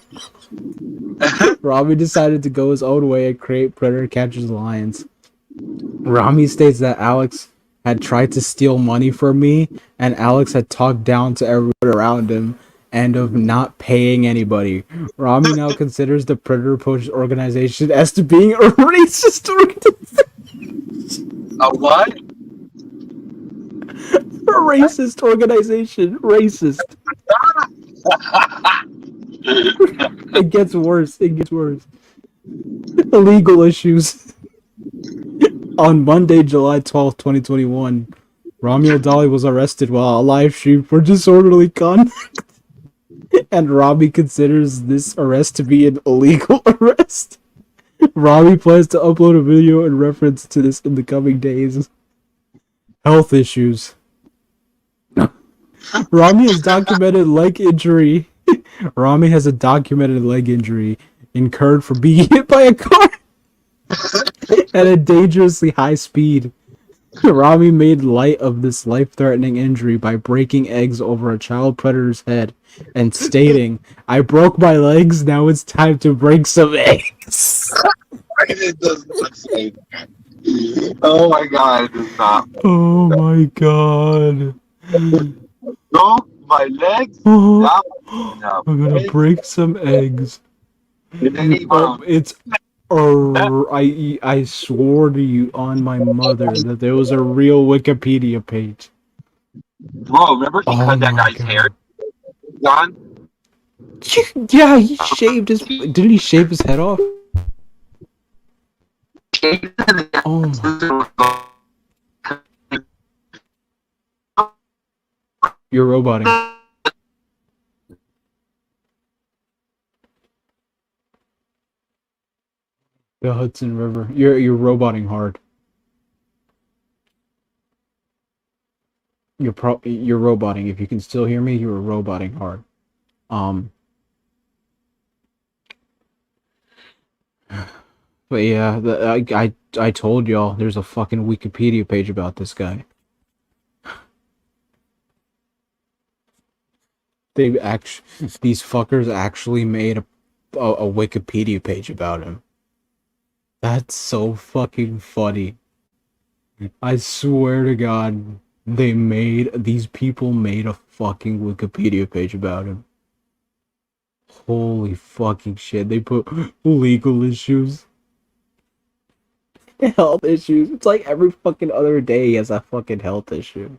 Rami decided to go his own way and create Predator Catchers Alliance. Rami states that Alex had tried to steal money from me, and Alex had talked down to everyone around him and of not paying anybody. Rami now considers the Predator Poachers organization as to being a racist organization. A what? A racist organization. Racist. It gets worse. It gets worse. Legal issues. On Monday, July 12th, 2021, Rami Al Dali was arrested while a live stream for disorderly conduct. And Rami considers this arrest to be an illegal arrest. Rami plans to upload a video in reference to this in the coming days. Health issues. Rami has documented leg injury. Rami has a documented leg injury incurred for being hit by a car at a dangerously high speed. Rami made light of this life-threatening injury by breaking eggs over a child predator's head and stating, "I broke my legs, now it's time to break some eggs." It does not say that. Oh my god, it does not. Oh my god. No, my legs. Oh, Now, now, I'm gonna break some eggs. bro. It's I swore to you on my mother that there was a real Wikipedia page. Bro, remember he Oh cut that my guy's hair? god. John? Yeah, he shaved his. Didn't he shave his head off? Oh my. You're roboting. The Hudson River. You're roboting hard. You're roboting. If you can still hear me, you were roboting hard. Um. But yeah, I told y'all there's a fucking Wikipedia page about this guy. These fuckers actually made a Wikipedia page about him. That's so fucking funny. I swear to God, these people made a fucking Wikipedia page about him. Holy fucking shit, they put legal issues, health issues. It's like every fucking other day he has a fucking health issue.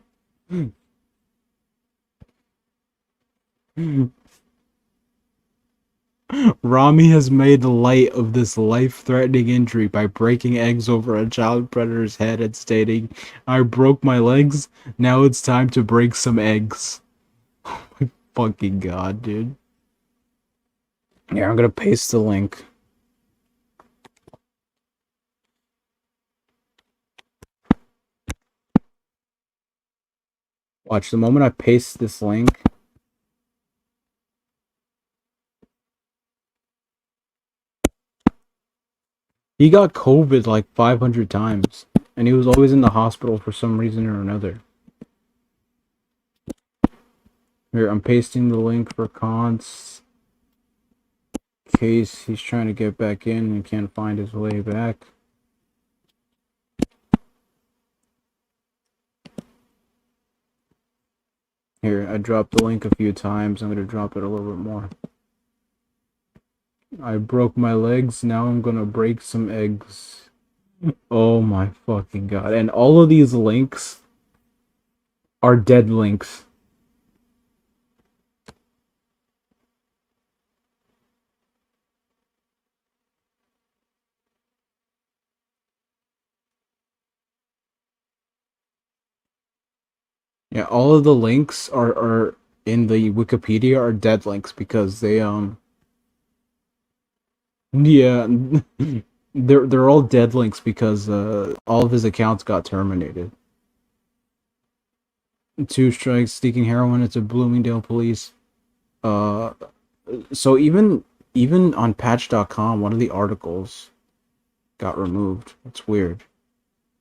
Rami has made light of this life-threatening injury by breaking eggs over a child predator's head and stating, "I broke my legs, now it's time to break some eggs." Oh my fucking god, dude. Yeah, I'm gonna paste the link. Watch, the moment I paste this link, He got COVID like 500 times, and he was always in the hospital for some reason or another. Here, I'm pasting the link for Cons. Case he's trying to get back in and can't find his way back. Here, I dropped the link a few times. I'm gonna drop it a little bit more. I broke my legs. Now I'm gonna break some eggs. Oh my fucking god. And all of these links are dead links. Yeah, all of the links are in the Wikipedia are dead links because they yeah they're all dead links because all of his accounts got terminated. 2 strikes, sneaking heroin into Bloomingdale police. Uh so even on patch.com one of the articles got removed. It's weird.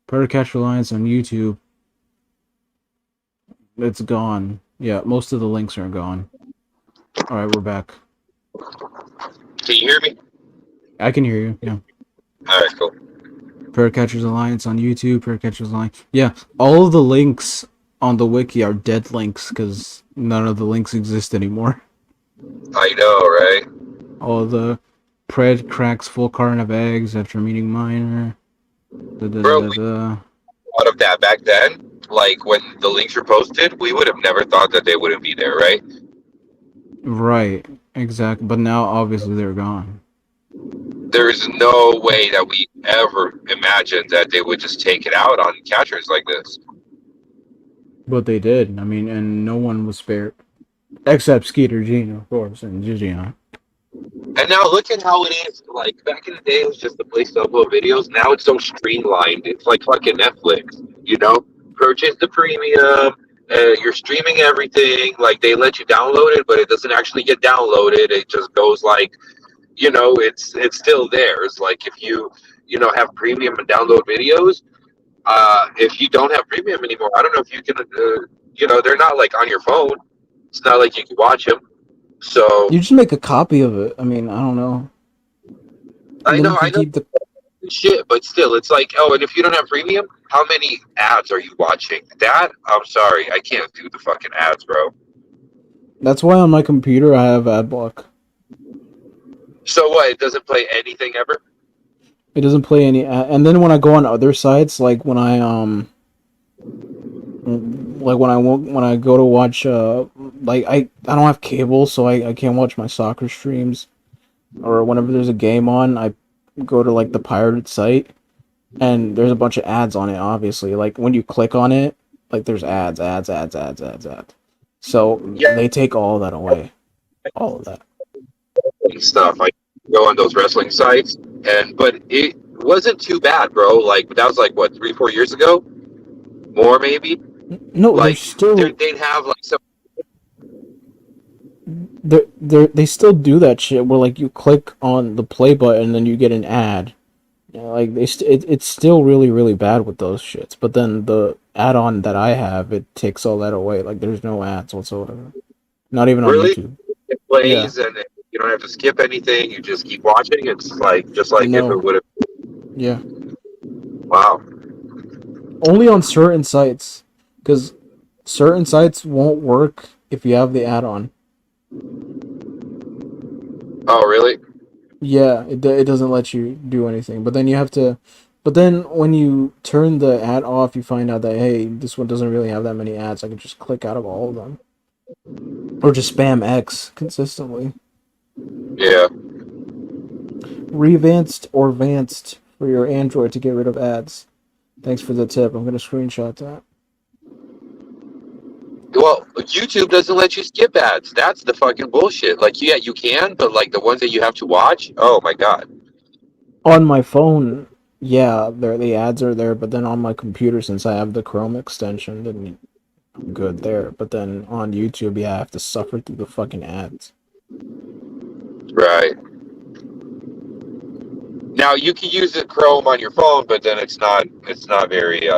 Predator Catch Reliance on YouTube. It's gone. Yeah, most of the links are gone. Alright, we're back. Can you hear me? I can hear you, yeah. Alright, cool. Catchers Alliance on YouTube, Catchers Alliance. Yeah, all of the links on the wiki are dead links because none of the links exist anymore. I know, right? All of the Pred cracks full carton of eggs after meeting minor. Bro, we thought of that back then. Like when the links were posted, we would have never thought that they wouldn't be there, right? Right, exactly. But now obviously they're gone. There's no way that we ever imagined that they would just take it out on catchers like this. But they did. I mean, and no one was spared. Except Skeeter Gino, of course, and Gigion. And now look at how it is. Like back in the day, it was just a place to upload videos. Now it's so streamlined. It's like fucking Netflix. You know, purchase the premium. You're streaming everything. Like they let you download it, but it doesn't actually get downloaded. It just goes like, you know, it's still there. It's like if you know have premium and download videos. If you don't have premium anymore, I don't know if you can. You know, they're not like on your phone. It's not like you can watch them. So You just make a copy of it. I mean, I don't know. And I then know, you can keep the shit, but still, it's like, oh, and if you don't have premium, how many ads are you watching? That I'm sorry, I can't do the fucking ads, bro. That's why on my computer I have ad block. So what? It doesn't play anything ever. It doesn't play any and then when I go on other sites like when I when I go to watch like I don't have cable so I can't watch my soccer streams or whenever there's a game on I go to like the pirated site and there's a bunch of ads on it obviously like when you click on it like there's ads. So Yeah, they take all of that away. All of that. and stuff. I go on those wrestling sites, and but it wasn't too bad, bro. Like that was like what 3-4 years ago, more maybe. No, they're Like still they'd have like some. they still do that shit where like you click on the play button and then you get an ad. Yeah, like it's still really really bad with those shits. But then the add-on that I have it takes all that away. Like there's no ads whatsoever. Not even on Really, YouTube. it Yeah. plays, and you don't have to skip anything. You just keep watching. It's like just like if it No. would have. Yeah. Wow. Only on certain sites, because certain sites won't work if you have the add-on. Oh, really? Yeah, it doesn't let you do anything. But then you have to. But then when you turn the ad off, you find out that hey, this one doesn't really have that many ads. I can just click out of all of them, or just spam X consistently. Yeah. Revanced or vanced for your Android to get rid of ads. Thanks for the tip. I'm gonna screenshot that. Well, YouTube doesn't let you skip ads. That's the fucking bullshit. Like, yeah, you can, but like the ones that you have to watch, oh my god. On my phone, yeah, the ads are there, but then on my computer, since I have the Chrome extension, then I'm good there. But then on YouTube, yeah, I have to suffer through the fucking ads. Right. Now you can use the Chrome on your phone, but then it's not very.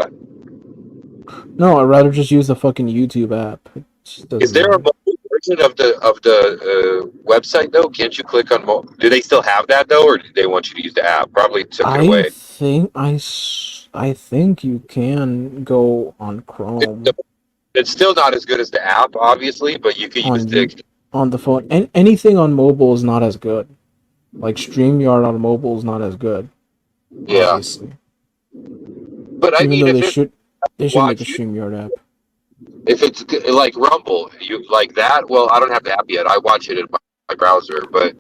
No, I'd rather just use the fucking YouTube app. It just Is doesn't there a matter. mobile version of the website though? Can't you click on? Do they still have that though, or do they want you to use the app? Probably took it I away. think I think you can go on It's, Chrome it's still not as good as the app, obviously, but you can use on you the. on the phone. And anything on mobile is not as good. Like StreamYard on mobile is not as good, Yeah, obviously. but I Even mean, though if it they should make a watch you, StreamYard app. if it's like Rumble, you like that. Well, I don't have the app yet. I watch it in my browser, but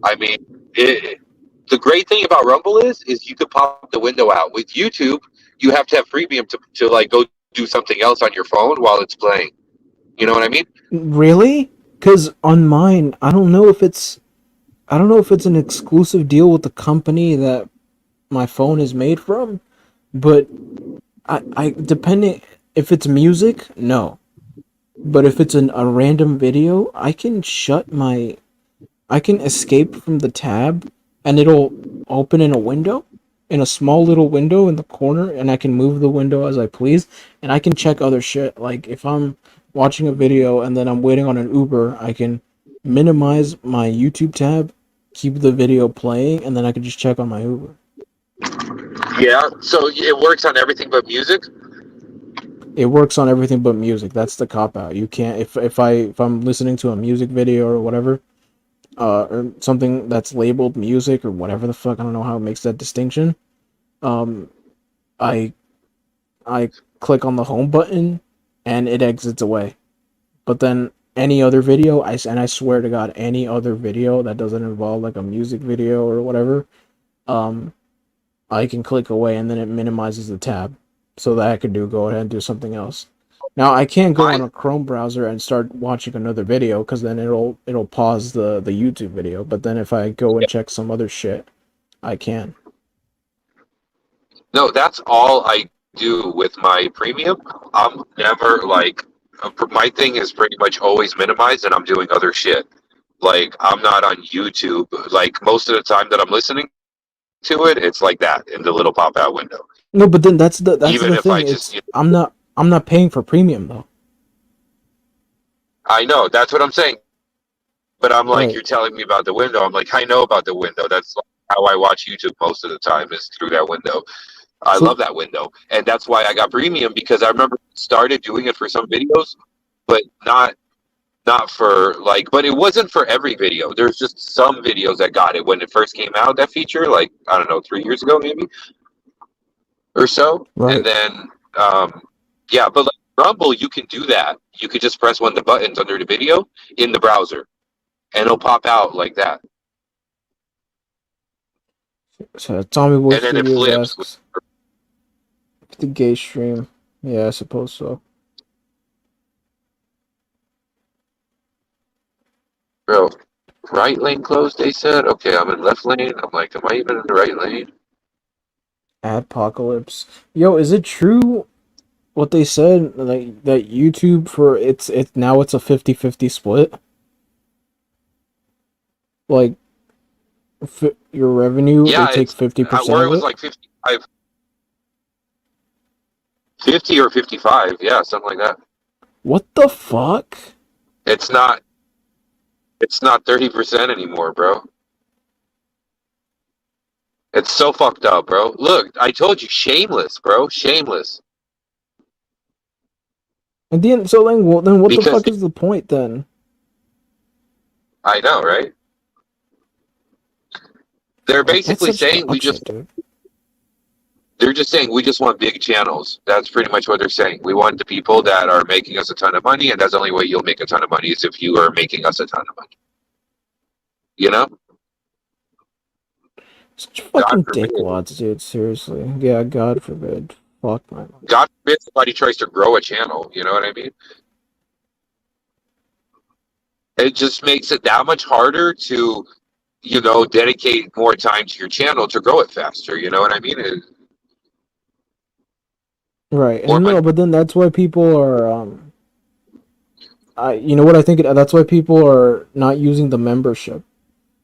I mean, the great thing about Rumble is you could pop the window out. With YouTube, you have to have premium to like go do something else on your phone while it's playing. You know what I mean? Really? Cuz on mine, I don't know if it's an exclusive deal with the company that my phone is made from, but I depending if it's music, no. But if it's a random video, I can escape from the tab and it'll open in a window, in a small little window in the corner, and I can move the window as I please, and I can check other shit. Like if I'm watching a video and then I'm waiting on an Uber, I can minimize my YouTube tab, keep the video playing, and then I can just check on my Uber. Yeah. So it works on everything but music. It works on everything but music. That's the cop out. You can't if I'm listening to a music video or whatever, or something that's labeled music or whatever the fuck. I don't know how it makes that distinction. Um, I I click on the home button and it exits away. But then any other video, I swear to God, any other video that doesn't involve like a music video or whatever, um, I can click away and then it minimizes the tab so that I could go ahead and do something else. Now I can't go on Mine. a Chrome browser and start watching another video because then it'll pause the YouTube video. But then if I go and check some other shit, I can. No, that's all I do with my premium. I'm never like my thing is pretty much always minimized, and I'm doing other shit. Like I'm not on YouTube. Like most of the time that I'm listening to it, it's like that in the little pop out window. No, but then that's Even the if I thing. just, It's I'm not paying for premium though. I know that's what I'm saying. But I'm like, Right. you're telling me about the window. I'm like, I know about the window. That's like how I watch YouTube most of the time is through that window. I So love that window, and that's why I got premium because I remember started doing it for some videos, but not for like. But it wasn't for every video. There's just some videos that got it when it first came out. That feature, like I don't know, 3 years ago maybe or so, and right. then yeah, but like Rumble, you can do that. You could just press one of the buttons under the video in the browser, and it'll pop out like that, So Tommy Boy and then it Studios flips. asks if the gay stream. Yeah, I suppose so. Bro, right lane closed, they said. Okay, I'm in left lane. I'm like, am I even in the right lane? Adpocalypse. Yo, is it true what they said like that YouTube for it's now it's a 50-50 split? Like your revenue, they Yeah, take it's 50% where it of was it? like 55, 50 or 55. Yeah, something like that. What the fuck? It's not, it's not 30% anymore, bro. It's so fucked up, bro. Look, I told you, shameless, bro. Shameless. And then so then what the Because fuck is the point then? I know, right? They're That's basically such saying dog shit, dude. they're just saying we just want big channels. That's pretty much what they're saying. We want the people that are making us a ton of money, and that's the only way you'll make a ton of money is if you are making us a ton of money. You know? Such God fucking forbid. dickwads, dude. Seriously. Yeah, God forbid. Fuck my life. God forbid somebody tries to grow a channel. You know what I mean? It just makes it that much harder to, dedicate more time to your channel to grow it faster. You know what I mean? Right, More and money. no, but then that's why people are I you know what I think that's why people are not using the membership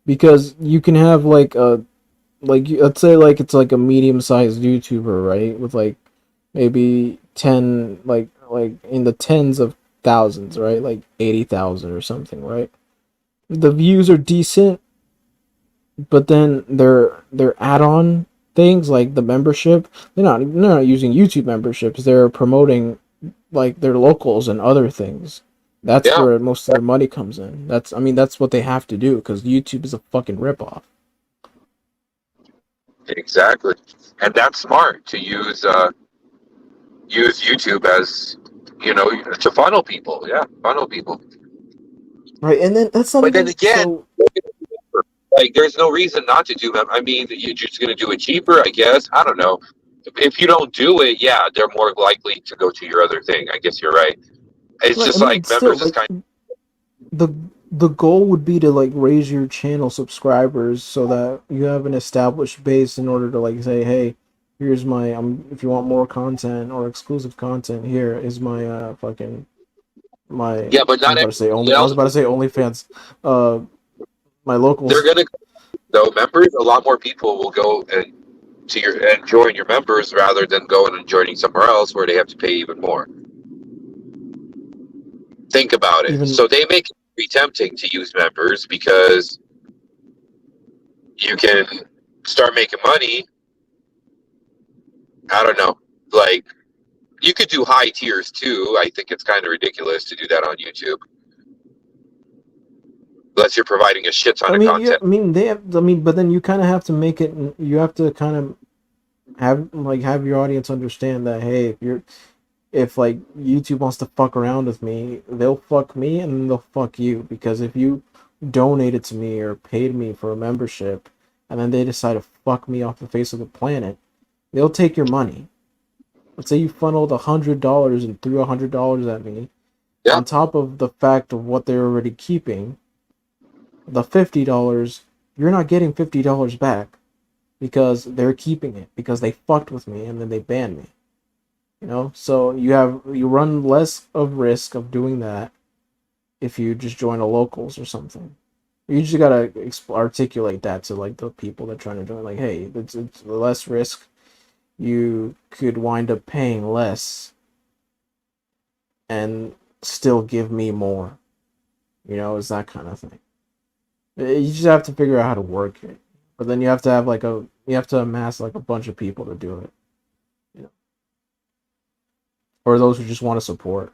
because you can have like like let's say like it's like a medium-sized YouTuber, right? With like maybe 10 like in the tens of thousands, right? Like 80,000 or something, right? The views are decent, but then their add-on things like the membership, they're not using YouTube memberships. They're promoting like their locals and other things. That's Yeah, where most of their money comes in. That's I mean that's what they have to do because YouTube is a fucking ripoff. exactly. And that's smart to use YouTube as to funnel people. Yeah, funnel people. Right, and then that's not But then even again, so. like there's no reason not to do that. I mean, you're just going to do it cheaper, I guess. I don't know. If you don't do it, yeah, they're more likely to go to your other thing. I guess you're right. It's Right, I just mean, like still, members is like kind the the goal would be to like raise your channel subscribers so that you have an established base in order to like say, hey, here's my if you want more content or exclusive content, here is my fucking my yeah, but I not was about to say everybody only I was else. about to say OnlyFans, uh, my They're locals. going to though members. A lot more people will go and join your members rather than going and joining somewhere else where they have to pay even more. Think about it. Even So they make it be tempting to use members because you can start making money. I don't know. Like you could do high tiers too. I think it's kind of ridiculous to do that on YouTube unless you're providing a shit ton I of mean, yeah, content. I mean they have, I mean, but then you kind of have to make it. You have to kind of have your audience understand that hey, if like YouTube wants to fuck around with me, they'll fuck me and then they'll fuck you because if you donated to me or paid me for a membership and then they decide to fuck me off the face of the planet, they'll take your money. Let's say you funneled $100 and threw $100 at me Yeah, on top of the fact of what they're already keeping, the $50, you're not getting $50 back because they're keeping it because they fucked with me and then they banned me. So you run less of risk of doing that if you just join a locals or something. You just gotta articulate that to like the people that are trying to join. Like, hey, it's less risk. You could wind up paying less and still give me more. It's that kind of thing. You just have to figure out how to work it. But then you have to have you have to amass like a bunch of people to do it. You know, or those who just want to support.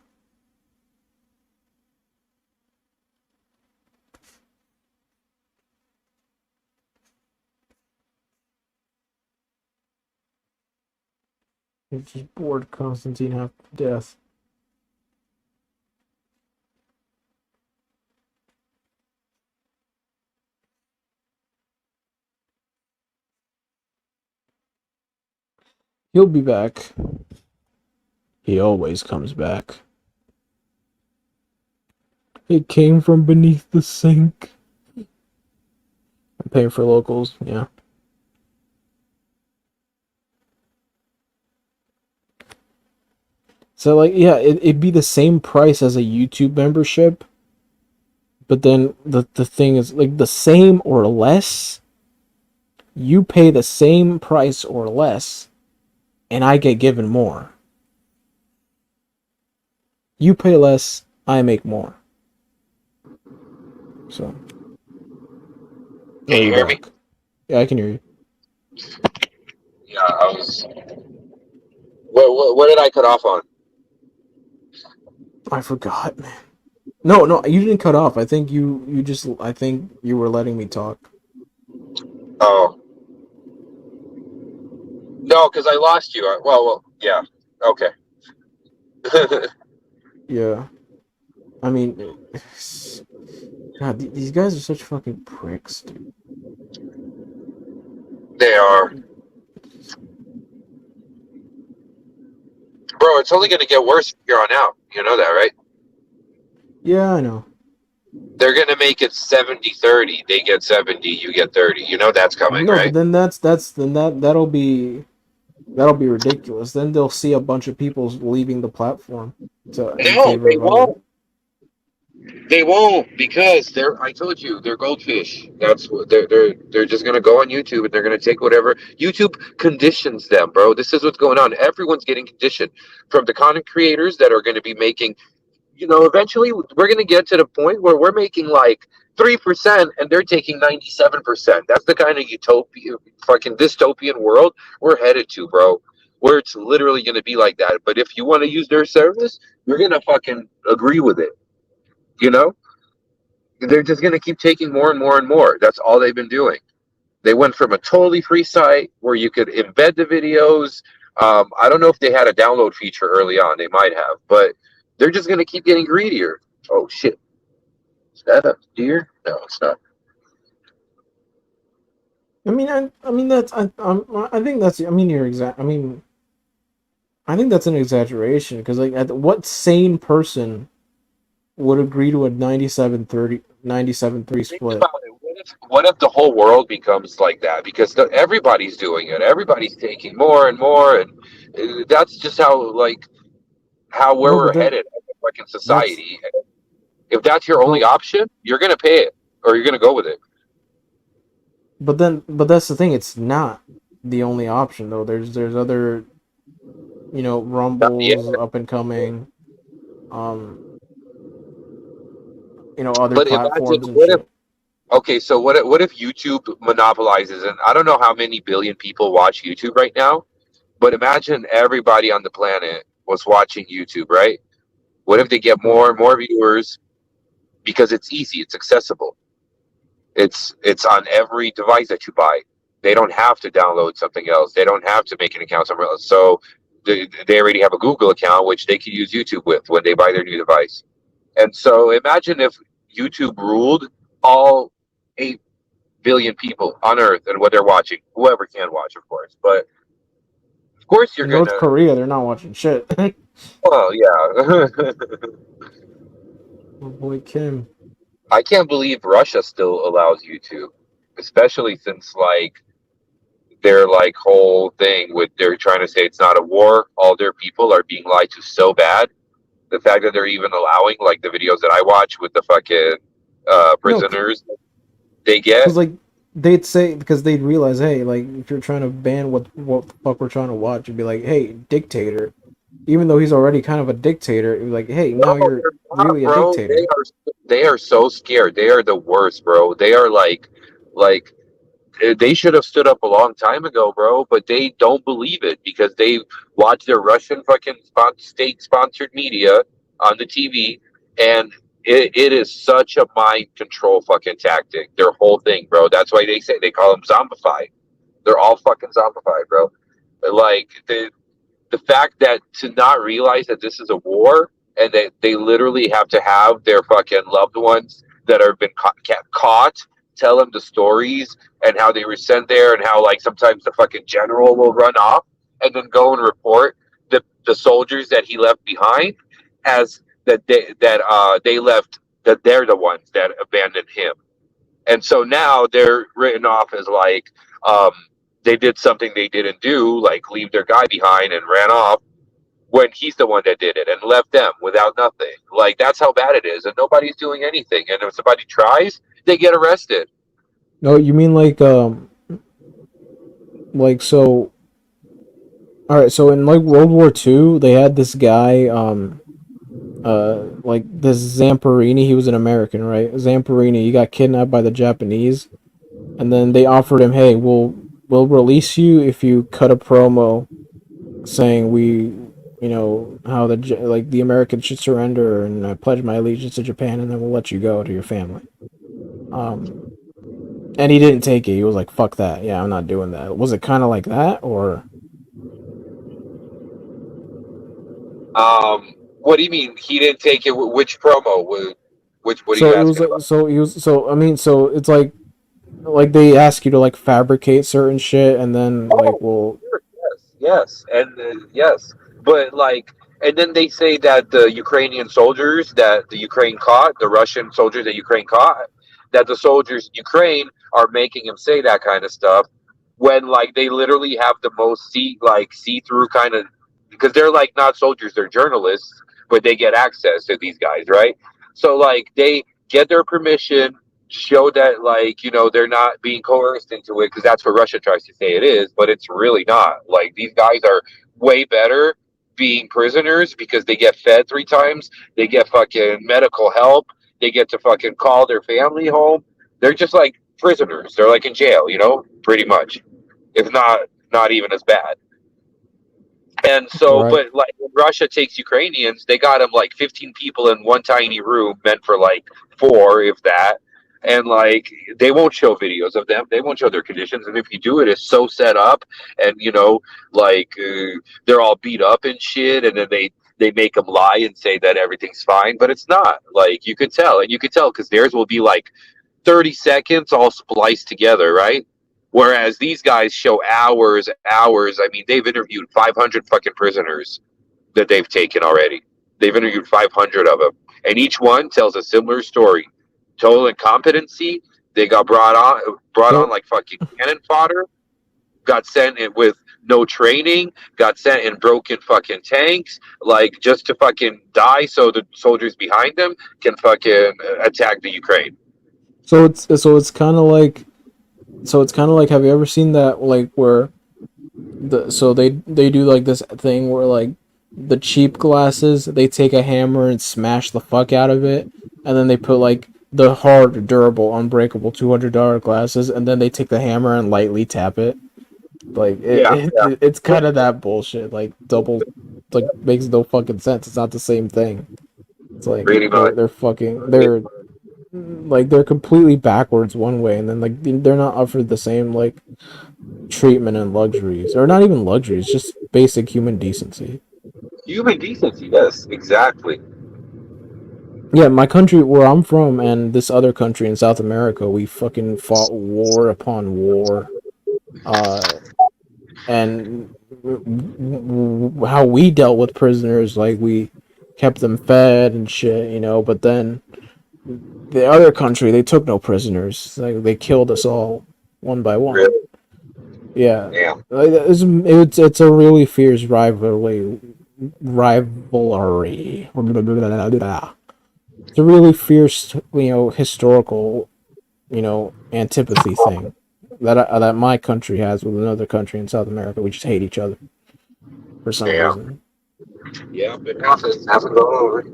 You're just bored Konstantin half to death. He'll be back. He always comes back. It came from beneath the sink. I'm paying for locals, yeah. So like yeah, it'd be the same price as a YouTube membership, but then the thing is like the same or less, you pay the same price or less, and I get given more. You pay less, I make more. So, can oh, you you're hear me? back. Yeah, I can hear you. Yeah, I was. What did I cut off on? I forgot, man. No, no, you didn't cut off. I think you were letting me talk. Oh no, because I lost you. Well, yeah. Okay. Yeah. I mean, God, these guys are such fucking pricks, dude. They are, bro. It's only going to get worse from here on out. You know that, right? Yeah, I know. They're going to make it 70-30. They get 70, you get 30. You know that's coming, No, but right? then then that'll be ridiculous. Then they'll see a bunch of people leaving the platform to in No, favor they of other. won't. They won't because they're. I told you they're goldfish. That's what they're just gonna go on YouTube and they're gonna take whatever YouTube conditions them, bro. This is what's going on. Everyone's getting conditioned from the content creators that are going to be making. Eventually we're going to get to the point where we're making like 3% and they're taking 97%. That's the kind of utopia, fucking dystopian world we're headed to, bro. Where it's literally going to be like that. But if you want to use their service, you're going to fucking agree with it. You know, they're just going to keep taking more and more and more. That's all they've been doing. They went from a totally free site where you could embed the videos. I don't know if they had a download feature early on. They might have, but they're just going to keep getting greedier. Oh, shit. Is that a deer? No, it's not. I mean I think that's I mean you're exact. I mean I think that's an exaggeration because like what sane person would agree to a 97-30 Think split? about it. What if the whole world becomes like that? Because everybody's doing it. Everybody's taking more and more, and that's just how where No, we're but then headed as a fucking that's society. If that's your only but option, you're gonna pay it or you're gonna go with it. but that's the thing. It's not the only option though. There's other Yeah, Rumbles up and coming, um other but imagine platforms and what if shit. okay, so what if YouTube monopolizes, and I don't know how many billion people watch YouTube right now, but imagine everybody on the planet was watching YouTube, right? What if they get Right. more and more viewers because it's easy, it's accessible. It's on every device that you buy. They don't have to download something else. They don't have to make an account somewhere else. So they already have a Google account which they can use YouTube with when they buy their new device. And so imagine if YouTube ruled all 8 billion people on Earth and what they're watching. Whoever can watch, of course. But of course you're In North gonna. Korea, they're not watching shit. Well, yeah. Oh boy, Kim. I can't believe Russia still allows YouTube, especially since their whole thing with they're trying to say it's not a war. All their people are being lied to so bad. The fact that they're even allowing the videos that I watch with the fucking No, prisoners they get. because like they'd say because they'd realize, hey, like if you're trying to ban what the fuck we're trying to watch, you'd be like, hey, dictator. Even though he's already kind of a dictator, it'd be like, hey, now No, you're they're not, really a bro. They dictator. are they are so scared. They are the worst, bro. They are like they should have stood up a long time ago, bro. But they don't believe it because they watch their Russian fucking state sponsored media on the TV, and it is such a mind control fucking tactic. Their whole thing, bro. That's why they call them zombified. They're all fucking zombified, bro. Like the fact that to not realize that this is a war and that they literally have to have their fucking loved ones that have been caught tell them the stories and how they were sent there and how sometimes the fucking general will run off and then go and report the soldiers that he left behind as they left that they're the ones that abandoned him, and so now they're written off as um, they did something they didn't do, like leave their guy behind and ran off when he's the one that did it and left them without nothing. Like that's how bad it is, and nobody's doing anything. And if somebody tries, they get arrested. No, you mean like so. All right, so in like World War II, they had this guy like this Zamperini. He was an American, right? Zamperini. He got kidnapped by the Japanese, and then they offered him, hey, we'll release you if you cut a promo saying how the Americans should surrender and I pledge my allegiance to Japan, and then we'll let you go to your family. Um, and he didn't take it. He was like, "Fuck that! Yeah, I'm not doing that." Was it kind of like that, or What do you mean he didn't take it? Which promo? Which? What are so you it was asking like about? so he was so I mean so it's like they ask you to like fabricate certain shit, and then like Oh, well sure, yes, and yes, but and then they say that the Ukrainian soldiers that the Ukraine caught, the Russian soldiers that Ukraine caught, that the soldiers in Ukraine are making him say that kind of stuff when they literally have the most see through because they're not soldiers, they're journalists, but they get access to these guys, right? So like they get their permission, show that like they're not being coerced into it because that's what Russia tries to say it is, but it's really not. Like these guys are way better being prisoners because they get fed 3 times, they get fucking medical help, they get to fucking call their family home. They're just like prisoners. They're like in jail, pretty much. If not even as bad. And so, Right. but like when Russia takes Ukrainians, they got them like 15 people in one tiny room meant for like 4, if that. And like they won't show videos of them. They won't show their conditions. And if you do it, it's so set up, and like they're all beat up and shit. And then they make them lie and say that everything's fine, but it's not. Like you could tell, and you could tell because theirs will be like 30 seconds all spliced together, right? Whereas these guys show hours, hours. I mean, they've interviewed 500 fucking prisoners that they've taken already. They've interviewed 500 of them. And each one tells a similar story. Total incompetency. They got brought on So like fucking cannon fodder. Got sent in with no training. Got sent in broken fucking tanks. Like just to fucking die so the soldiers behind them can fucking attack the Ukraine. it's kind of like have you ever seen that like where they do like this thing where like the cheap glasses, they take a hammer and smash the fuck out of it, and then they put like the hard, durable, unbreakable $200 glasses, and then they take the hammer and lightly tap it. Like Yeah, it's kind of that bullshit. Like double, like makes no fucking sense. It's not the same thing. It's like pretty much. they're completely backwards one way, and then like they're not offered the same like treatment and luxuries, or not even luxuries, just basic human decency. Human decency, yes, exactly. Yeah, my country, where I'm from, and this other country in South America, we fucking fought war upon war. Uh, and how we dealt with prisoners, like we kept them fed and shit, but then the other country, they took no prisoners. Like they killed us all one by one. Really? Yeah, Yeah. like, it's a really fierce rivalry. It's a really fierce, historical, antipathy thing that my country has with another country in South America. We just hate each other for some Yeah. reason. Yeah, it happens all over.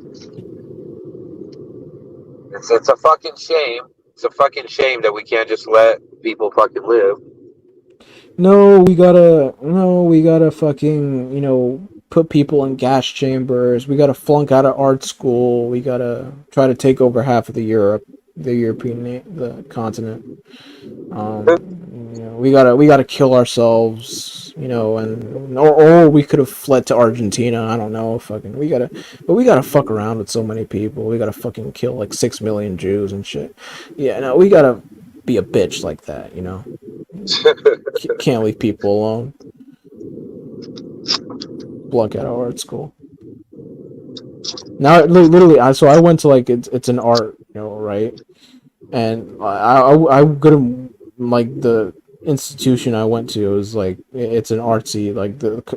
It's a fucking shame. It's a fucking shame that we can't just let people fucking live. No, we gotta fucking, put people in gas chambers. We gotta flunk out of art school. We gotta try to take over half of the the continent. We gotta kill ourselves, and or we could have fled to Argentina. I don't know, but we gotta fuck around with so many people. We gotta fucking kill like 6 million Jews and shit. Yeah, no, we gotta be a bitch like that, Can't leave people alone. Flunk out of art school. Now, literally, I went to like it's an art, right? And I go to like the institution I went to is like it's an artsy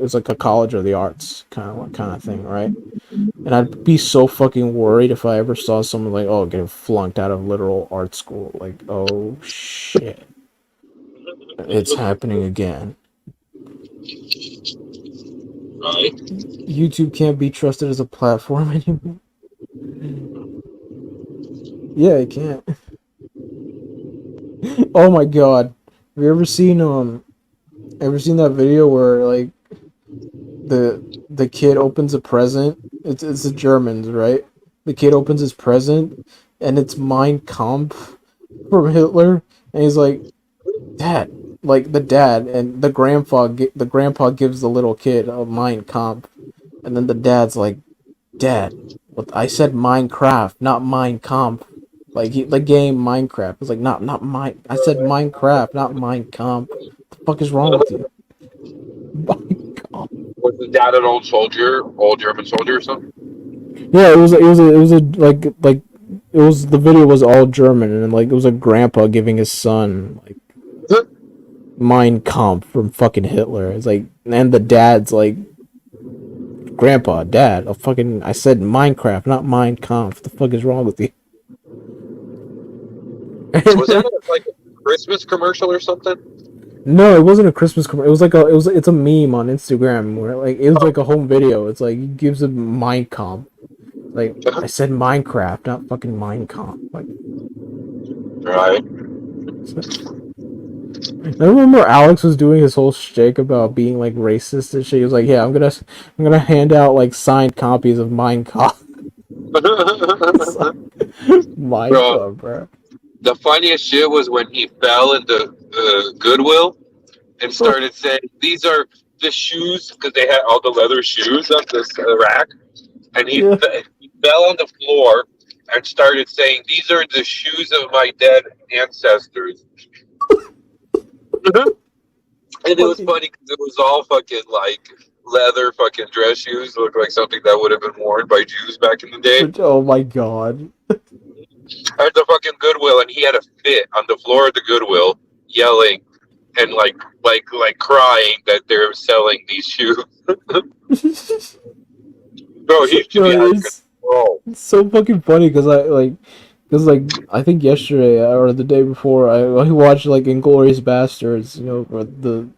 it's like a college of the arts kind of thing, right? And I'd be so fucking worried if I ever saw someone like getting flunked out of literal art school, like oh shit, it's happening again. Right? YouTube can't be trusted as a platform anymore. Yeah, it can't. Oh my god. Have you ever seen that video where like the kid opens a present? It's the Germans, right? The kid opens his present and it's Mein Kampf from Hitler, and he's like, "Dad," like the dad, and the grandpa gives the little kid a Mein Kampf, and then the dad's like, "Dad, what I said Minecraft, not Mein Kampf." Like the game Minecraft. It's like not mine. I said Minecraft, not Mein Kampf. What the fuck is wrong with you? Mein Kampf. Was the dad an old soldier, old German soldier or something? Yeah, like the video was all German, and like it was a grandpa giving his son like Mein Kampf from fucking Hitler. It's like, and the dad's like Grandpa, Dad, I said Minecraft, not Minecraft. What the fuck is wrong with you? Was that like a Christmas commercial or something? No, it wasn't a Christmas commercial. It was like it's a meme on Instagram where like it was like a home video. It's like it gives a Minecraft. Like I said Minecraft, not fucking Minecraft. Like Right. I remember Alex was doing his whole shtick about being like racist and shit. He was like, "Yeah, I'm gonna hand out like signed copies of Minecraft." Bro, Minecraft, bro. the funniest shit was when he fell into Goodwill and started saying, "These are the shoes," because they had all the leather shoes up this rack, and Yeah. he fell on the floor and started saying, "These are the shoes of my dead ancestors." And it was funny because it was all fucking like leather fucking dress shoes. Looked like something that would have been worn by Jews back in the day. Oh my god. At the fucking Goodwill, and he had a fit on the floor of the Goodwill, yelling and like crying that they're selling these shoes. Bro, he should be out of control. It's so fucking funny because I think yesterday or the day before I watched like Inglorious Bastards. You know, or the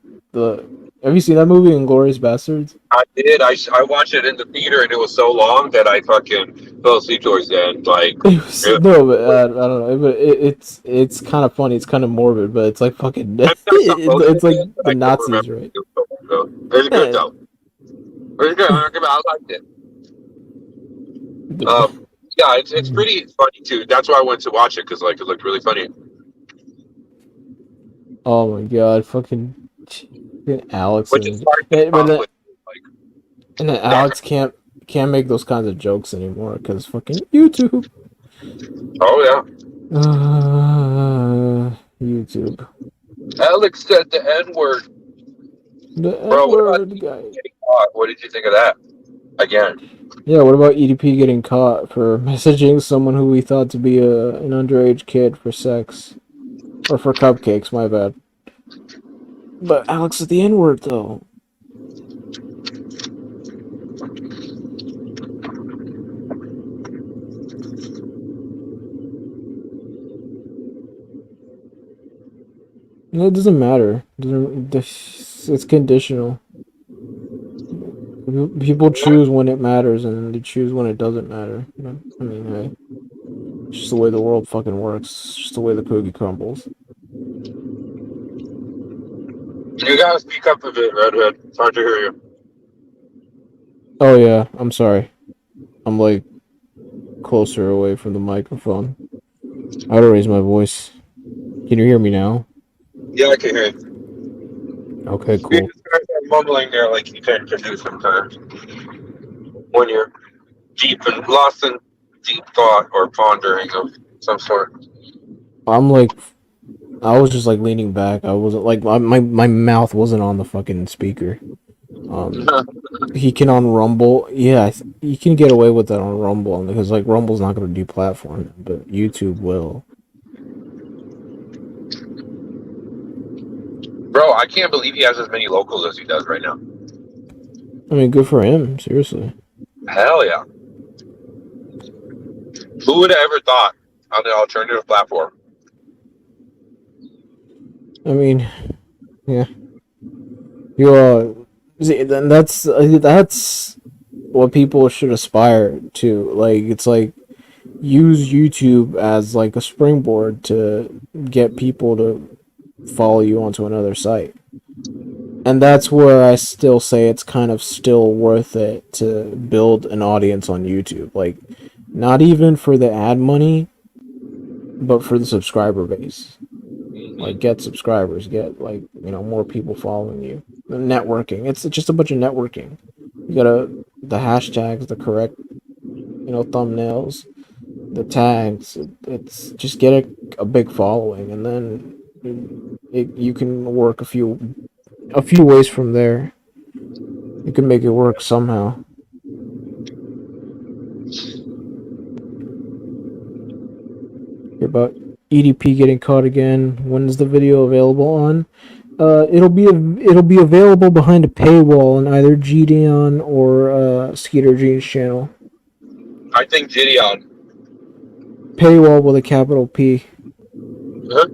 have you seen that movie, Inglorious Bastards? I did. I watched it in the theater, and it was so long that I fucking fell asleep towards the end. Like, No, but I don't know. But it's kind of funny. It's kind of morbid, but it's like fucking. It's like the Nazis, right? It was good though. It was good. I liked it. Yeah, it's pretty funny too. That's why I went to watch it because like it looked really funny. Oh my god, fucking Alex Which is hard to with, like, and then Alex can't make those kinds of jokes anymore because fucking YouTube. Oh yeah. YouTube. Alex said the N-word. The N-word guy. What did you think of that? Again. Yeah, what about EDP getting caught for messaging someone who we thought to be an underage kid for sex? Or for cupcakes, my bad. But Alex is the N-word, though. No, it doesn't matter. It's conditional. People choose when it matters, and they choose when it doesn't matter. I mean, hey, it's just the way the world fucking works. It's just the way the cookie crumbles. You gotta speak up a bit, Redhead. It's hard to hear you. Oh yeah, I'm sorry. I'm like closer away from the microphone. I gotta raise my voice. Can you hear me now? Yeah, I can hear you. Okay, cool. You just start mumbling there like you tend to do sometimes when you're deep and lost in deep thought or pondering of some sort. I'm like, I was just like leaning back. I wasn't like my mouth wasn't on the fucking speaker. He can on Rumble. Yeah, you can get away with that on Rumble because like Rumble's not going to deplatform it, but YouTube will. Bro, I can't believe he has as many locals as he does right now. I mean, good for him. Seriously. Hell yeah. Who would have ever thought on the alternative platform? I mean, yeah. See, then that's what people should aspire to. Like, it's like use YouTube as like a springboard to get people to follow you onto another site. And that's where I still say it's kind of still worth it to build an audience on YouTube. Like, not even for the ad money, but for the subscriber base. Like, get subscribers, get, like, you know, more people following you. Networking. It's just a bunch of networking. You gotta, the hashtags, the correct, you know, thumbnails, the tags. It's just get a big following, and then you can work a few ways from there. You can make it work somehow. Hear about EDP getting caught again. When is the video available on? It'll be available behind a paywall on either GDon or Skeeter Jean's channel. I think Gideon. Paywall with a capital P. Huh?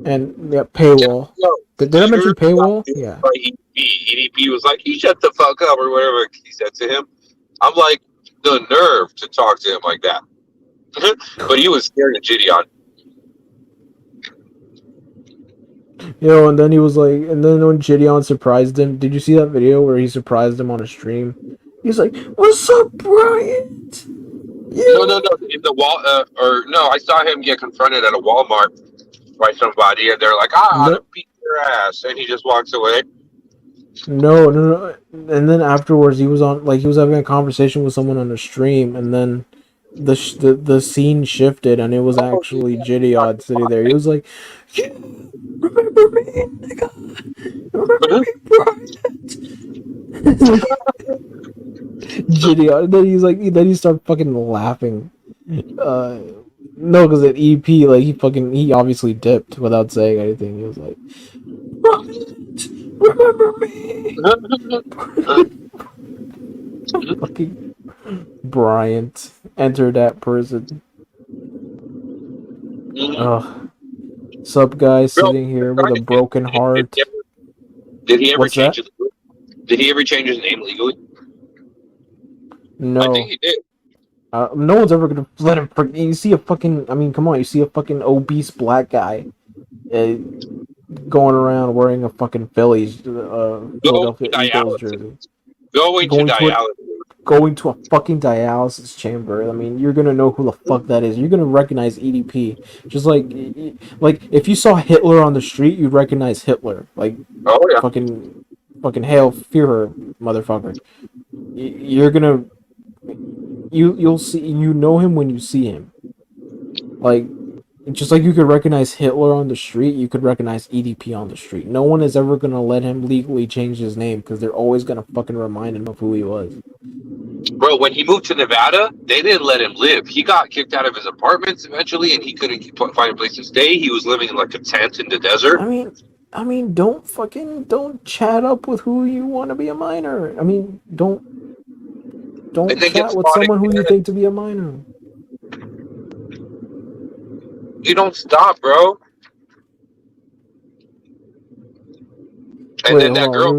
And yeah, paywall. Did I mention paywall? Yeah. By EDP was like, he shut the fuck up or whatever he said to him. I'm like, the nerve to talk to him like that. But he was scared of Gideon. And then he was like, and then when Gideon surprised him, did you see that video where he surprised him on a stream? He's like, "What's up, Bryant?" No, in the wall, or no, I saw him get confronted at a Walmart by somebody, and they're like, "I ought to beat your ass," and he just walks away. No. And then afterwards, he was having a conversation with someone on the stream, and then the scene shifted, and it was actually Gideon sitting there. He was like, "Yeah, remember me, nigga? Remember me, Bryant?" Gideon. And then then he started fucking laughing. No, because at EP, he obviously dipped without saying anything. He was like, "Bryant, remember me?" Fucking Bryant entered that prison. Ugh. Sup, guys, sitting here with a broken heart. Did he ever change his? Did he ever change his name legally? No. I think he did. No one's ever gonna let him. You see a fucking. I mean, come on. You see a fucking obese black guy, going around wearing a fucking Philadelphia Eagles jersey. Going to a fucking dialysis chamber. I mean, you're gonna know who the fuck that is. You're gonna recognize EDP. Just like if you saw Hitler on the street, you'd recognize Hitler. Like, oh yeah, fucking hail Führer, motherfucker. You're gonna. You'll see, you know him when you see him. Like, just like you could recognize Hitler on the street, you could recognize EDP on the street. No one is ever gonna let him legally change his name because they're always gonna fucking remind him of who he was. Bro, when he moved to Nevada, they didn't let him live. He got kicked out of his apartments eventually, and he couldn't find a place to stay. He was living in like a tent in the desert. I mean, don't chat up with who you want to be a minor. I mean, don't chat with someone who you think to be a minor. You don't stop, bro. And then that girl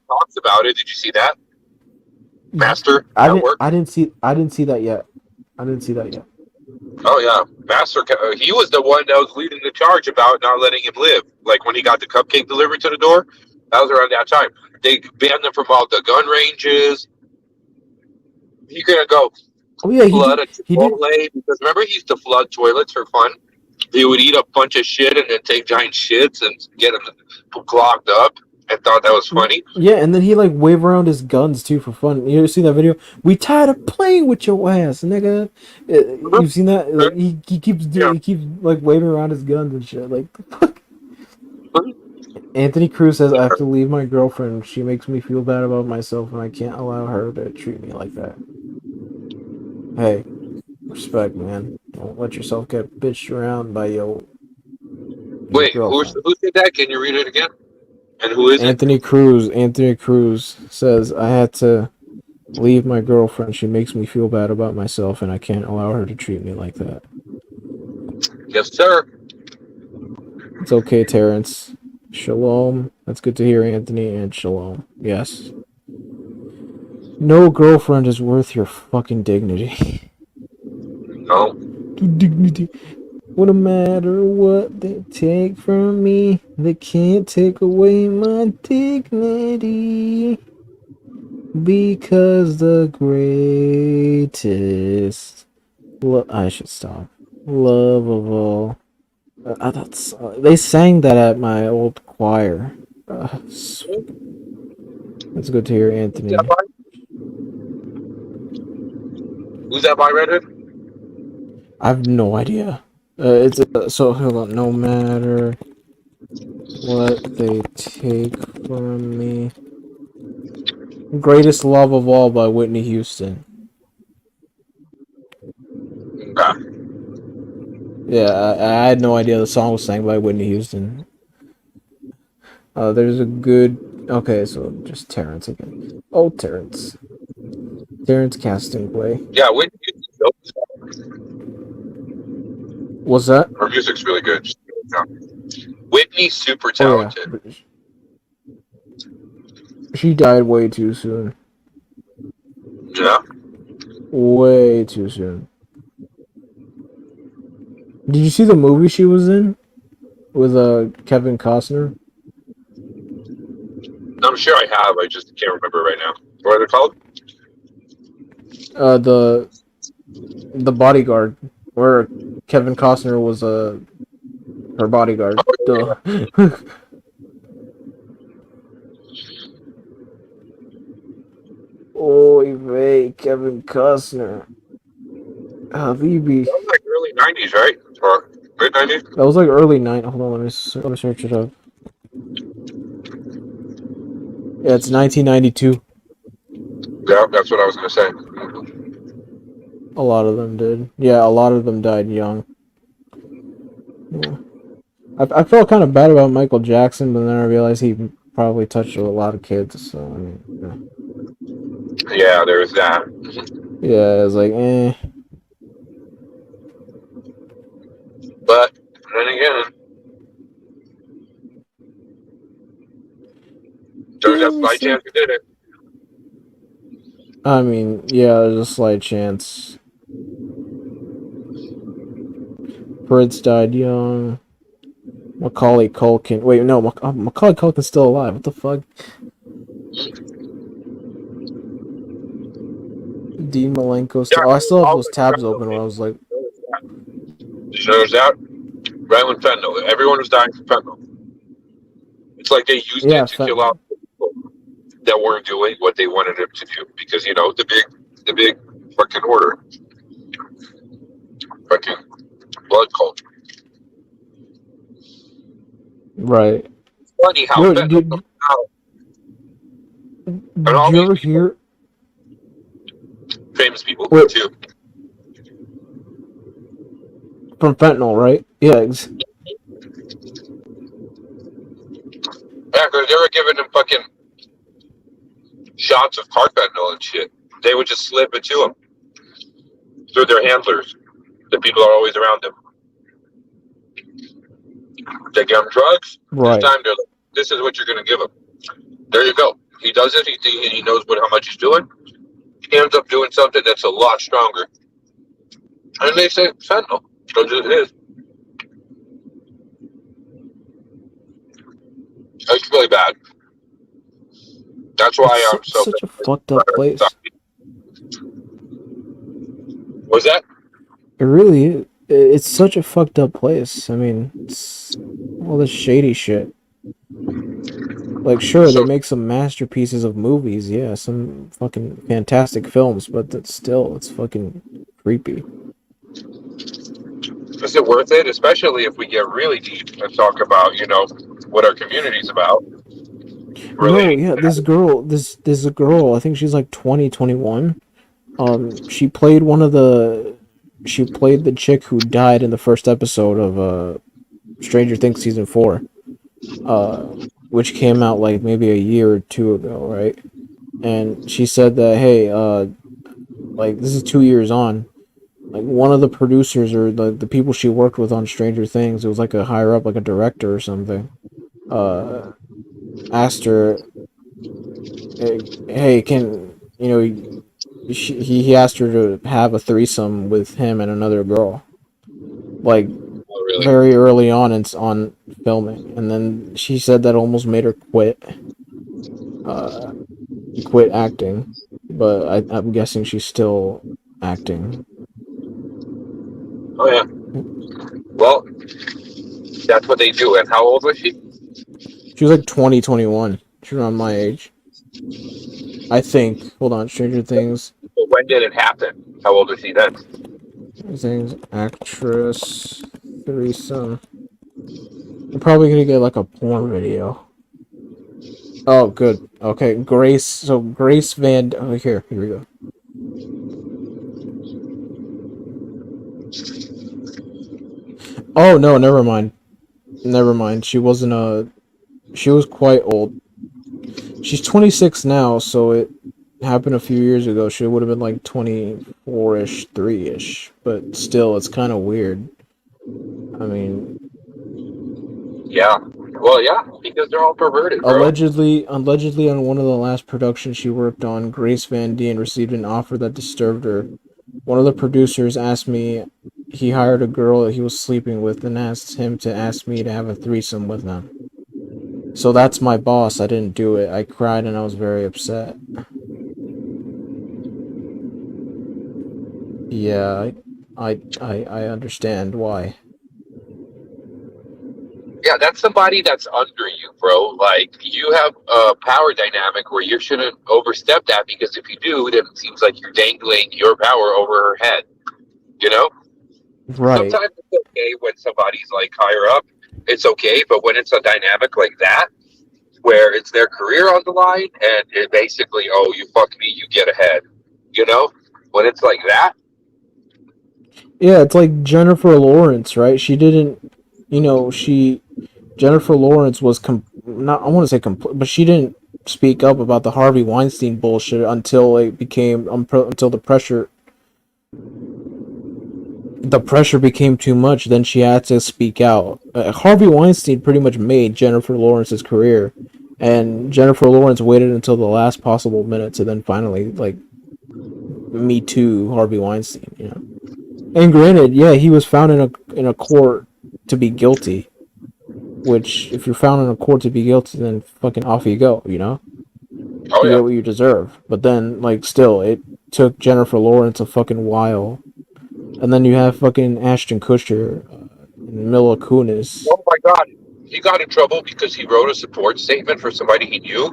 talks about it. Did you see that? Master. I didn't see that yet. Oh yeah, Master. He was the one that was leading the charge about not letting him live. Like when he got the cupcake delivered to the door, that was around that time. They banned him from all the gun ranges. He couldn't go. Oh yeah, he did. Because remember, he used to flood toilets for fun. He would eat a bunch of shit and then take giant shits and get them clogged up. I thought that was funny. Yeah, and then he wave around his guns too for fun. You ever see that video? We tired of playing with your ass, nigga. You've seen that? Like, he keeps waving around his guns and shit. Like, the fuck. Anthony Cruz says, "I have to leave my girlfriend. She makes me feel bad about myself, and I can't allow her to treat me like that." Hey, respect, man. Don't let yourself get bitched around by your Wait, who said that? Can you read it again? And who is Anthony Cruz. Anthony Cruz says, "I had to leave my girlfriend. She makes me feel bad about myself, and I can't allow her to treat me like that." Yes, sir. It's okay, Terrence. Shalom. That's good to hear, Anthony, and shalom. Yes. No girlfriend is worth your fucking dignity. No. Dignity. What no matter what they take from me, they can't take away my dignity. Because the greatest I should stop. Love of all. They sang that at my old choir. That's good to hear, Anthony. Who's that by, Redhead? I have no idea. So hold on. No matter what they take from me. Greatest Love of All by Whitney Houston. Yeah, I had no idea the song was sang by Whitney Houston. There's a good. Okay, so just Terrence again. Oh, Terrence. Terrence casting play. Yeah, Whitney What's that? her music's really good. Whitney's super Oh yeah, talented. she died way too soon. Yeah. Way too soon. Did you see the movie she was in with Kevin Costner? I'm sure I have. I just can't remember right now. What are they called? The Bodyguard, where Kevin Costner was her bodyguard. Duh. Oy vey, Kevin Costner. Habibi. That was like early '90s, right? Or mid '90s? That was like early night. Hold on, let me search it up. Yeah, it's 1992. Yeah, that's what I was gonna say. A lot of them did. Yeah, a lot of them died young. Yeah. I felt kind of bad about Michael Jackson, but then I realized he probably touched a lot of kids. So I mean, Yeah, there's that. yeah, it was like, eh. But then again, there's that slight chance you did it. I mean, yeah, there's a slight chance. Prince died young. Macaulay Culkin. Wait, no, Macaulay Culkin's still alive. What the fuck? Dean Malenko still. Yeah, Oh, I still have all those the tabs fentanyl. open when I was like, There's that. Right when fentanyl, everyone was dying from fentanyl. It's like they used yeah, it to kill out people that weren't doing what they wanted them to do because the big fucking order, fucking blood cult. right. It's funny how Yo, fentanyl comes out and did all you these ever people, hear? famous people Wait, too. from fentanyl, right? Yeah, Yeah, because they were giving them fucking shots of carfentanil and shit. They would just slip it to them through their handlers. The people are always around them. They give them drugs. This right. time they're like, "This is what you're going to give them." There you go. He does it. He knows how much he's doing. He ends up doing something that's a lot stronger. And they say fentanyl because it is. It's really bad. That's why I'm It's so. such a fucked up place. Was that? It really is. It's such a fucked up place. I mean, it's all this shady shit. Like, sure, they So make some masterpieces of movies, yeah, some fucking fantastic films, but that's still, it's fucking creepy. is it worth it? Especially if we get really deep and talk about, what our community's about. No, Relating yeah, to that. this girl, I think she's like 20, 21. She played she played the chick who died in the first episode of Stranger Things season 4, uh, which came out like maybe a year or two ago, right? And she said that, hey, like this is 2 years on. Like one of the producers or the people she worked with on Stranger Things, it was like a higher up, like a director or something. Asked her, hey, can he asked her to have a threesome with him and another girl, like Oh, really? very early on on filming, and then she said that almost made her uh, quit acting, but I'm guessing she's still acting. Oh, yeah. Well, that's what they do. And how old was she? She was like 20, 21. She's around my age, I think. Hold on, Stranger Things. When did it happen? How old was she then? Things actress threesome. I'm probably gonna get like a porn video. Oh, good. Okay, Grace. So Grace Van. Oh, here we go. Oh no, never mind. Never mind. She wasn't a. She was quite old. She's 26 now, so it happened a few years ago. She would have been like 24 ish, 3 ish. But still, it's kind of weird. I mean, Yeah. Well, yeah, because they're all perverted, bro. allegedly on one of the last productions she worked on, Grace Van Dien received an offer that disturbed her. One of the producers asked me, he hired a girl that he was sleeping with and asked him to ask me to have a threesome with him. So that's my boss. I didn't do it. I cried and I was very upset. Yeah, I understand why. Yeah, that's somebody that's under you, bro. Like you have a power dynamic where you shouldn't overstep that because if you do, then it seems like you're dangling your power over her head. You know, Right. sometimes it's okay when somebody's like higher up. It's okay, but when it's a dynamic like that, where it's their career on the line and it basically, oh, you fuck me, you get ahead. You know, when it's like that, Yeah, it's like Jennifer Lawrence, right? She didn't, you know, she Jennifer Lawrence was not I want to say but she didn't speak up about the Harvey Weinstein bullshit until it became until the pressure became too much. Then she had to speak out. Harvey Weinstein pretty much made Jennifer Lawrence's career, and Jennifer Lawrence waited until the last possible minute to then finally like me too Harvey Weinstein. You know, and granted, yeah, he was found in a court to be guilty. Which, if you're found in a court to be guilty, then fucking off you go. You know, oh you yeah, get what you deserve. But then, like, still, it took Jennifer Lawrence a fucking while. And then you have fucking Ashton Kutcher and Mila Kunis. oh my god, he got in trouble because he wrote a support statement for somebody he knew.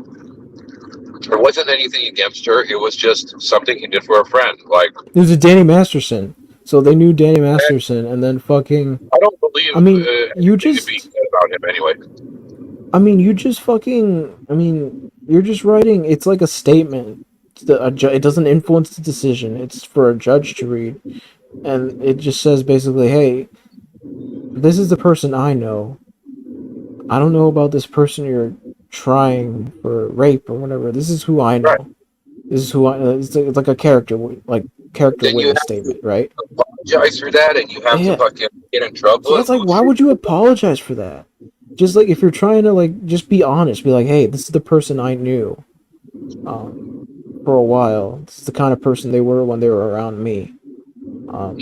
There wasn't anything against her. It was just something he did for a friend. Like, It was a Danny Masterson. So they knew Danny Masterson, and then fucking. I don't believe I mean, anything to be said about him anyway. You just fucking. You're just writing. It's like a statement. It doesn't influence the decision. It's for a judge to read. And it just says basically, hey, this is the person I know. I don't know about this person you're trying for rape or whatever. This is who I Right. know. This is who I. It's like a character, like character Then you witness have to statement, right? apologize for that, and you have to Yeah, fucking get in trouble yeah. and It's like, lose why your. would you apologize for that? Just like if you're trying to like just be honest, be like, hey, this is the person I knew, um, for a while. This is the kind of person they were when they were around me. Um,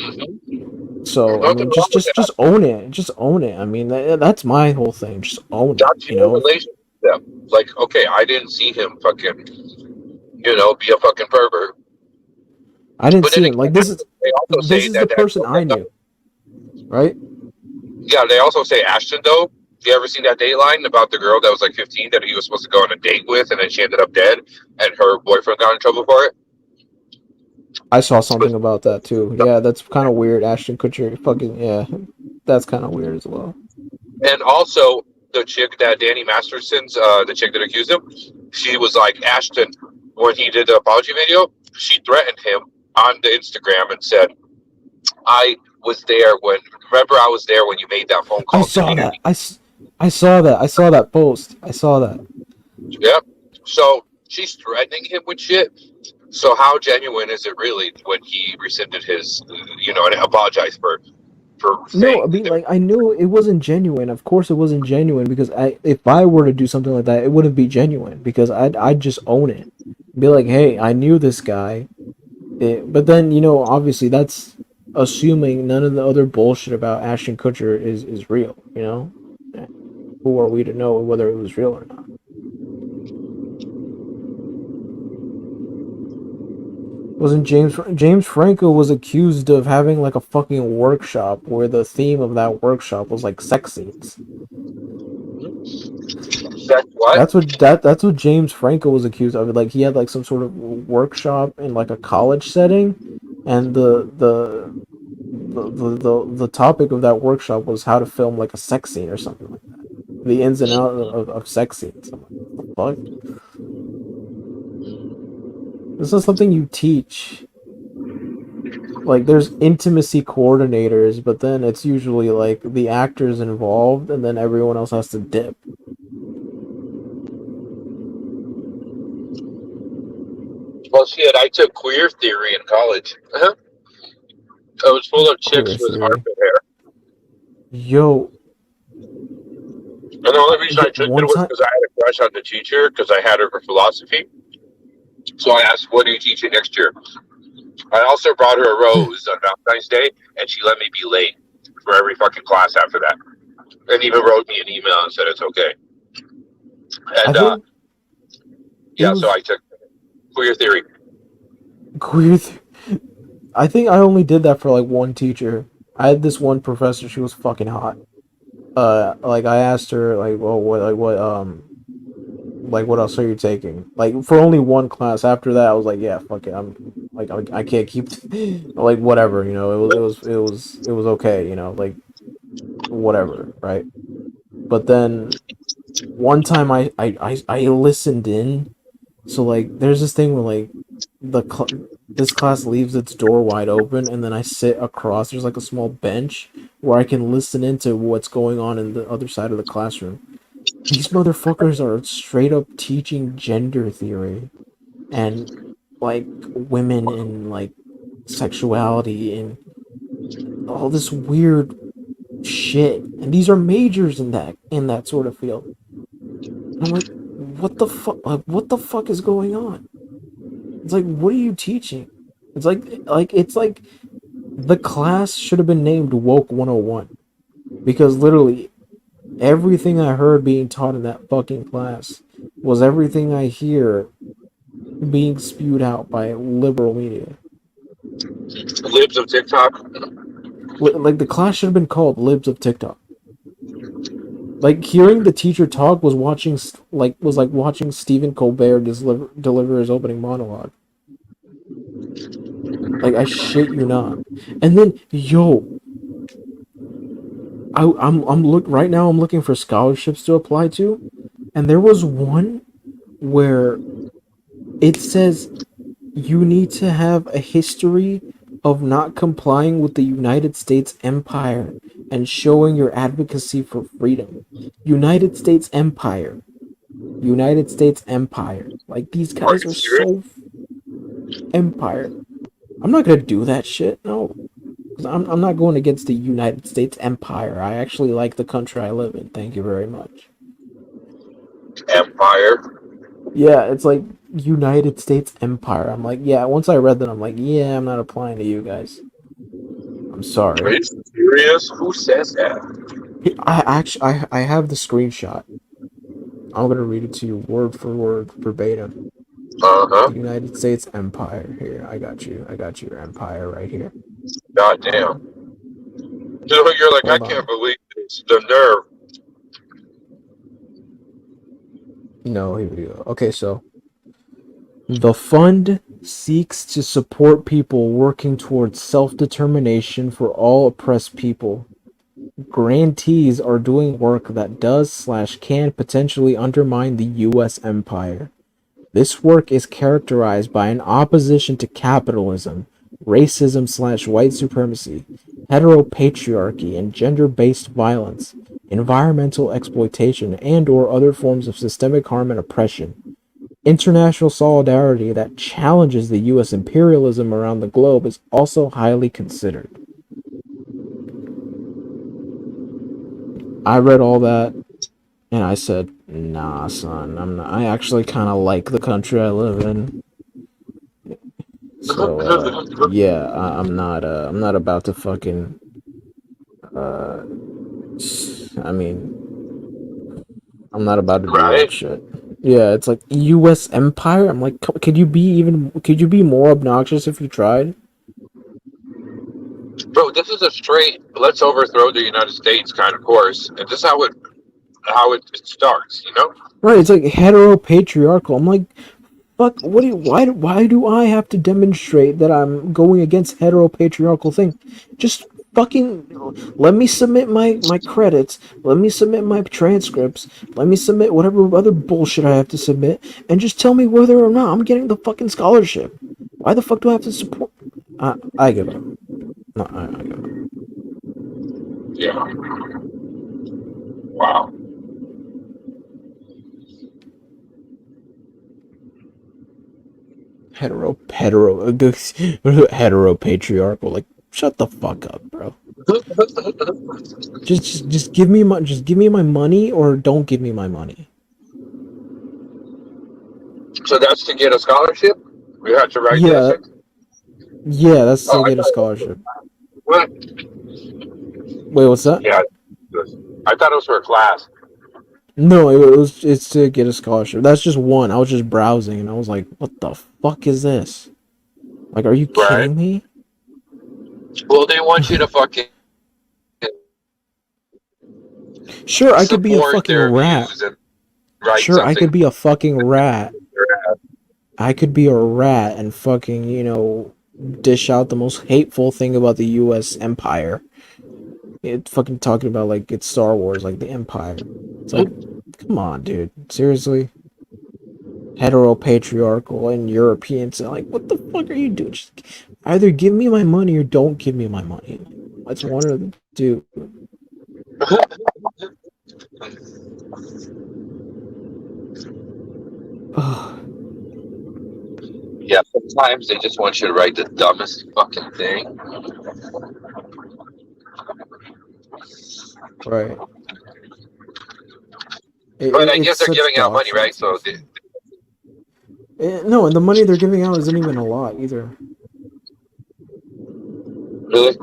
There's so I nothing mean, wrong with that. just own it. Just own it. I mean, that's my whole thing. Just own it. That's You your know, relationship. Like, okay, I didn't see him fucking, be a fucking pervert. I didn't But see then him. again, Like this is they also say the that that person I knew, right? yeah, they also say Ashton though. You ever seen that Dateline about the girl that was like 15 that he was supposed to go on a date with, and then she ended up dead, and her boyfriend got in trouble for it? I saw something about that too. Yeah, that's kind of weird. Ashton Kutcher, fucking yeah, that's kind of weird as well. And also, the chick that Danny Masterson's, the chick that accused him, she was like, Ashton, when he did the apology video, she threatened him on the Instagram and said, I was there when, remember, I was there when you made that phone I call to saw me. that. I saw that. I saw that post. I saw that. Yep. So she's threatening him with shit. So how genuine is it really when he rescinded his, and apologized for No, saying I that mean, there? like, I knew it wasn't genuine. Of course, it wasn't genuine because if I were to do something like that, it wouldn't be genuine because I'd just own it, be like, hey, I knew this guy. But then obviously that's assuming none of the other bullshit about Ashton Kutcher is real. Who are we to know whether it was real or not? Wasn't James Franco was accused of having like a fucking workshop where the theme of that workshop was like sex scenes. That's what? That's what James Franco was accused of. Like he had like some sort of workshop in like a college setting, and the topic of that workshop was how to film like a sex scene or something like that. The ins and outs of sex scenes. I'm like, what the fuck? This is something you teach. Like there's intimacy coordinators, but then it's usually like the actors involved, and then everyone else has to dip. Well, shit, I took queer theory in college. I was full of Queer chicks with theory. armpit hair. Yo, And the only reason I took it one was time. because I had a crush on the teacher because I had her for philosophy. So I asked, "What are you teaching next year?" I also brought her a rose on Valentine's Day, and she let me be late for every fucking class after that, and even wrote me an email and said it's okay. I And think it yeah, so was I took queer theory. queer. I think I only did that for like one teacher. I had this one professor. She was fucking hot. Like I asked her, like, well, like, what else are you taking? Like, for only one class. After that, I was like, yeah, fuck it. I'm like, I can't keep, like, whatever. You know, it was okay. You know, like, whatever, right? But then one time, I listened in. So like, there's this thing where like this class leaves its door wide open, and then I sit across. There's like a small bench where I can listen into what's going on in the other side of the classroom. These motherfuckers are straight up teaching gender theory and like women and like sexuality and all this weird shit. And these are majors in that sort of field. And I'm like, what the fuck? Like, what the fuck is going on? It's like, what are you teaching? It's like the class should have been named Woke 101 because literally everything I heard being taught in that fucking class was everything I hear being spewed out by liberal media. Libs of TikTok. Like the class should have been called Libs of TikTok. Like hearing the teacher talk was like watching Stephen Colbert deliver his opening monologue. Like I shit you not. And then I'm look right now. I'm looking for scholarships to apply to, and there was one where it says you need to have a history of not complying with the United States Empire and showing your advocacy for freedom. United States Empire. United States Empire. Like these Are guys you are serious? so empire. I'm not gonna do that shit. No. I'm not going against the United States Empire. I actually like the country I live in. Thank you very much. Empire. Yeah, it's like United States Empire. I'm like, yeah, once I read that, I'm like, yeah, I'm not applying to you guys. I'm Are sorry. you serious? Who says that? I have the screenshot. I'm gonna read it to you word for word, verbatim. Uh huh. The United States Empire. Here, I got you. I got your empire right here. God Um, damn. So you're like, I hold can't on. believe this. The nerve. No, here we go. Okay, so the fund seeks to support people working towards self-determination for all oppressed people. Grantees are doing work that does/can potentially undermine the U.S. empire. This work is characterized by an opposition to capitalism, racism/white supremacy, heteropatriarchy and gender-based violence, environmental exploitation, and/or other forms of systemic harm and oppression. International solidarity that challenges the U.S. imperialism around the globe is also highly considered. I read all that and I said, "Nah, son, I'm not. I actually kind of like the country I live in." So, yeah, I'm not about to fucking. Uh, I mean, I'm not about to do that Right? shit. Yeah, it's like U.S. empire. I'm like, could you be more obnoxious if you tried? Bro, this is a straight let's overthrow the United States kind of course. And this is how it starts, you know? Right, it's like heteropatriarchal. I'm like, fuck, why do I have to demonstrate that I'm going against heteropatriarchal thing? Just fucking let me submit my credits, let me submit my transcripts, let me submit whatever other bullshit I have to submit, and just tell me whether or not I'm getting the fucking scholarship. Why the fuck do I have to support? I give up. No, I give up. Yeah. Wow. Hetero patriarchal. Like, shut the fuck up, bro. Just give me my money or don't give me my money. So that's to get a scholarship? We had to write this? Yeah, yeah, that's Oh, to I get a thought scholarship. what? Wait, what's that? Yeah. I thought it was for a class. No, it's to get a scholarship. That's just one. I was just browsing and I was like, what the fuck is this? Like, are you Right. kidding me? Well, they want you to fucking Sure, I could be a support fucking their rat. views and write Sure, I something. could be a fucking rat. I could be a rat and fucking, dish out the most hateful thing about the U.S. empire. It fucking talking about like it's Star Wars, like the Empire. It's like, come on, dude. Seriously? Heteropatriarchal and Europeans are like, what the fuck are you doing? Just either give me my money or don't give me my money. That's one of the two. Yeah, sometimes they just want you to write the dumbest fucking thing. Right. But I It's guess they're such giving out dog money, shit, right? So seriously. No, and the money they're giving out isn't even a lot either. really?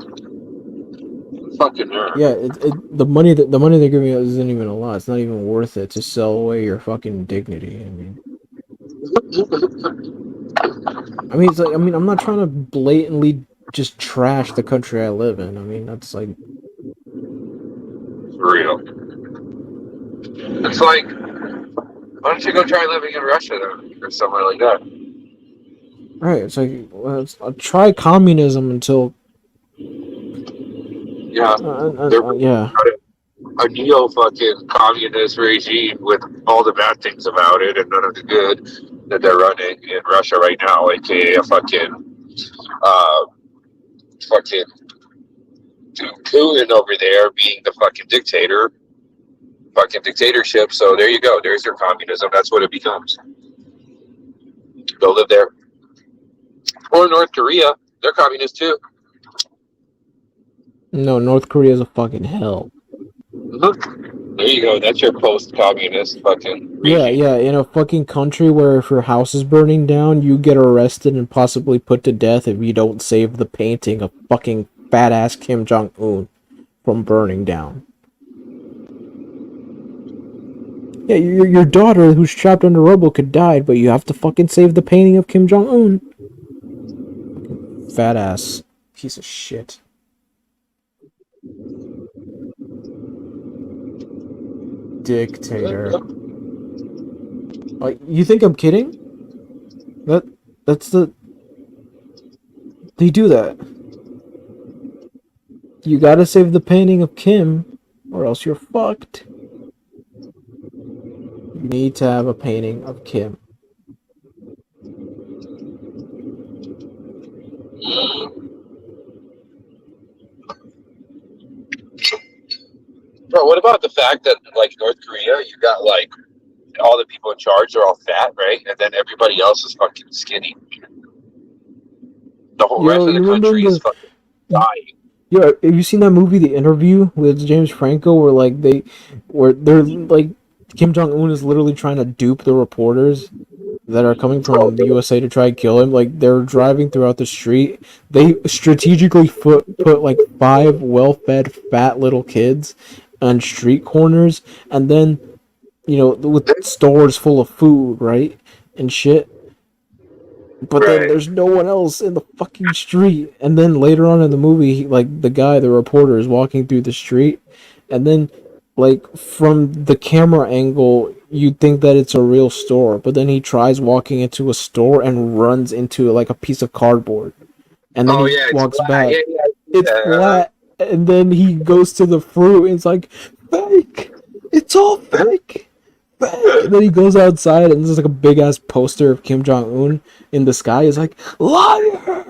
Fucking nerd. Yeah, the money they're giving out isn't even a lot. It's not even worth it to sell away your fucking dignity. It's like I'm not trying to blatantly just trash the country I live in. I mean, that's like For real. It's like, why don't you go try living in Russia then, or somewhere like that? right. It's like I'll try communism until Yeah, they're yeah. a neo fucking communist regime with all the bad things about it and none of the good that they're running in Russia right now, aka a uh, fucking Putin over there being the fucking dictatorship. So there you go. There's your communism. That's what it becomes. Go live there. Or North Korea. They're communist too. No, North Korea is a fucking hell. Mm-hmm. There you go. That's your post-communist fucking Yeah, regime. yeah. In a fucking country where if your house is burning down, you get arrested and possibly put to death if you don't save the painting of fucking fat ass Kim Jong Un from burning down. Yeah, your daughter who's trapped under rubble could die, but you have to fucking save the painting of Kim Jong Un. Fucking fat ass piece of shit. Dictator. Like, you think I'm kidding? That's the they do that. You gotta save the painting of Kim, or else you're fucked. You need to have a painting of Kim. Bro, what about the fact that like North Korea, you got like all the people in charge are all fat, right? And then everybody else is fucking skinny. The whole rest Yo, of the you remember in country is the fucking dying. yeah, have you seen that movie, The Interview, with James Franco, where they're like, Kim Jong Un is literally trying to dupe the reporters that are coming Oh, from the USA to try and kill him. Like they're driving throughout the street. They strategically put like five well-fed, fat little kids on street corners, and then with stores full of food, right, and shit. But then right. there's no one else in the fucking street. And then later on in the movie, like the reporter, is walking through the street, and then like from the camera angle, you'd think that it's a real store, but then he tries walking into a store and runs into like a piece of cardboard, and then Oh he yeah, it's walks flat. back. Yeah, yeah. It's Yeah. flat, and then he goes to the fruit, and it's like fake. It's all fake. Fake. And then he goes outside, and there's like a big ass poster of Kim Jong Un in the sky. He's like, liar!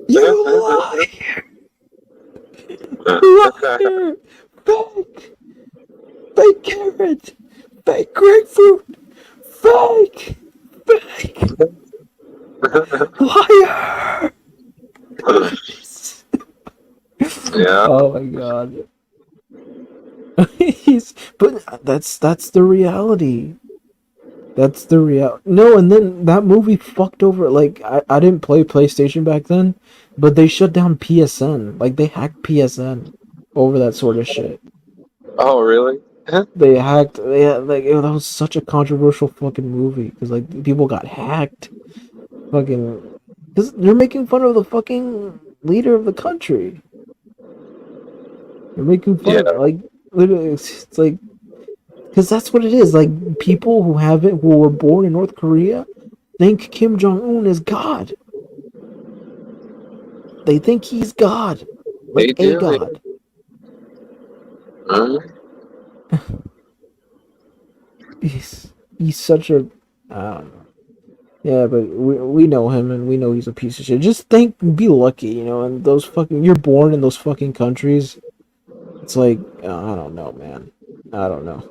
You liar! Liar! Fake! Fake carrot! Fake grapefruit! Fake! Fake! Liar! Yeah. Oh my god. But that's the reality. That's the real. No, and then that movie fucked over. Like I didn't play PlayStation back then, but they shut down PSN. Like they hacked PSN over that sort of shit. Oh, really? They hacked. Yeah, like that was such a controversial fucking movie because like people got hacked. Fucking, because they're making fun of the fucking leader of the country. They're making fun Yeah. of like literally. It's like because that's what it is. Like people who were born in North Korea think Kim Jong Un is God. They think he's God, They like a do. god. Mhm. He's such a I don't know. Yeah, but we know him and we know he's a piece of shit. Just be lucky, you know. And those fucking you're born in those fucking countries. It's like I don't know, man. I don't know.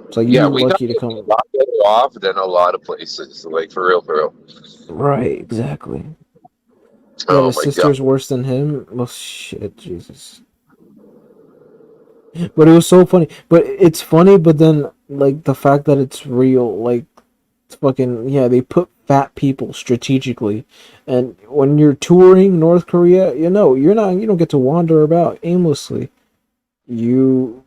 It's like Yeah, you're we got lucky to a come. lot better off than a lot of places. Like, for real, for real. Right, exactly. Yeah, Oh the my God. sister's worse than him. Well, shit, Jesus. But it was so funny. But it's funny, but then like the fact that it's real, like it's fucking yeah, they put fat people strategically. And when you're touring North Korea, you don't get to wander about aimlessly. You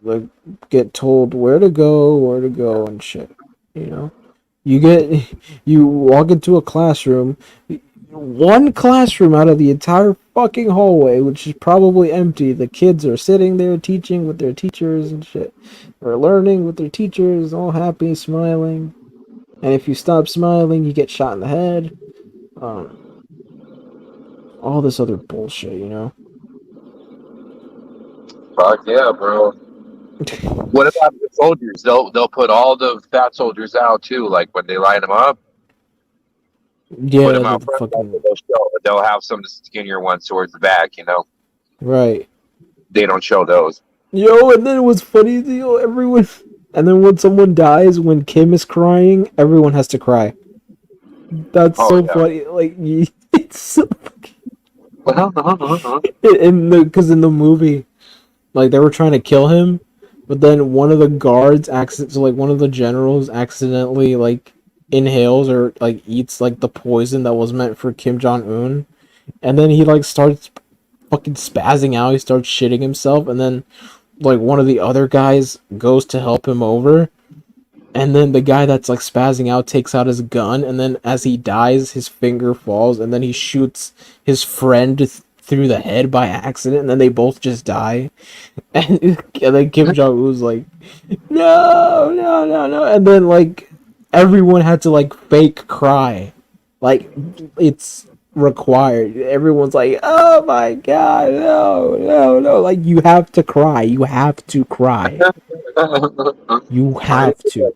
like get told where to go and shit. You know? You get you walk into a classroom, one classroom out of the entire fucking hallway, which is probably empty. The kids are sitting there teaching with their teachers and shit. Or learning with their teachers, all happy, smiling. And if you stop smiling, you get shot in the head. Um, all this other bullshit, you know? Fuck yeah, bro. What about the soldiers? They'll put all the fat soldiers out too. Like when they line them up, put Yeah, them the out front. fucking They'll have some skinnier ones towards the back. You know, right. they don't show those. Yo, and then it was funny, yo, everyone. And then when someone dies, when Kim is crying, everyone has to cry. That's Oh so funny. Like, it's so fucking. yeah. Because in the movie, like, they were trying to kill him, but then one of the guards, so, like, one of the generals accidentally, like, inhales or, like, eats, like, the poison that was meant for Kim Jong Un. And then he, like, starts fucking spazzing out. He starts shitting himself. And then, like, one of the other guys goes to help him over. And then the guy that's like spazzing out takes out his gun, and then as he dies, his finger falls, and then he shoots his friend through the head by accident, and then they both just die. And then Kim Jong Un's like, no, no, no, no, and then like everyone had to like fake cry, like it's required. Everyone's like, oh my god, no, no, no, like you have to cry, you have to cry, you have to.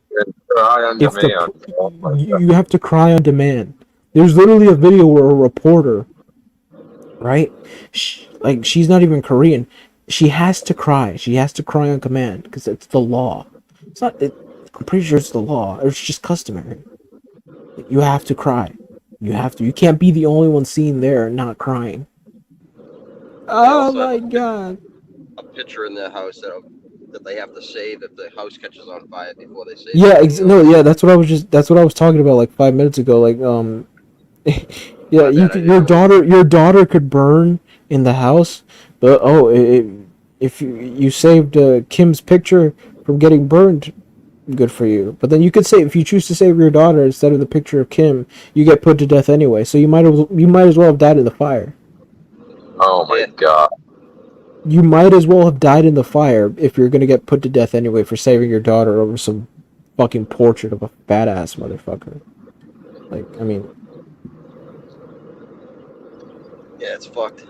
Cry on If the demand. Oh my God. you have to cry on demand. There's literally a video where a reporter, right? Like she's not even Korean. She has to cry. She has to cry on command because it's the law. It's not. I'm pretty sure it's the law. Or it's just customary. You have to cry. You have to. You can't be the only one seen there not crying. They Oh also have my god. a picture in their house that they have to save if the house catches on fire before they save. Yeah. Everything No. else. Yeah. That's what I was talking about like 5 minutes ago. Like yeah, My you bad, I could, didn't know. your daughter could burn in the house, but if you saved Kim's picture from getting burned, good for you. But then you could say if you choose to save your daughter instead of the picture of Kim, you get put to death anyway. So you might as well have died in the fire. Oh my Yeah. God. You might as well have died in the fire if you're gonna get put to death anyway for saving your daughter over some fucking portrait of a fat ass motherfucker. Like, I mean, Yeah, it's fucked.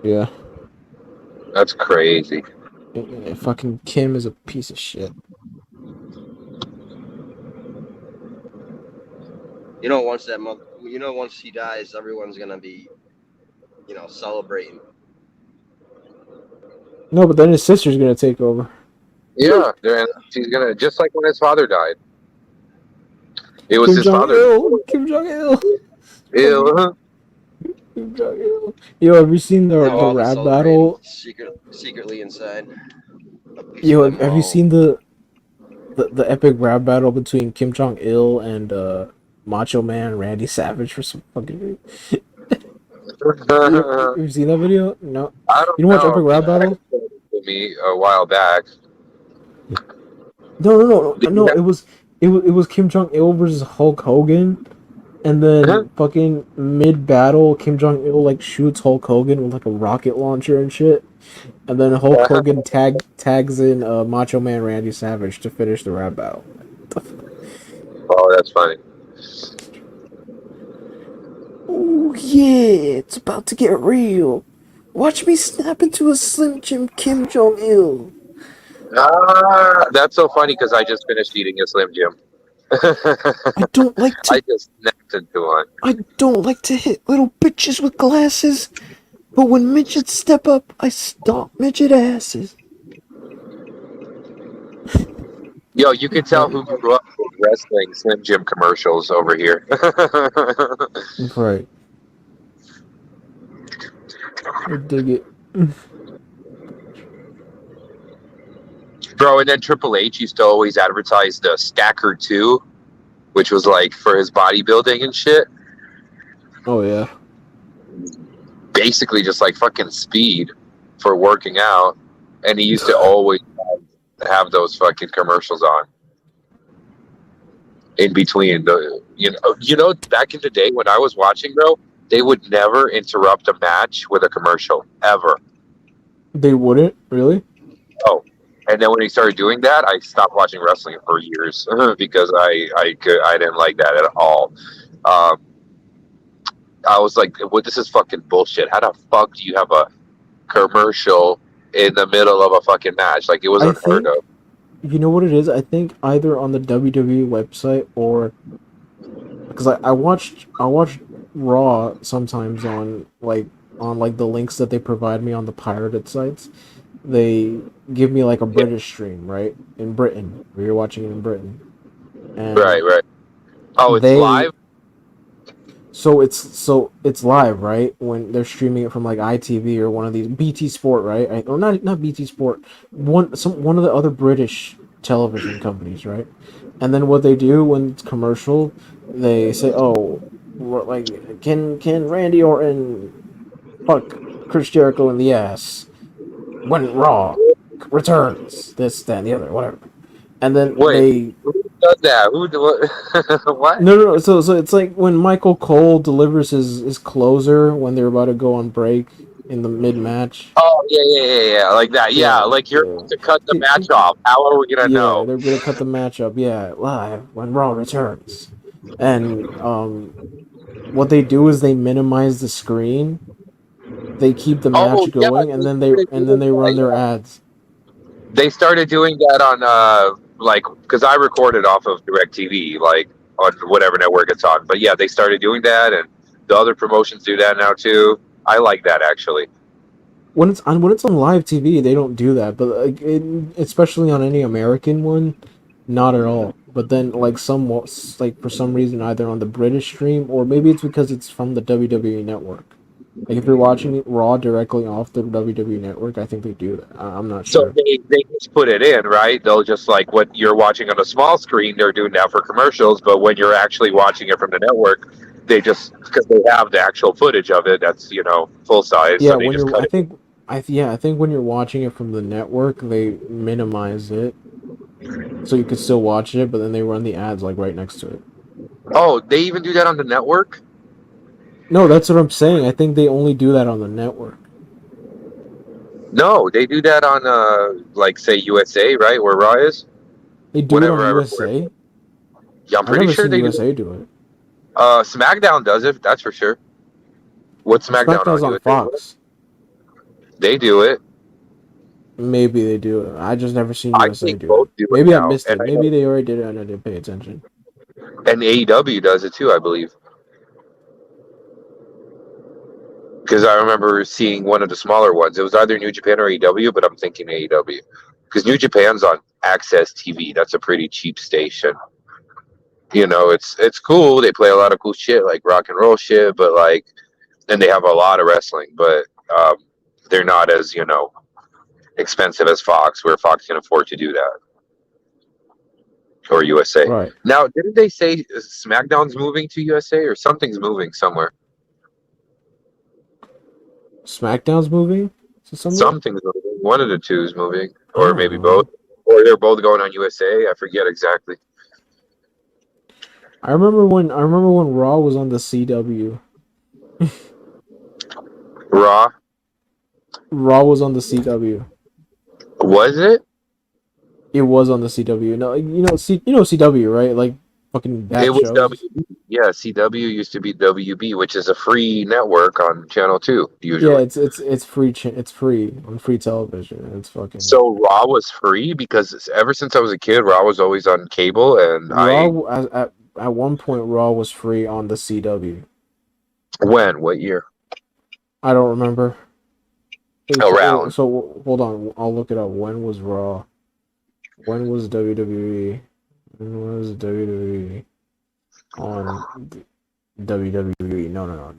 yeah. That's crazy. Fucking Kim is a piece of shit. once he dies, everyone's gonna be, celebrating. No, but then his sister's gonna take over. Yeah, she's gonna just like when his father died. It was Kim his Jong father. Il. Kim Jong Il. Ew. Kim Jong Il. Yo, have you seen Now the all be rap celebrating battle? secretly inside. A piece of Yo, them have you all. seen the epic rap battle between Kim Jong Il and Macho Man Randy Savage for some fucking reason? You've seen that video? No. I You don't don't watch know. epic rap battle? To me a while back. No. It was Kim Jong Il versus Hulk Hogan, and then fucking mid battle, Kim Jong Il like shoots Hulk Hogan with like a rocket launcher and shit, and then Hulk Hogan tags in Macho Man Randy Savage to finish the rap battle. Oh, that's funny. Oh yeah, it's about to get real. Watch me snap into a Slim Jim Kim Jong Il. That's so funny because I just finished eating a Slim Jim. I don't like I to. just snapped into one. I don't like to hit little bitches with glasses, but when midgets step up, I stomp midget asses. Yo, you can tell who grew up with wrestling Slim Jim commercials over here. Right. I dig it. Bro, and then Triple H used to always advertise the Stacker 2, which was like for his bodybuilding and shit. Oh yeah. Basically just like fucking speed for working out. And he used to always have those fucking commercials on. In between back in the day when I was watching, bro, they would never interrupt a match with a commercial ever. They wouldn't really. Oh, and then when he started doing that, I stopped watching wrestling for years because I didn't like that at all. I was like, "What? This is fucking bullshit. How the fuck do you have a commercial in the middle of a fucking match? Like it was unheard of." You know what it is? I think either on the WWE website or because I watched Raw sometimes on the links that they provide me on the pirated sites. They give me like a British stream, right? In Britain. Where you're watching it in Britain. And Right. Oh, it's live? So it's live, right? When they're streaming it from like ITV or one of these BT Sport, right? Or not BT Sport, one of the other British television companies, right? And then what they do when it's commercial, they say, "Oh, like can Randy Orton fuck Chris Jericho in the ass when Raw returns?" This, that, and the other, whatever. And then who does that? What? No. So it's like when Michael Cole delivers his closer when they're about to go on break in the mid match. Oh yeah, like that. Yeah, like you're about to cut the match off. How are we gonna know? Yeah, they're gonna cut the match up. Yeah, live when Raw returns, and what they do is they minimize the screen. They keep the match going, and then they run their ads. They started doing that on because I recorded off of DirecTV, like on whatever network it's on. But yeah, they started doing that, and the other promotions do that now too. I like that actually. When it's on live TV, they don't do that, but especially on any American one, not at all. But then like for some reason either on the British stream or maybe it's because it's from the WWE network. Like if you're watching it Raw directly off the WWE network, I think they do that. I'm not sure. So they just put it in, right? They'll just like what you're watching on a small screen, they're doing that for commercials. But when you're actually watching it from the network, they just because they have the actual footage of it, that's full size. Yeah, so they just cut it. I think when you're watching it from the network, they minimize it so you could still watch it, but then they run the ads like right next to it. Oh, they even do that on the network? No, that's what I'm saying. I think they only do that on the network. No, they do that on like say USA, right, where Raw is. They do it on USA. Yeah, I'm pretty sure they USA do it. SmackDown does it. That's for sure. What's SmackDown on Fox. They do it. Maybe they do it. I just never seen USA do it. Maybe I missed it. Maybe they already did it and I didn't pay attention. And AEW does it too, I believe. Because I remember seeing one of the smaller ones. It was either New Japan or AEW, but I'm thinking AEW. Because New Japan's on Access TV. That's a pretty cheap station. It's cool. They play a lot of cool shit, like rock and roll shit, but like, and they have a lot of wrestling, but they're not as, expensive as Fox, where Fox can afford to do that. Or USA. Right. Now, didn't they say SmackDown's moving to USA or something's moving somewhere? SmackDown's moving to somewhere? Something's moving. One of the two is moving, I or don't maybe know. both, or they're both going on USA. I forget exactly. I remember when Raw was on the CW. Raw, Raw was on the CW. was it? It was on the CW. No, CW, right? Like fucking that It was shows. WB. Yeah, CW used to be WB, which is a free network on Channel 2, Yeah, usually. it's free. It's free on free television. It's fucking So Raw was free because ever since I was a kid, Raw was always on cable, and Raw. At one point, Raw was free on the CW. what year? I don't remember. Around So hold on, I'll look it up. When was Raw? When was WWE? When was WWE on WWE? No.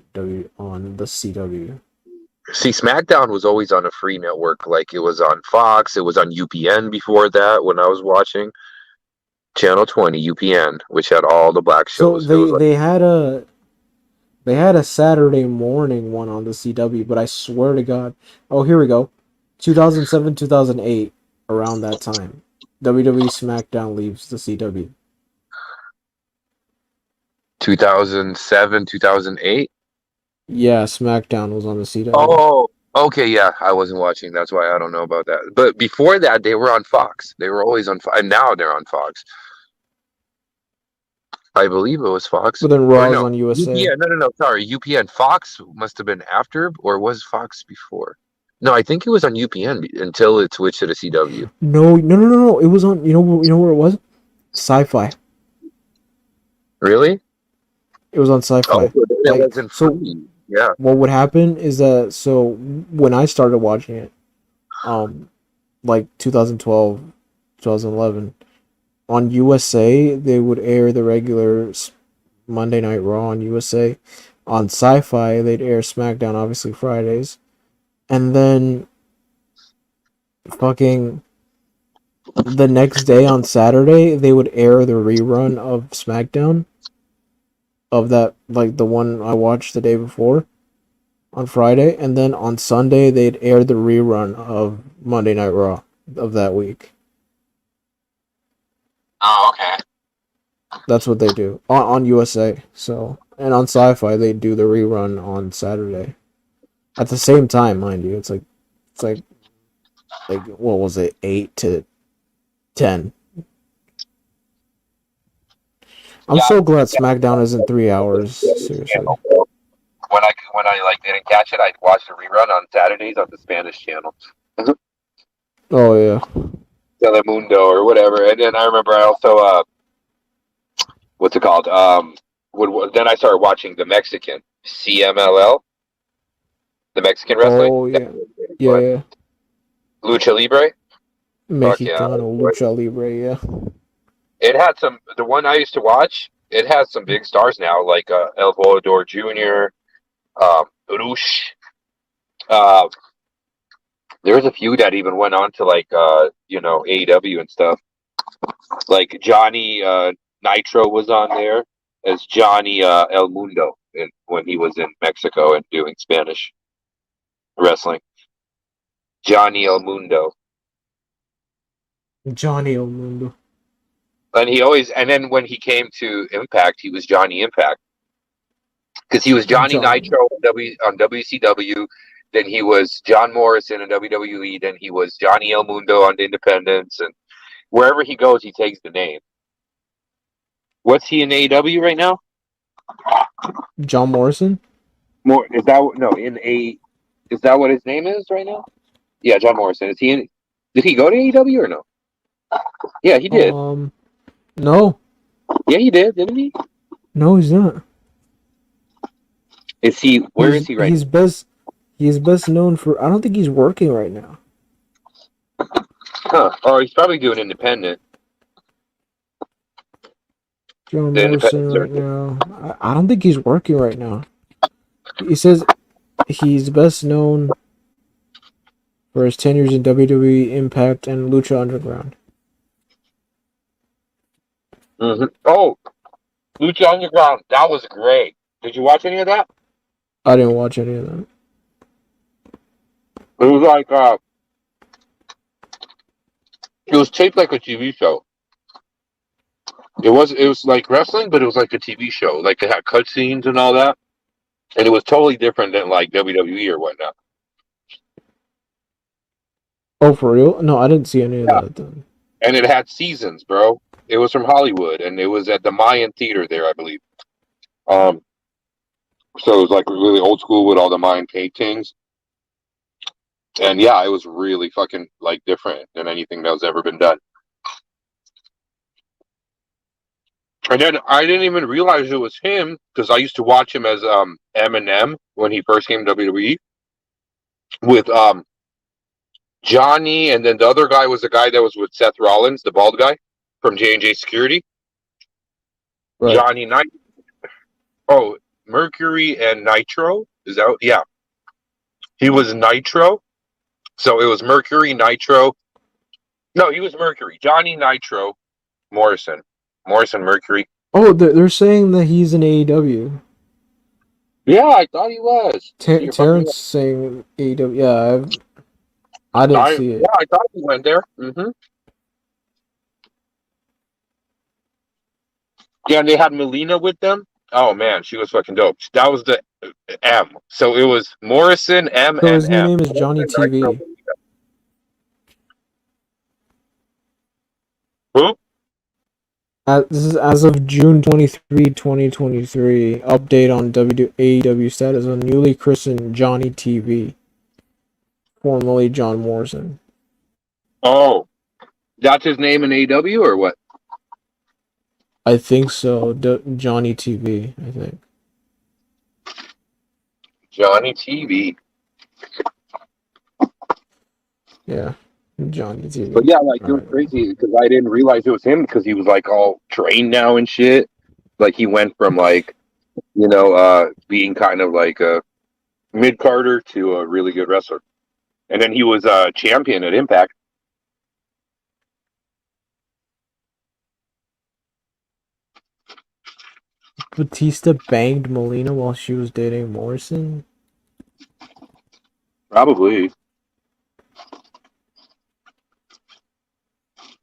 On the CW. See, SmackDown was always on a free network. Like it was on Fox, it was on UPN before that when I was watching Channel 20 UPN, which had all the black So shows. It was like they had a Saturday morning one on the CW, but I swear to God, oh here we go, 2007 2008 around that time, WWE SmackDown leaves the CW. 2007, 2008. Yeah, SmackDown was on the CW. Oh, okay, yeah, I wasn't watching. That's why I don't know about that. But before that, they were on Fox. They were always on Fox, and now they're on Fox. I believe it was Fox. But then Or Raw is no, on USA. UPN. No. Sorry, UPN. Fox must have been after, or was Fox before? No, I think it was on UPN until it switched to the CW. No. It was on. You know where it was? Sci-Fi. Really? It was on Oh, Sci-Fi. so then it Like wasn't so, free. Yeah. what would happen is that when I started watching it, like 2012, 2011, on USA they would air the regular Monday Night Raw on USA. On Sci-Fi they'd air SmackDown, obviously Fridays, and then fucking the next day on Saturday they would air the rerun of SmackDown, of that, like the one I watched the day before on Friday, and then on Sunday they'd air the rerun of Monday Night Raw of that week. Oh, okay. That's what they do on USA. So, and on Sci-Fi they do the rerun on Saturday at the same time, mind you. It's like what was it, 8 to 10? I'm Yeah, so glad SmackDown isn't 3 hours. Seriously. When I like didn't catch it, I'd watch the rerun on Saturdays on the Spanish channel, Oh yeah. Telemundo or whatever. And then I remember I also what's it called? Then I started watching the Mexican CMLL, the Mexican wrestling. Oh That yeah. was really Yeah, fun. yeah. Lucha Libre. Fuck yeah, I Mexicano enjoyed Lucha Libre. Yeah. it. It had some. The one I used to watch. It has some big stars now, like El Volador Jr., Rush. Uh, there's a few that even went on to like AEW and stuff. Like Johnny Nitro was on there as Johnny El Mundo when he was in Mexico and doing Spanish wrestling. Johnny El Mundo. Johnny El Mundo. And then when he came to Impact, he was Johnny Impact. Because he was Johnny Johnny. Nitro on WCW, then he was John Morrison in WWE, then he was Johnny El Mundo on the Independence, and wherever he goes, he takes the name. What's he in AEW right now? John Morrison? More is that no in a is that what his name is right now? Yeah, John Morrison. Is he did he go to AEW or no? Yeah, he did. No. Yeah, he did, didn't he? No, he's not. Is he? Where is he right He's best known for. I don't think he's working right now. now? Huh. Oh, he's probably doing independent. John The independent Morrison right circuit. now. I don't think he's working right now. He says he's best known for his tenures in WWE, Impact, and Lucha Underground. Mm-hmm. Oh, Lucha Underground. That was great. Did you watch any of that? I didn't watch any of that. It was like it was taped like a TV show. It was like wrestling, but it was like a TV show. Like it had cutscenes and all that, and it was totally different than like WWE or whatnot. Oh, for real? No, I didn't see any of Yeah, that then. and it had seasons, bro. It was from Hollywood, and it was at the Mayan Theater there, I believe. Um, so it was like really old school with all the Mayan paintings, and yeah, it was really fucking like different than anything that was ever been done. And then I didn't even realize it was him because I used to watch him as Eminem when he first came to WWE with Johnny, and then the other guy was the guy that was with Seth Rollins, the bald guy from J&J Security. Right. Johnny Night. Oh, Mercury and Nitro. Is that? Yeah, he was Nitro. So it was Mercury, Nitro. No, he was Mercury. Johnny Nitro, Morrison, Mercury. Oh, they're saying that he's in AEW. Yeah, I thought he was. You're fucking. Terrence saying AEW. Yeah, I didn't see Yeah, it. I thought he went there. Mm-hmm. Yeah, and they had Melina with them. Oh man, she was fucking dope. That was the M. So it was Morrison, M, So and his new M. name is Johnny Morrison, Nitro, TV. Melina. Who? This is as of June 23, 2023. Update on AEW status on newly christened Johnny TV, formerly John Morrison. Oh, that's his name in AW or what? I think so. Johnny TV, I think. Johnny TV. Yeah, Johnny But TV. yeah, like it All was right. crazy because I didn't realize it was him because he was like all trained now and shit. Like he went from like being kind of like a mid carder to a really good wrestler, and then he was a champion at Impact. Batista banged Melina while she was dating Morrison. Probably.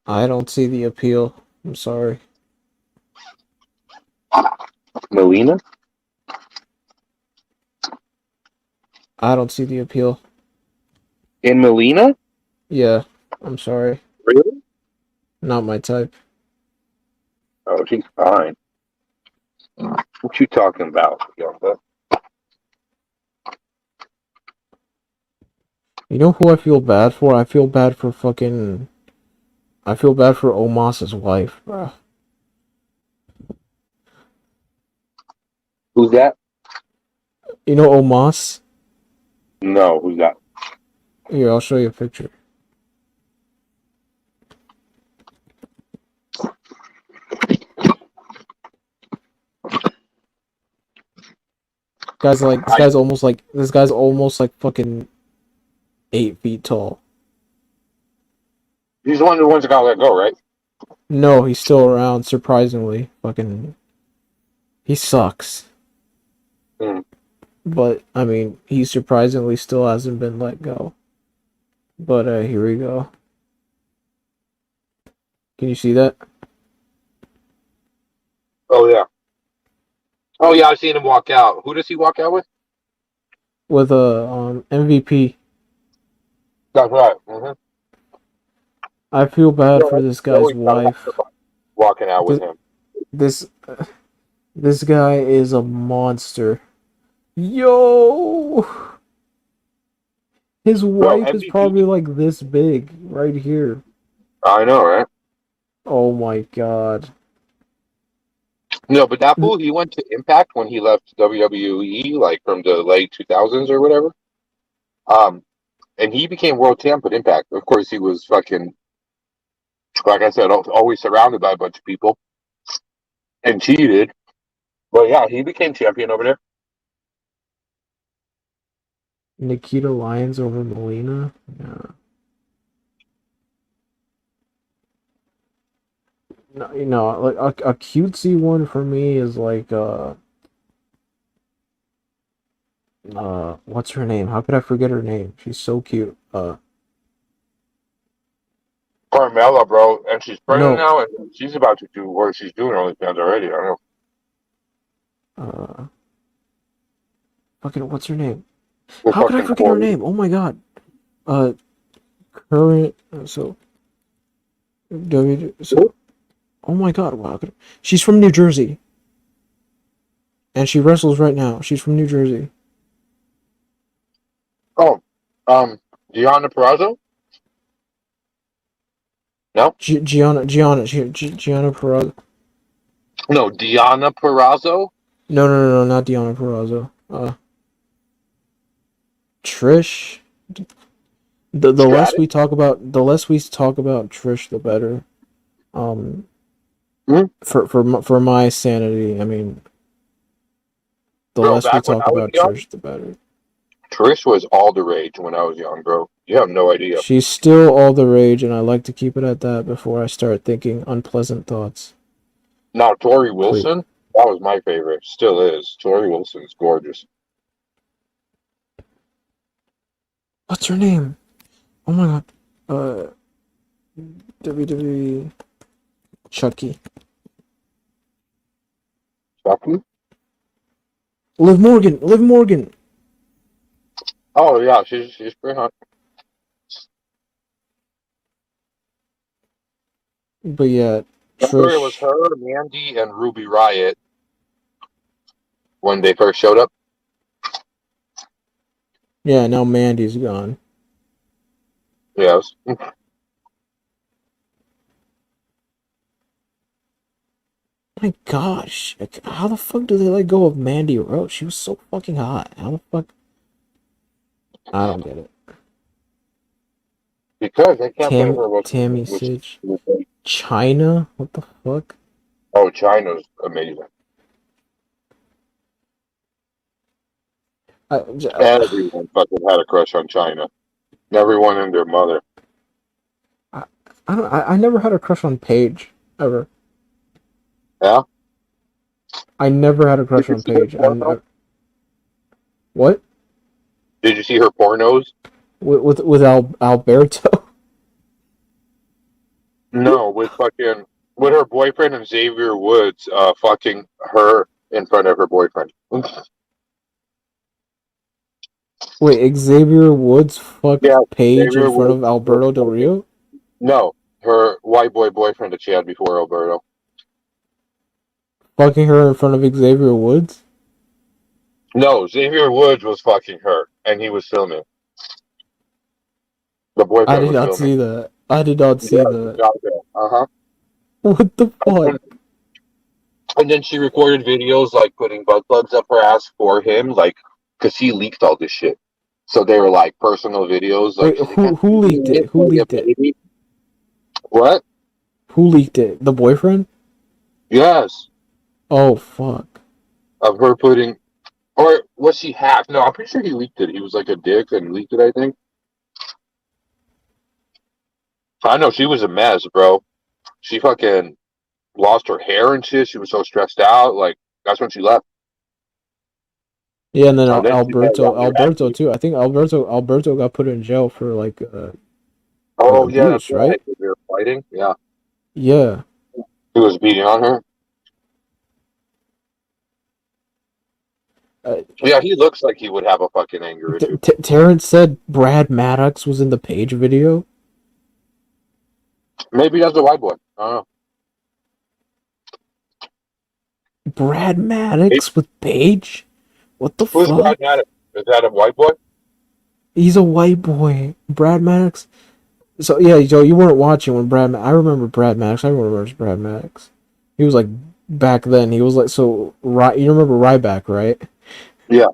I don't see the appeal. I'm sorry. Melina? I don't see the appeal. In Melina? Yeah, I'm sorry. Really? Not my type. Oh, she's fine. What you talking about, young buck? You know who I feel bad for? I feel bad for fucking. I feel bad for Omos's wife, bruh. Who's that? You know Omos? No, who's that? Here, I'll show you a picture. This guy's almost like fucking 8 feet tall. He's one of the ones that got let go, right? No, he's still around, surprisingly. Fucking he sucks. Mm. But I mean, he surprisingly still hasn't been let go. But here we go. Can you see that? Oh yeah. Oh yeah, I've seen him walk out. Who does he walk out with? With a MVP. That's right. Mm-hmm. I feel bad No, for this I guy's always thought about wife. walking out with This him. this, this guy is a monster. Yo, his Bro, wife is MVP. probably like this big right here. I know, right? Oh my god. No, but that fool, he went to Impact when he left WWE, like from the late 2000s or whatever. Um, and he became world champ at Impact. Of course, he was fucking, like I said, always surrounded by a bunch of people and cheated. But yeah, he became champion over there. Nikita Lyons over Melina. Yeah. No, like a cutesy one for me is like what's her name? How could I forget her name? She's so cute. Carmella, bro, and she's pregnant No. now, and she's about to do, or she's doing OnlyFans already. I don't know. Fucking what's her name? The How could I fucking forget her Corey. name? Oh my god. Uh, current so W so. Oh my god! Wow, she's from New Jersey, and she wrestles right now. She's from New Jersey. Oh, Gianna Perazzo? No, Gianna Perazzo. no, Diana Perazzo. No, not Gianna Perazzo. Trish. The less Stratus? we talk about Trish, the better. Hmm? For my sanity, I mean, the Bro, less we back when talk I was about young, Trish, the better. Trish was all the rage when I was young, bro. You have no idea. She's still all the rage, and I like to keep it at that before I start thinking unpleasant thoughts. Now, Tori Please. Wilson, that was my favorite. Still is. Tori Wilson's gorgeous. What's her name? Oh my god. WWE Chucky. Chucky? Liv Morgan. Oh yeah, she's pretty hot. But yeah, Remember, it was Trish. her, Mandy, and Ruby Riot when they first showed up. Yeah, now Mandy's gone. Yes. My gosh, how the fuck do they let go of Mandy Rose? She was so fucking hot. How the fuck? I don't get it. Because they can't put her with Tammy Sitch. China? What the fuck? Oh, China's amazing. Everyone fucking had a crush on China. Everyone and their mother. I never had a crush on Paige ever. Yeah. I never had a crush on Paige. What? Did you see her pornos? With Alberto? No, with her boyfriend and Xavier Woods, fucking her in front of her boyfriend. Wait, Xavier Woods fucked Yeah, Paige in Xavier front Woods. of Alberto Del Rio? No, her white boyfriend that she had before Alberto. Fucking her in front of Xavier Woods? No, Xavier Woods was fucking her, and he was filming. The I boyfriend did was not filming. see that. I did not see Yeah, that. uh-huh. What the fuck? And then she recorded videos like putting butt plugs up her ass for him, like, because he leaked all this shit. So they were like personal videos. Like, Wait, who leaked it? Who leaked it? What? Who leaked it? The boyfriend? Yes. Oh fuck. Of her putting, or was she hacked? No, I'm pretty sure he leaked it. He was like a dick and leaked it, I think. I know she was a mess, bro. She fucking lost her hair and shit. She was so stressed out. Like, that's when she left. Yeah, and then And then she met Alberto Randy. too. I think Alberto got put in jail for like Oh, yeah, that's abuse, right. right? They were fighting. Yeah. Yeah. He was beating on her. Yeah, he looks like he would have a fucking anger issue. Terrence said Brad Maddox was in the Page video. Maybe that's a white boy. I don't know. Brad Maddox with Paige? What the Who's fuck? Brad Maddox? Is that a white boy? He's a white boy. Brad Maddox. So yeah, Joe, you weren't watching when I remember Brad Maddox. I remember Brad Maddox. He was like back then. He was like, so you remember Ryback, right? Yeah.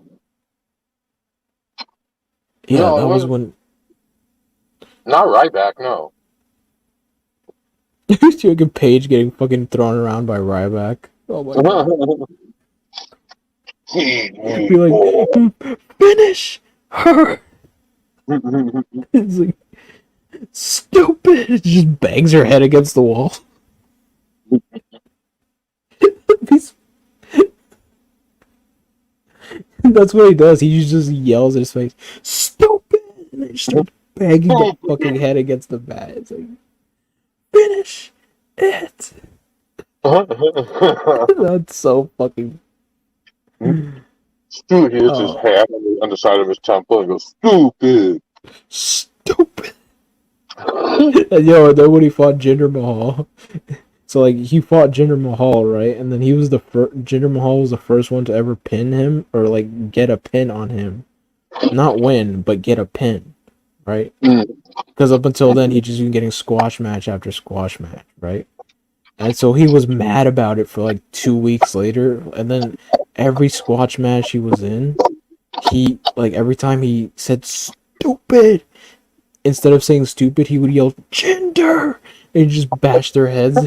Yeah, No, it that was wasn't. when Not right back. No. you get Paige getting fucking thrown around by Ryback. Oh my god. Feed me, Be like, boy. finish her. It's like, stupid. It just bangs her head against the wall. That's what he does. He just yells in his face, stupid. And they start banging the fucking head against the bat. It's like, finish it. That's so fucking. Dude, he hits his Oh, hand on the side of his temple and goes, stupid. stupid. And yo, then when he fought Jinder Mahal, so like he fought Jinder Mahal, right? And then he was the first. Jinder Mahal was the first one to ever pin him or like get a pin on him, not win, but get a pin, right? Because up until then, he just been getting squash match after squash match, right? And so he was mad about it for like 2 weeks later, and then every squash match he was in, he like every time he said stupid, instead of saying stupid, he would yell Jinder and just bash their heads.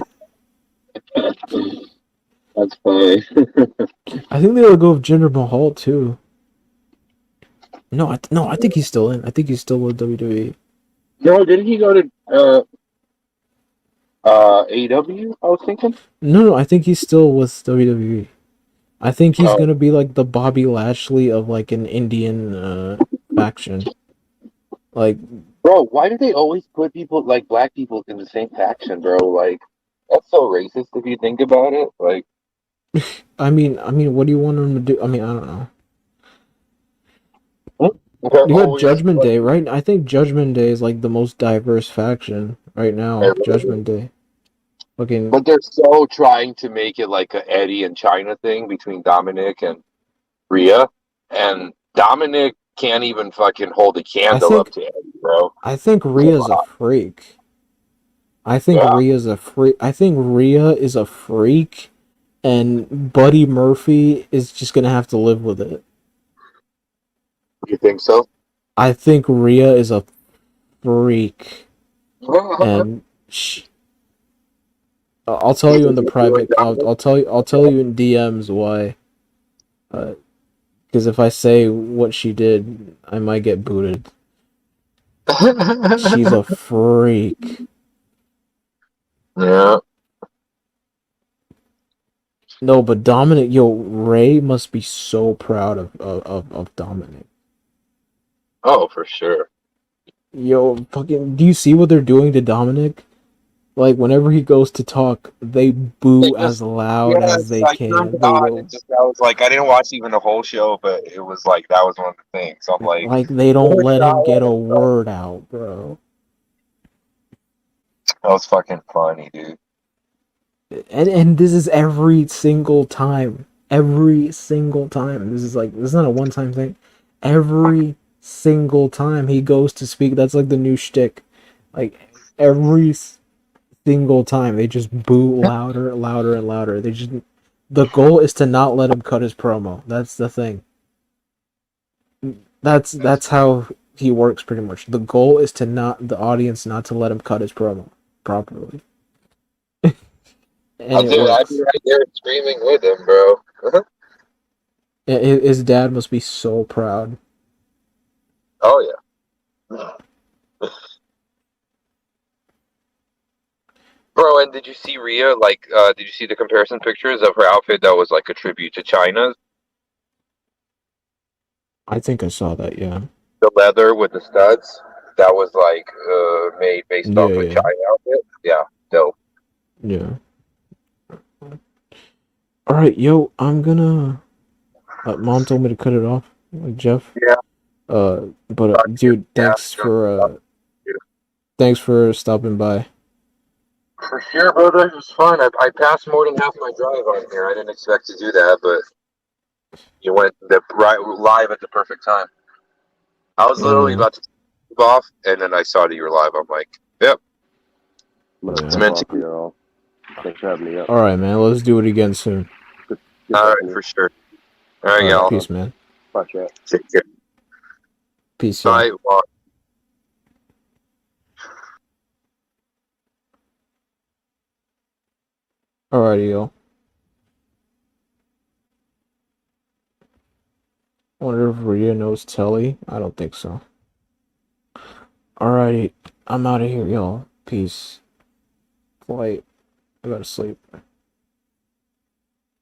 That's funny. I think they will go with Jinder Mahal too. No, I think he's still in. I think he's still with WWE. No, didn't he go to AEW? I was thinking. No, I think he's still with WWE. I think he's Oh. gonna be like the Bobby Lashley of like an Indian faction. Like, Bro, why do they always put people like black people in the same faction, bro? Like, that's so racist if you think about it. Like, I mean, what do you want him to do? I mean, I don't know. they're You got always Judgment like, Day, right? I think Judgment Day is like the most diverse faction right now. Judgment Day. Fucking. but they're so trying to make it like a Eddie and China thing between Dominic and Rhea, and Dominic can't even fucking hold a candle up to Eddie, bro. I think Rhea's a freak. I think Yeah, Rhea's a freak. I think Rhea is a freak, and Buddy Murphy is just gonna have to live with it. you think so? I think Rhea is a freak, and I'll tell you in the private. I'll tell you in DMs why. Because if I say what she did, I might get booted. She's a freak. Yeah. No, but Dominic, yo, Ray must be so proud of Dominic. Oh, for sure. Yo, fucking, do you see what they're doing to Dominic? Like, whenever he goes to talk, they boo as loud as they can. They don't, I was like, I didn't watch even the whole show, but it was like that was one of the things. So I'm like, they don't let him get a word out, bro. that was fucking funny, dude. And this is every single time. Every single time. This is not a one-time thing. Every single time he goes to speak, that's like the new shtick. Like, every single time they just boo louder, louder, and louder. The goal is to not let him cut his promo. That's the thing. That's how he works pretty much. The goal is to not the audience not to let him cut his promo properly. And I'd be right there screaming with him, bro. His dad must be so proud. Oh yeah. Bro, and did you see Rhea? Like, did you see the comparison pictures of her outfit that was like a tribute to China's? I think I saw that, yeah. The leather with the studs that was like made based off a China outfit. Yeah, dope. Yeah. Alright, yo, I'm gonna Mom told me to cut it off, like Jeff. Yeah. But dude, thanks for stopping by. For sure, brother. It was fun. I passed more than half my drive on here. I didn't expect to do that, but you went live at the perfect time. I was literally about to move off, and then I saw that you were live. I'm like, yep. I'm gonna It's meant off to here all. Thanks for having me up. All right, man. Let's do it again soon. Good All talking right, to you. for sure. All right, All right, y'all. peace, man. Bye, chat. Take care. Peace, All y'all. right, well, Alrighty, y'all. I wonder if Rhea knows Telly. I don't think so. Alrighty, I'm out of here, y'all. Peace. Flight. I gotta sleep.